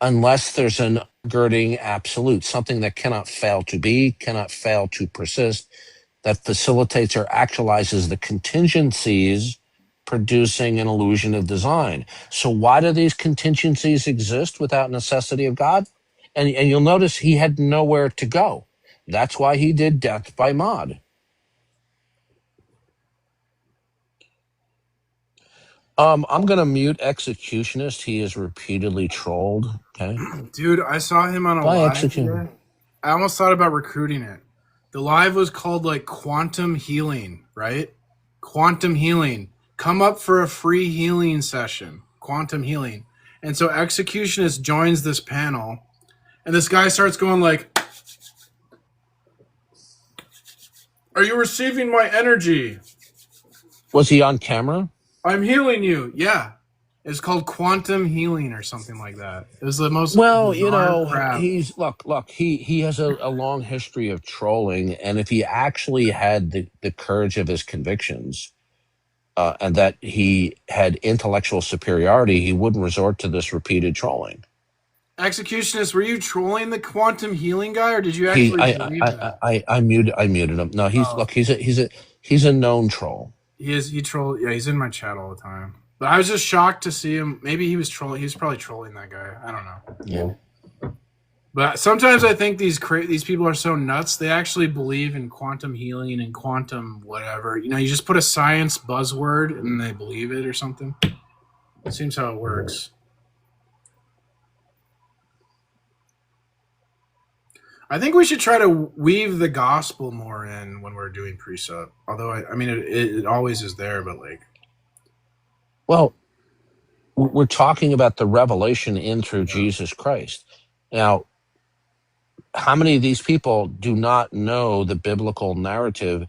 unless there's an girding absolute, something that cannot fail to be, cannot fail to persist, that facilitates or actualizes the contingencies, producing an illusion of design. So why do these contingencies exist without necessity of God? And you'll notice he had nowhere to go. That's why he did death by mod. I'm going to mute Executionist. He is repeatedly trolled. Okay. Dude, I saw him on a Bye, live Execution. today. I almost thought about recruiting it. The live was called like Quantum Healing, right? Quantum Healing. Come up for a free healing session. Quantum Healing. And so Executionist joins this panel, and this guy starts going like, "Are you receiving my energy? Was he on camera? I'm healing you." Yeah. It's called Quantum Healing or something like that. It was the most Well, bizarre crap. he's look. He has a long history of trolling, and if he actually had the courage of his convictions, and that he had intellectual superiority, he wouldn't resort to this repeated trolling. Executionist, were you trolling the Quantum Healing guy, or did you actually believe that? I muted him. No, he's a known troll. He troll. Yeah, he's in my chat all the time. But I was just shocked to see him. Maybe he was trolling. He was probably trolling that guy. I don't know. Yeah. But sometimes I think these people are so nuts. They actually believe in quantum healing and quantum whatever. You just put a science buzzword and they believe it or something. It seems how it works. I think we should try to weave the gospel more in when we're doing precept. Although it always is there, but like. Well, we're talking about the revelation in through Jesus Christ. Now, how many of these people do not know the biblical narrative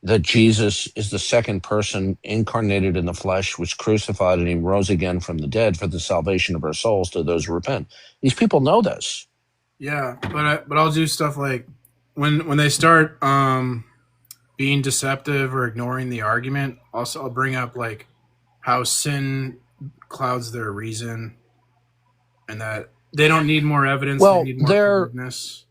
that Jesus is the second person incarnated in the flesh, was crucified, and he rose again from the dead for the salvation of our souls to those who repent? These people know this. Yeah, but I'll do stuff like when they start being deceptive or ignoring the argument. Also, I'll bring up like how sin clouds their reason, and that they don't need more evidence. Well, they need more forgiveness.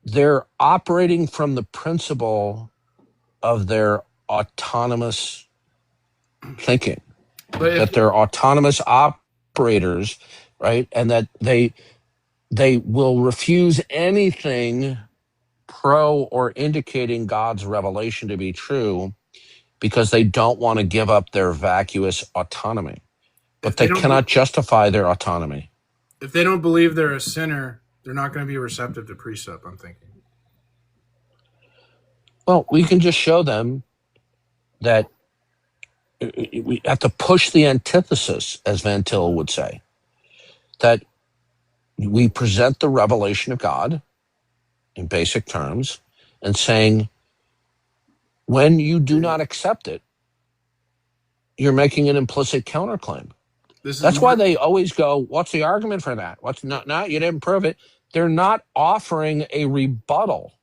They're operating from the principle of their autonomous thinking, that they're autonomous operators, right? And that they will refuse anything pro or indicating God's revelation to be true because they don't want to give up their vacuous autonomy. But they cannot justify their autonomy. If they don't believe they're a sinner, they're not going to be receptive to precept, I'm thinking. Well, we can just show them that we have to push the antithesis, as Van Til would say, that we present the revelation of God in basic terms and saying, when you do not accept it, you're making an implicit counterclaim. That's why they always go, what's the argument for that? What's not, you didn't prove it. They're not offering a rebuttal.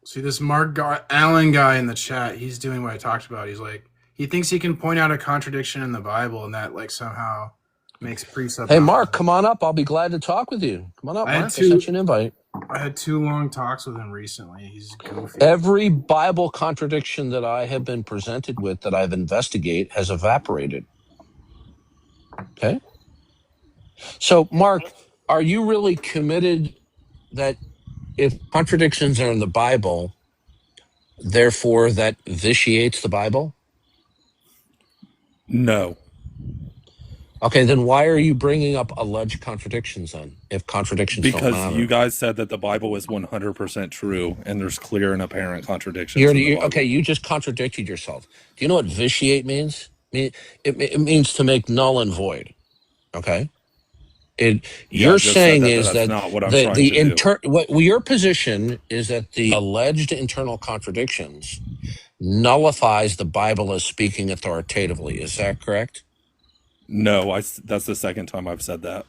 See, this Mark Allen guy in the chat, he's doing what I talked about. He's like, he thinks he can point out a contradiction in the Bible and that like somehow makes precept. Hey, Mark, come on up. I'll be glad to talk with you. Come on up, Mark. I sent you an invite. I had 2 long talks with him recently. He's goofy. Every Bible contradiction that I have been presented with that I've investigated has evaporated. Okay? So, Mark, are you really committed that if contradictions are in the Bible, therefore that vitiates the Bible? No. Okay, then why are you bringing up alleged contradictions then, if contradictions don't Because matter? you guys said that the Bible is 100% true, and there's clear and apparent contradictions in the Bible. Okay, you just contradicted yourself. Do you know what vitiate means? It means to make null and void. Okay? You're saying that's not what I'm trying to do. your position is that the alleged internal contradictions nullifies the Bible as speaking authoritatively. Is that correct? No, that's the second time I've said that.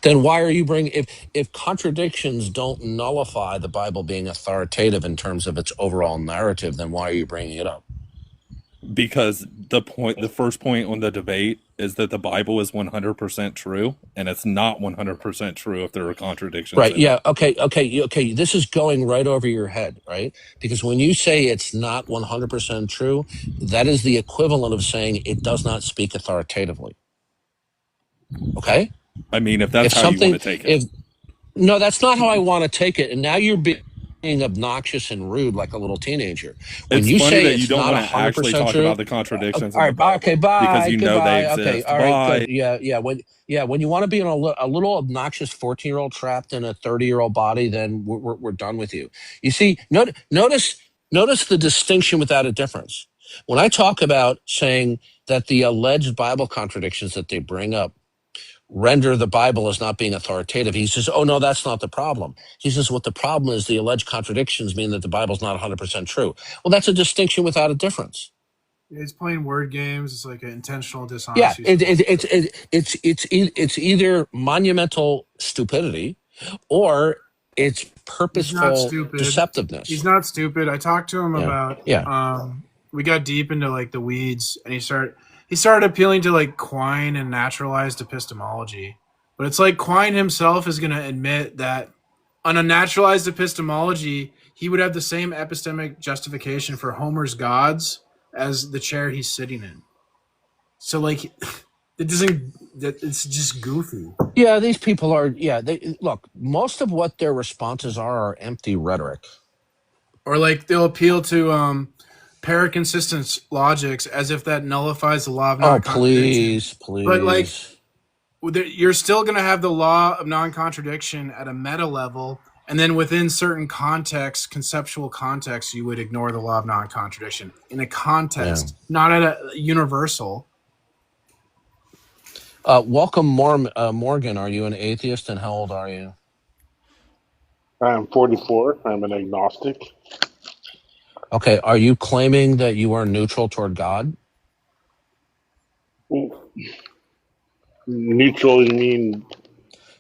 Then why are you bringing if contradictions don't nullify the Bible being authoritative in terms of its overall narrative, then why are you bringing it up? Because the first point on the debate is that the Bible is 100% true, and it's not 100% true if there are contradictions. Right. Yeah. Okay. This is going right over your head, right? Because when you say it's not 100% true, that is the equivalent of saying it does not speak authoritatively. Okay. I mean, if that's how you want to take it. No, that's not how I want to take it. And now you're being obnoxious and rude like a little teenager. When it's you funny say that it's you don't not want to actually talk true, about the contradictions. All right. Okay. Bye. Because you know they exist. Okay. All right. Good. Yeah. When you want to be in a little obnoxious 14-year-old trapped in a 30-year-old body, then we're done with you. You see, notice the distinction without a difference. When I talk about saying that the alleged Bible contradictions that they bring up render the Bible as not being authoritative, he says, oh, no, that's not the problem. He says, what the problem is, the alleged contradictions mean that the Bible's not 100% true. Well, that's a distinction without a difference. It's playing word games. It's like an intentional dishonesty. Yeah, it's either monumental stupidity or it's purposeful deceptiveness. He's not stupid. I talked to him about we got deep into like the weeds, and he started appealing to like Quine and naturalized epistemology. But it's like Quine himself is going to admit that on a naturalized epistemology, he would have the same epistemic justification for Homer's gods as the chair he's sitting in. So like it's just goofy. Yeah, these people are look, most of what their responses are empty rhetoric. Or like they'll appeal to paraconsistent logics as if that nullifies the law of non-contradiction. Please. But like you're still going to have the law of non-contradiction at a meta level, and then within certain contexts, conceptual contexts, you would ignore the law of non-contradiction in a context, not at a universal. Welcome, Morgan. Are you an atheist, and how old are you? I'm 44. I'm an agnostic. Okay, are you claiming that you are neutral toward God? Neutral, you mean?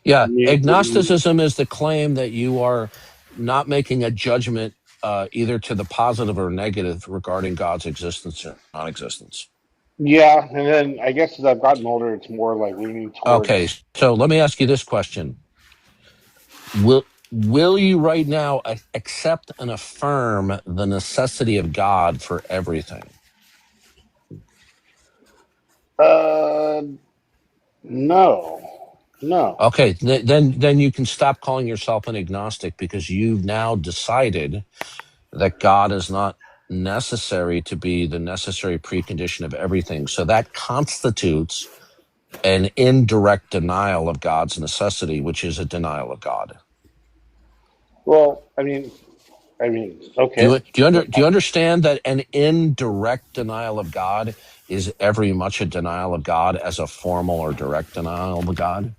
Yeah, agnosticism is the claim that you are not making a judgment either to the positive or negative regarding God's existence or non-existence. Yeah, and then I guess as I've gotten older, it's more like leaning towards... Okay, so let me ask you this question. Will you right now accept and affirm the necessity of God for everything? No. Okay, then you can stop calling yourself an agnostic, because you've now decided that God is not necessary to be the necessary precondition of everything. So that constitutes an indirect denial of God's necessity, which is a denial of God. Well, I mean, okay. Do you understand that an indirect denial of God is every much a denial of God as a formal or direct denial of God?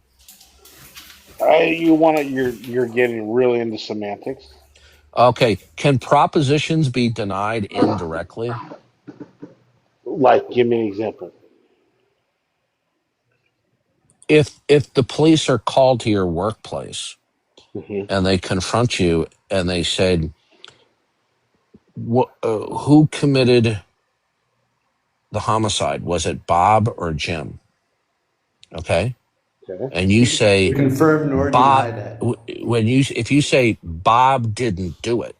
You're getting really into semantics. Okay, can propositions be denied indirectly? Like, give me an example. If the police are called to your workplace and they confront you and they said, who committed the homicide? Was it Bob or Jim? Okay. And you say confirm nor Bob, deny that. if you say Bob didn't do it,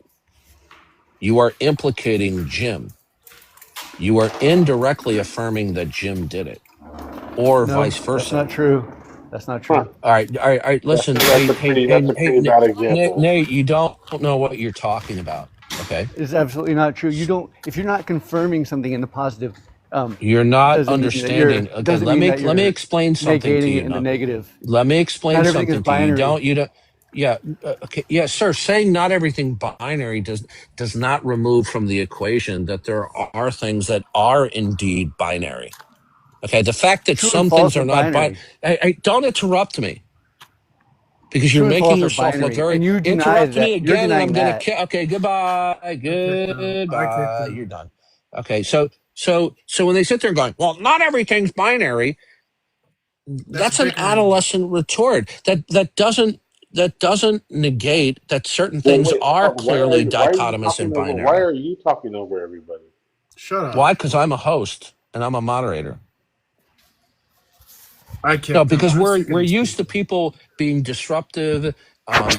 you are implicating Jim. You are indirectly affirming that Jim did it, or vice versa. That's not true. That's not true. All right. Listen, that's a pretty bad example. Nate, you don't know what you're talking about. Okay. is absolutely not true. You don't. If you're not confirming something in the positive, You're not doesn't mean that you're understanding. Okay, doesn't let mean me that let me you're explain something to negating you it in the now. negative. Let me explain Not everything is something to you. binary. You don't. Yeah. Okay. Yeah, sir. Saying not everything binary does not remove from the equation that there are things that are indeed binary. Okay. The fact that True and some false things are are not binary. Hey, don't interrupt me because you're True and making false are yourself look binary, very. and you deny Interrupt me that. You're again, and I'm denying gonna. that. Okay. Goodbye. I kicked him. Goodbye. You're done. Okay. So when they sit there going, well, not everything's binary. That's That's an bickering. adolescent retort that doesn't negate that certain Well, things wait. are clearly Why are you dichotomous and talking over? Why binary. are you talking over everybody? Shut up. Why? Because I'm a host and I'm a moderator. I No, kicked him. because Who's we're kicking these used to people? people being disruptive,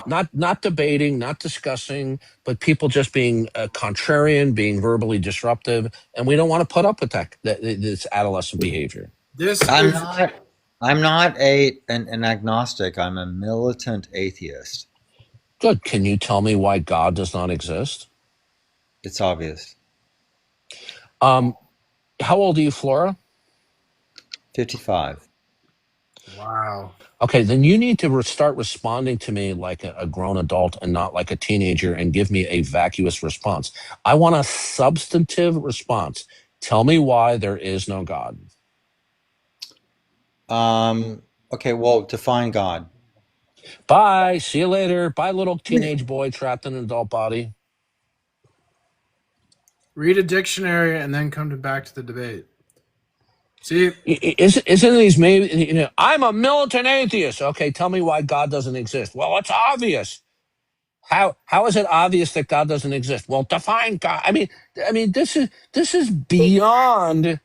not debating, not discussing, but people just being contrarian, being verbally disruptive, and we don't want to put up with this adolescent behavior. This I'm is not. I'm not an agnostic. I'm a militant atheist. Good. Can you tell me why God does not exist? It's obvious. How old are you, Flora? 55. wow. Okay, then you need to start responding to me like a grown adult and not like a teenager and give me a vacuous response. I want a substantive response. Tell me why there is no God. Okay, well, define God. Bye. See you later. Bye, little teenage boy trapped in an adult body. Read a dictionary and then come back to the debate. See, Isn't these maybe, I'm a militant atheist. Okay, tell me why God doesn't exist. Well, it's obvious. How is it obvious that God doesn't exist? Well, define God. I mean, this is beyond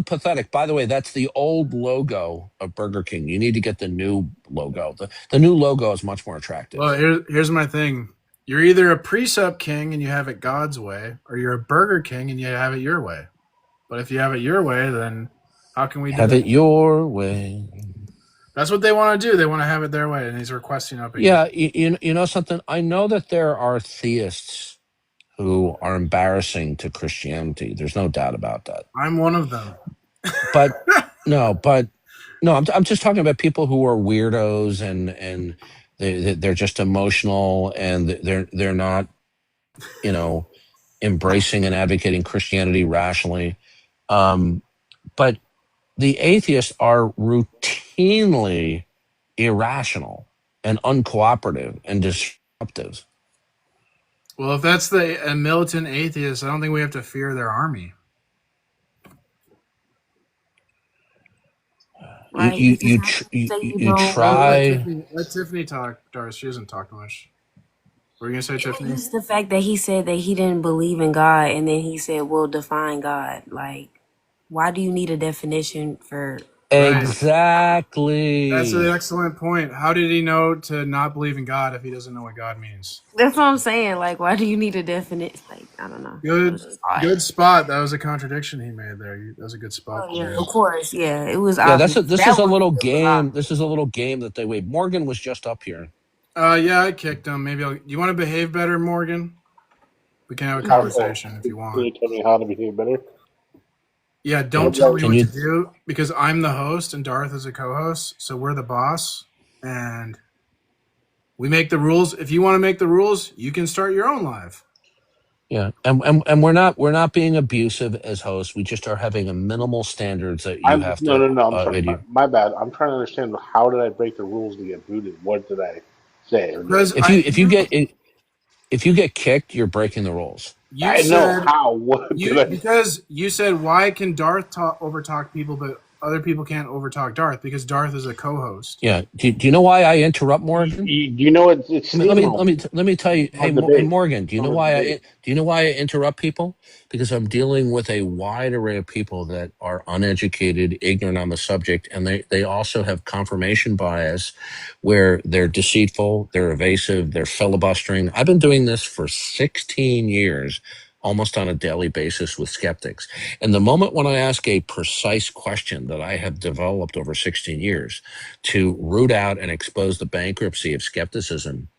pathetic. By the way, that's the old logo of Burger King. You need to get the new logo. The new logo is much more attractive. well, here's my thing. You're either a precept king and you have it God's way, or you're a Burger King and you have it your way. But if you have it your way, then how can we Have debate? it your way. That's what they want to do. They want to have it their way, and he's requesting up again. Yeah, you know something? I know that there are theists who are embarrassing to Christianity. There's no doubt about that. I'm one of them. But no, I'm just talking about people who are weirdos and they're just emotional and they're not, embracing and advocating Christianity rationally. But the atheists are routinely irrational and uncooperative and disruptive. Well, if that's a militant atheist, I don't think we have to fear their army. Right? You try. Let Tiffany talk, Darth. She doesn't talk much. What were you gonna say, Tiffany? Just the fact that he said that he didn't believe in God, and then he said, "Well, define God." Like, why do you need a definition for? Exactly. That's an excellent point. How did he know to not believe in God if he doesn't know what God means? That's what I'm saying. Like, why do you need a definition? Like, I don't know. Good spot. That was a contradiction he made there. That was a good spot. Oh, yeah, of course. Yeah, it was. Yeah, Obvious. this is a little game. This is a little game that they wait. Morgan was just up here. Yeah, I kicked him. Maybe you want to behave better, Morgan? We can have a conversation if you want. Can you tell me how to behave better? Yeah, don't tell me what to do because I'm the host and Darth is a co-host, so we're the boss and we make the rules. If you want to make the rules, you can start your own live. Yeah, and we're not being abusive as hosts. We just are having a minimal standards that you have to. No. I'm sorry. My bad. I'm trying to understand how did I break the rules to get booted? What did I say? If you get kicked, you're breaking the rules. I know how. What because you said why can Darth overtalk people, but other people can't overtalk Darth because Darth is a co-host. Yeah. Do you know why I interrupt Morgan? Do you know it's let me tell you. Hey, Morgan, do you know why I interrupt people? Because I'm dealing with a wide array of people that are uneducated, ignorant on the subject, and they also have confirmation bias, where they're deceitful, they're evasive, they're filibustering. I've been doing this for 16 years. Almost on a daily basis with skeptics. And the moment when I ask a precise question that I have developed over 16 years to root out and expose the bankruptcy of skepticism,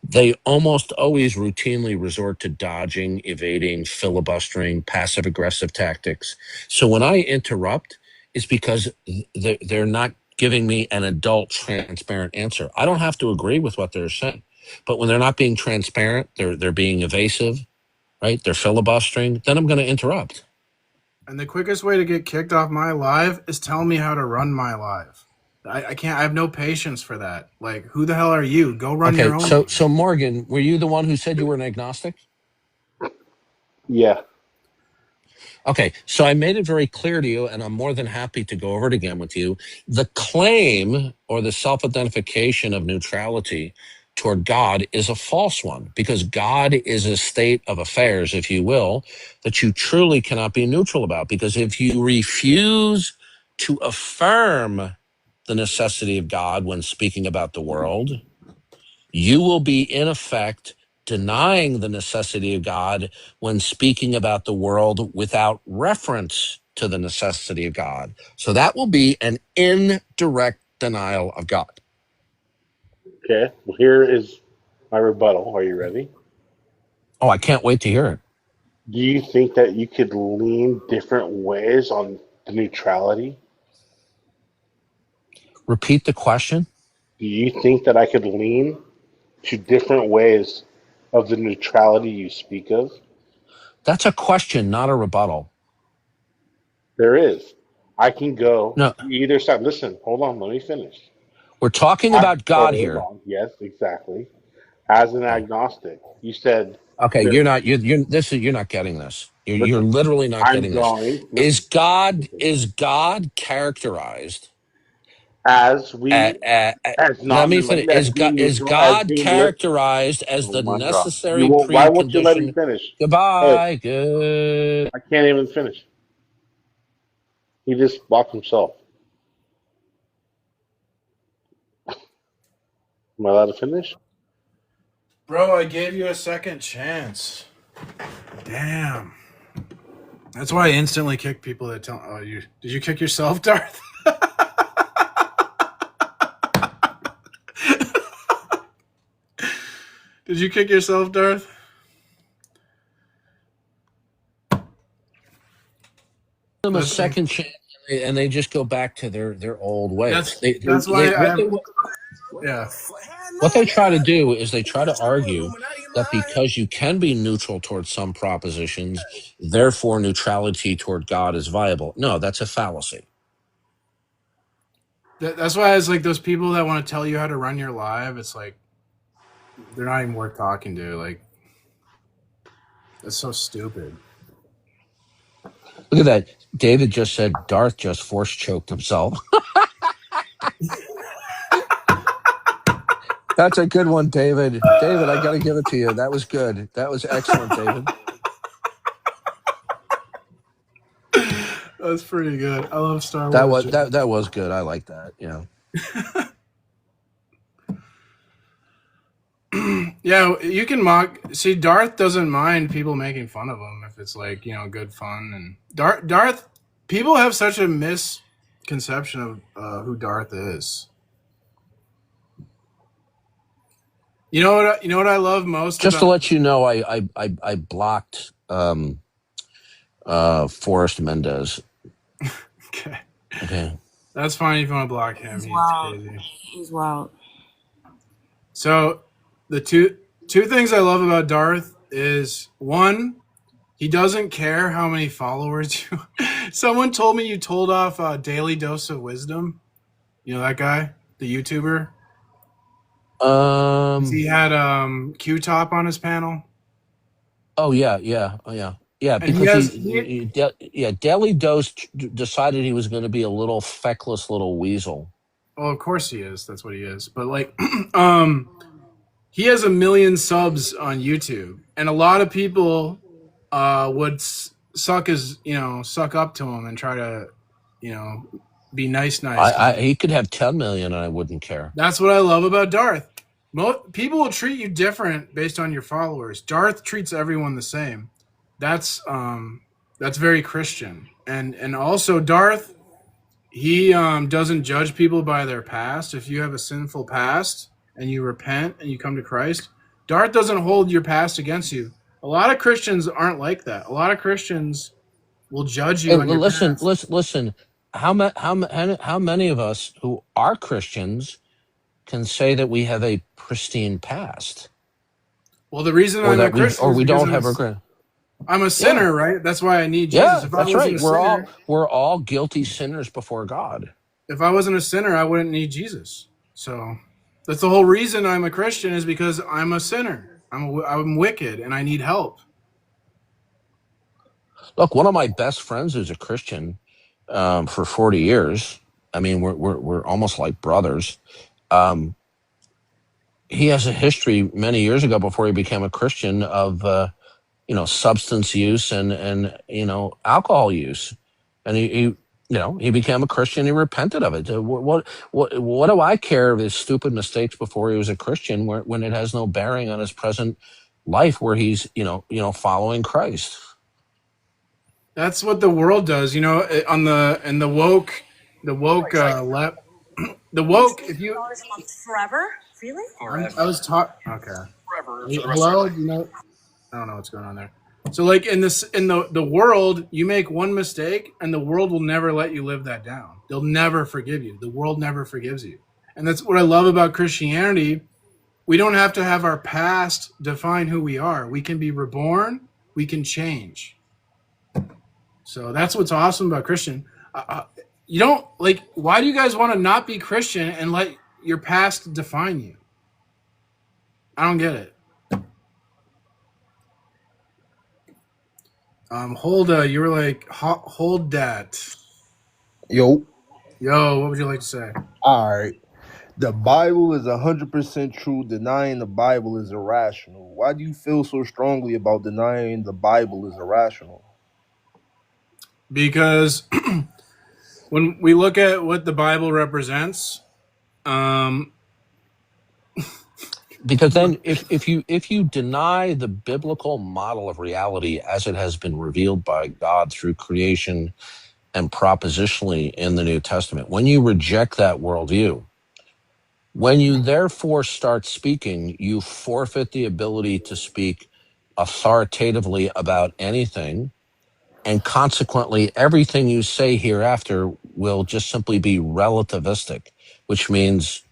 they almost always routinely resort to dodging, evading, filibustering, passive aggressive tactics. So when I interrupt, it's because they're not giving me an adult, transparent answer. I don't have to agree with what they're saying, but when they're not being transparent, they're being evasive, right? They're filibustering. Then I'm going to interrupt. And the quickest way to get kicked off my live is tell me how to run my live. I can't. I have no patience for that. Like, who the hell are you? Go run your Okay, own. so Morgan, were you the one who said you were an agnostic? Yeah. Okay, so I made it very clear to you, and I'm more than happy to go over it again with you. The claim or the self-identification of neutrality toward God is a false one, because God is a state of affairs, if you will, that you truly cannot be neutral about. Because if you refuse to affirm the necessity of God when speaking about the world, you will be, in effect, denying the necessity of God when speaking about the world without reference to the necessity of God. So that will be an indirect denial of God. Okay. Well, here is my rebuttal. Are you ready? Oh, I can't wait to hear it. Do you think that you could lean different ways on the neutrality? Repeat the question. Do you think that I could lean to different ways of the neutrality you speak of? That's a question, not a rebuttal. There is. I can go No, to either side. Listen, hold on, let me finish. we're talking about God Hold here. on. Yes, exactly. As an agnostic, you said Okay, that. you're not. You're not getting this. You're Listen, literally not I'm getting this. going. Is Listen, God listen. is God characterized? As we, as Let not me finish. as being Is neutral, as God being lit. characterized as Oh the my God! You necessary won't. Why won't you let me precondition? finish? Hey, Goodbye. Good. I can't even finish. He just blocked himself. Am I allowed to finish? Bro, I gave you a second chance. Damn. That's why I instantly kick people that tell. Oh, you did you kick yourself, Darth? Did you kick yourself, Darth? Them a second chance, and they just go back to their old ways. That's why yeah. What they try to do is they try to argue that because you can be neutral towards some propositions, therefore neutrality toward God is viable. No, that's a fallacy. That's why it's like those people that want to tell you how to run your live. It's like they're not even worth talking to. Like that's so stupid. Look at that. David just said Darth just force choked himself. That's a good one, David. David, I got to give it to you. That was good. That was excellent, David. That's pretty good. I love Star Wars. That was good. I like that. Yeah. Yeah, you can mock. See, Darth doesn't mind people making fun of him if it's like good fun. And Darth, people have such a misconception of who Darth is. You know what I love most. Just to let you know, I blocked Forrest Mendez. Okay. That's fine if you want to block him. He's wild. He's wild. So the two things I love about Darth is one, he doesn't care how many followers you. Someone told me you told off Daily Dose of Wisdom. You know that guy, the YouTuber. He had Q-Top on his panel. Oh yeah. Because Daily Dose decided he was going to be a little feckless little weasel. Well, of course he is. That's what he is. But like, he has 1 million subs on YouTube, and a lot of people would suck up to him and try to, be nice. He could have 10 million, and I wouldn't care. That's what I love about Darth. People will treat you different based on your followers. Darth treats everyone the same. That's very Christian, and also Darth. He doesn't judge people by their past. If you have a sinful past, and you repent and you come to Christ, Darth doesn't hold your past against you. A lot of Christians aren't like that. A lot of Christians will judge you And on your listen, past. listen. How many of us who are Christians can say that we have a pristine past, Well, the reason or I'm a that Christian is we because don't have a I'm a yeah, sinner, right? That's why I need Jesus. yeah, If I that's wasn't right. a sinner, We're all guilty sinners before God. if I wasn't a sinner, I wouldn't need Jesus. So that's the whole reason I'm a Christian is because I'm a sinner. I'm wicked and I need help. Look, one of my best friends is a Christian for 40 years. I mean, we're almost like brothers. Um, he has a history many years ago before he became a Christian of substance use and alcohol use, and he became a Christian. He repented of it. What do I care of his stupid mistakes before he was a Christian when it has no bearing on his present life where he's following Christ? That's what the world does, on the woke, the woke, the woke. If you, Forever? Really? I was taught. Okay. Hello. I don't know what's going on there. So, like in the world, you make one mistake, and the world will never let you live that down. They'll never forgive you. The world never forgives you, and that's what I love about Christianity. We don't have to have our past define who we are. We can be reborn. We can change. So that's what's awesome about Christian. You don't like. Why do you guys want to not be Christian and let your past define you? I don't get it. Holda, you were like, hold that. Yo. Yo, what would you like to say? All right. The Bible is 100% true. Denying the Bible is irrational. Why do you feel so strongly about denying the Bible is irrational? Because when we look at what the Bible represents, because then if you deny the biblical model of reality as it has been revealed by God through creation and propositionally in the New Testament, when you reject that worldview, when you therefore start speaking, you forfeit the ability to speak authoritatively about anything, and consequently everything you say hereafter will just simply be relativistic, which means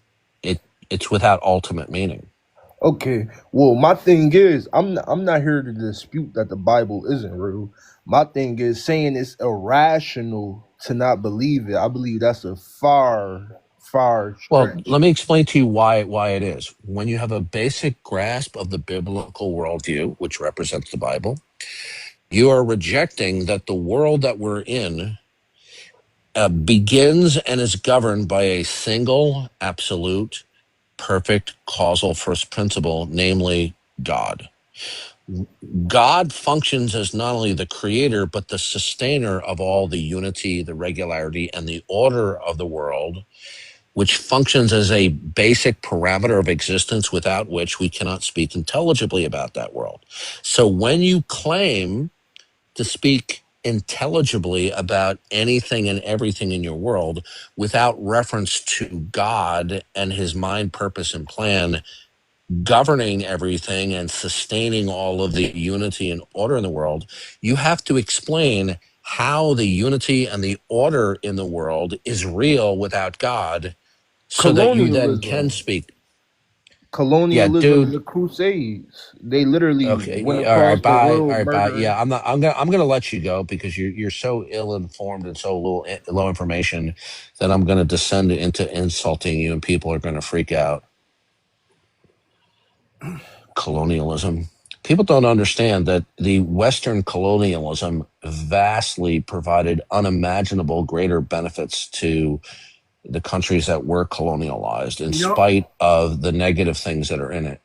it's without ultimate meaning. Okay, well, my thing is, I'm not here to dispute that the Bible isn't real. My thing is saying it's irrational to not believe it. I believe that's a far Well, stretch. let me explain to you why it is. When you have a basic grasp of the biblical worldview, which represents the Bible, you are rejecting that the world that we're in begins and is governed by a single, absolute, perfect causal first principle, namely God. God functions as not only the creator, but the sustainer of all the unity, the regularity, and the order of the world, which functions as a basic parameter of existence without which we cannot speak intelligibly about that world. So when you claim to speak intelligibly about anything and everything in your world without reference to God and his mind, purpose, and plan governing everything and sustaining all of the unity and order in the world, you have to explain how the unity and the order in the world is real without God, so that you then can Colonialism. speak. Yeah, Colonialism and dude. the Crusades. They literally went Okay. All right. across the Bye. All world right. Bye. murdering. Yeah. I'm gonna let you go because you're so ill informed and so low information that I'm gonna descend into insulting you, and people are gonna freak out. Colonialism. People don't understand that the Western colonialism vastly provided unimaginable greater benefits to the countries that were colonialized, in you know, spite of the negative things that are in it.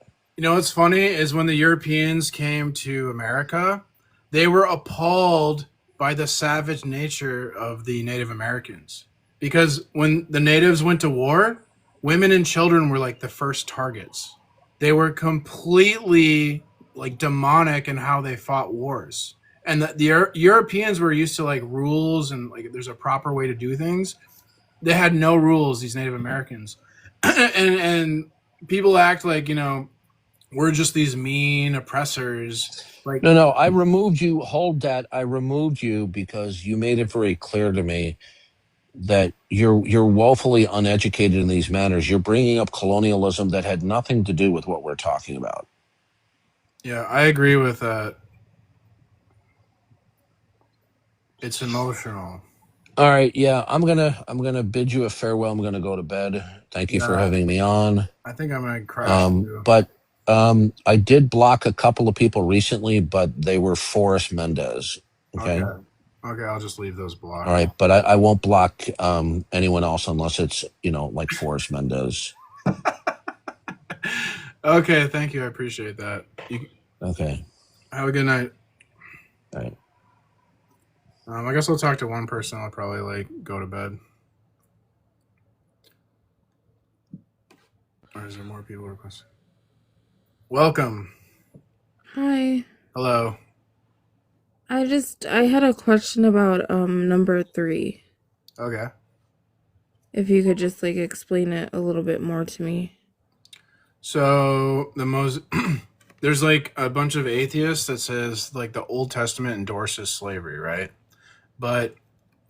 what's funny is when the Europeans came to America, they were appalled by the savage nature of the Native Americans. Because when the natives went to war, women and children were like the first targets. They were completely like demonic in how they fought wars. And the Europeans were used to like rules and like there's a proper way to do things. They had no rules, these Native Americans. and people act like, we're just these mean oppressors. Like, No, I removed you. Hold that. I removed you because you made it very clear to me that you're woefully uneducated in these matters. You're bringing up colonialism that had nothing to do with what we're talking about. yeah, I agree with that. It's emotional. All right, yeah, I'm gonna bid you a farewell. I'm gonna go to bed. Thank you for Yeah. having me on. I think I'm gonna crash too. But I did block a couple of people recently, but they were Forrest Mendez. Okay. Okay, I'll just leave those blocked. All right, but I won't block anyone else unless it's like Forrest Mendez. Okay, thank you. I appreciate that. Okay. Have a good night. All right. I guess I'll talk to one person. I'll probably go to bed. Or is there more people requesting? Welcome. Hi. Hello. I had a question about number 3. Okay. If you could just explain it a little bit more to me. So there's a bunch of atheists that says the Old Testament endorses slavery, right? But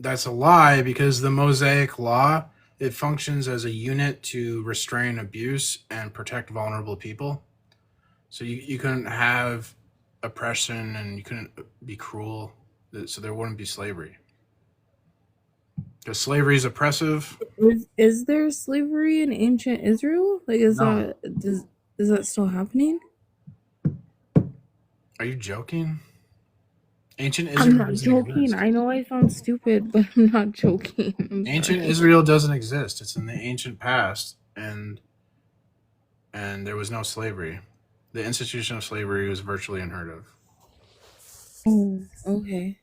that's a lie because the Mosaic Law, it functions as a unit to restrain abuse and protect vulnerable people. So you couldn't have oppression and you couldn't be cruel, so there wouldn't be slavery. Because slavery is oppressive. Is there slavery in ancient Israel? Is that still happening? Are you joking? Ancient Israel I'm not doesn't joking. exist. I know I sound stupid, but I'm not joking. Ancient Israel doesn't exist. It's in the ancient past, and there was no slavery. The institution of slavery was virtually unheard of. Oh, okay.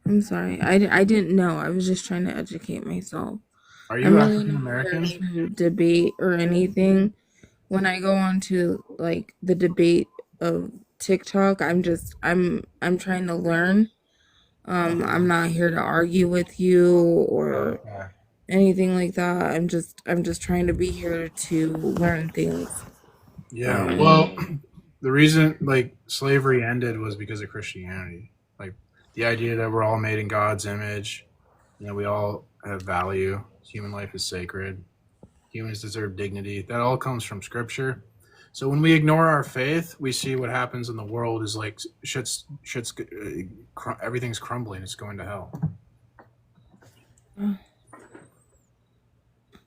I'm sorry. I didn't know. I was just trying to educate myself. Are you African American? To debate or anything. When I go on to the debate of TikTok, I'm trying to learn. I'm not here to argue with you or anything like that. I'm just trying to be here to learn things. Yeah. Well, the reason slavery ended was because of Christianity. The idea that we're all made in God's image, we all have value. Human life is sacred. Humans deserve dignity. That all comes from Scripture. So when we ignore our faith, we see what happens in the world is everything's crumbling. It's going to hell.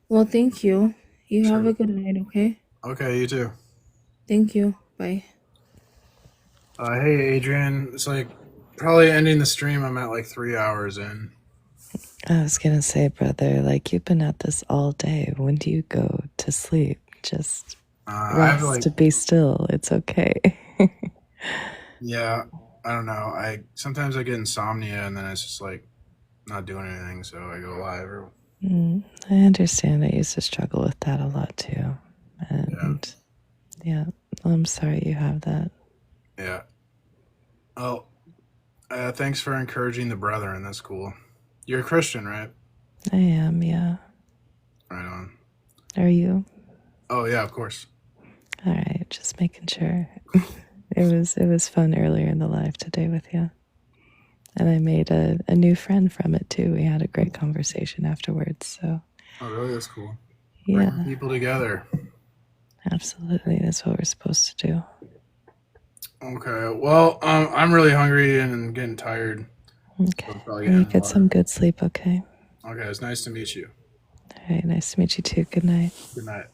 Well, thank you. You have a good night, okay? Okay, you too. Thank you. Bye. Hey, Adrian. It's probably ending the stream. I'm at 3 hours in. I was gonna say, brother, you've been at this all day. When do you go to sleep? Just rest to be still. It's okay. Yeah, I don't know. Sometimes I get insomnia and then it's just not doing anything, so I go live. I understand. I used to struggle with that a lot too. And yeah, I'm sorry you have that. Yeah. Oh, thanks for encouraging the brethren. That's cool. You're a Christian, right? I am, yeah. Right on. Are you? Oh yeah, of course. All right, just making sure. It was fun earlier in the live today with you. And I made a new friend from it too. We had a great conversation afterwards. So. Oh really? That's cool. Yeah. Bring people together. Absolutely. That's what we're supposed to do. Okay. Well, I'm really hungry and getting tired. Okay. You get some good sleep, okay? Okay. It's nice to meet you. All right. Nice to meet you too. Good night. Good night.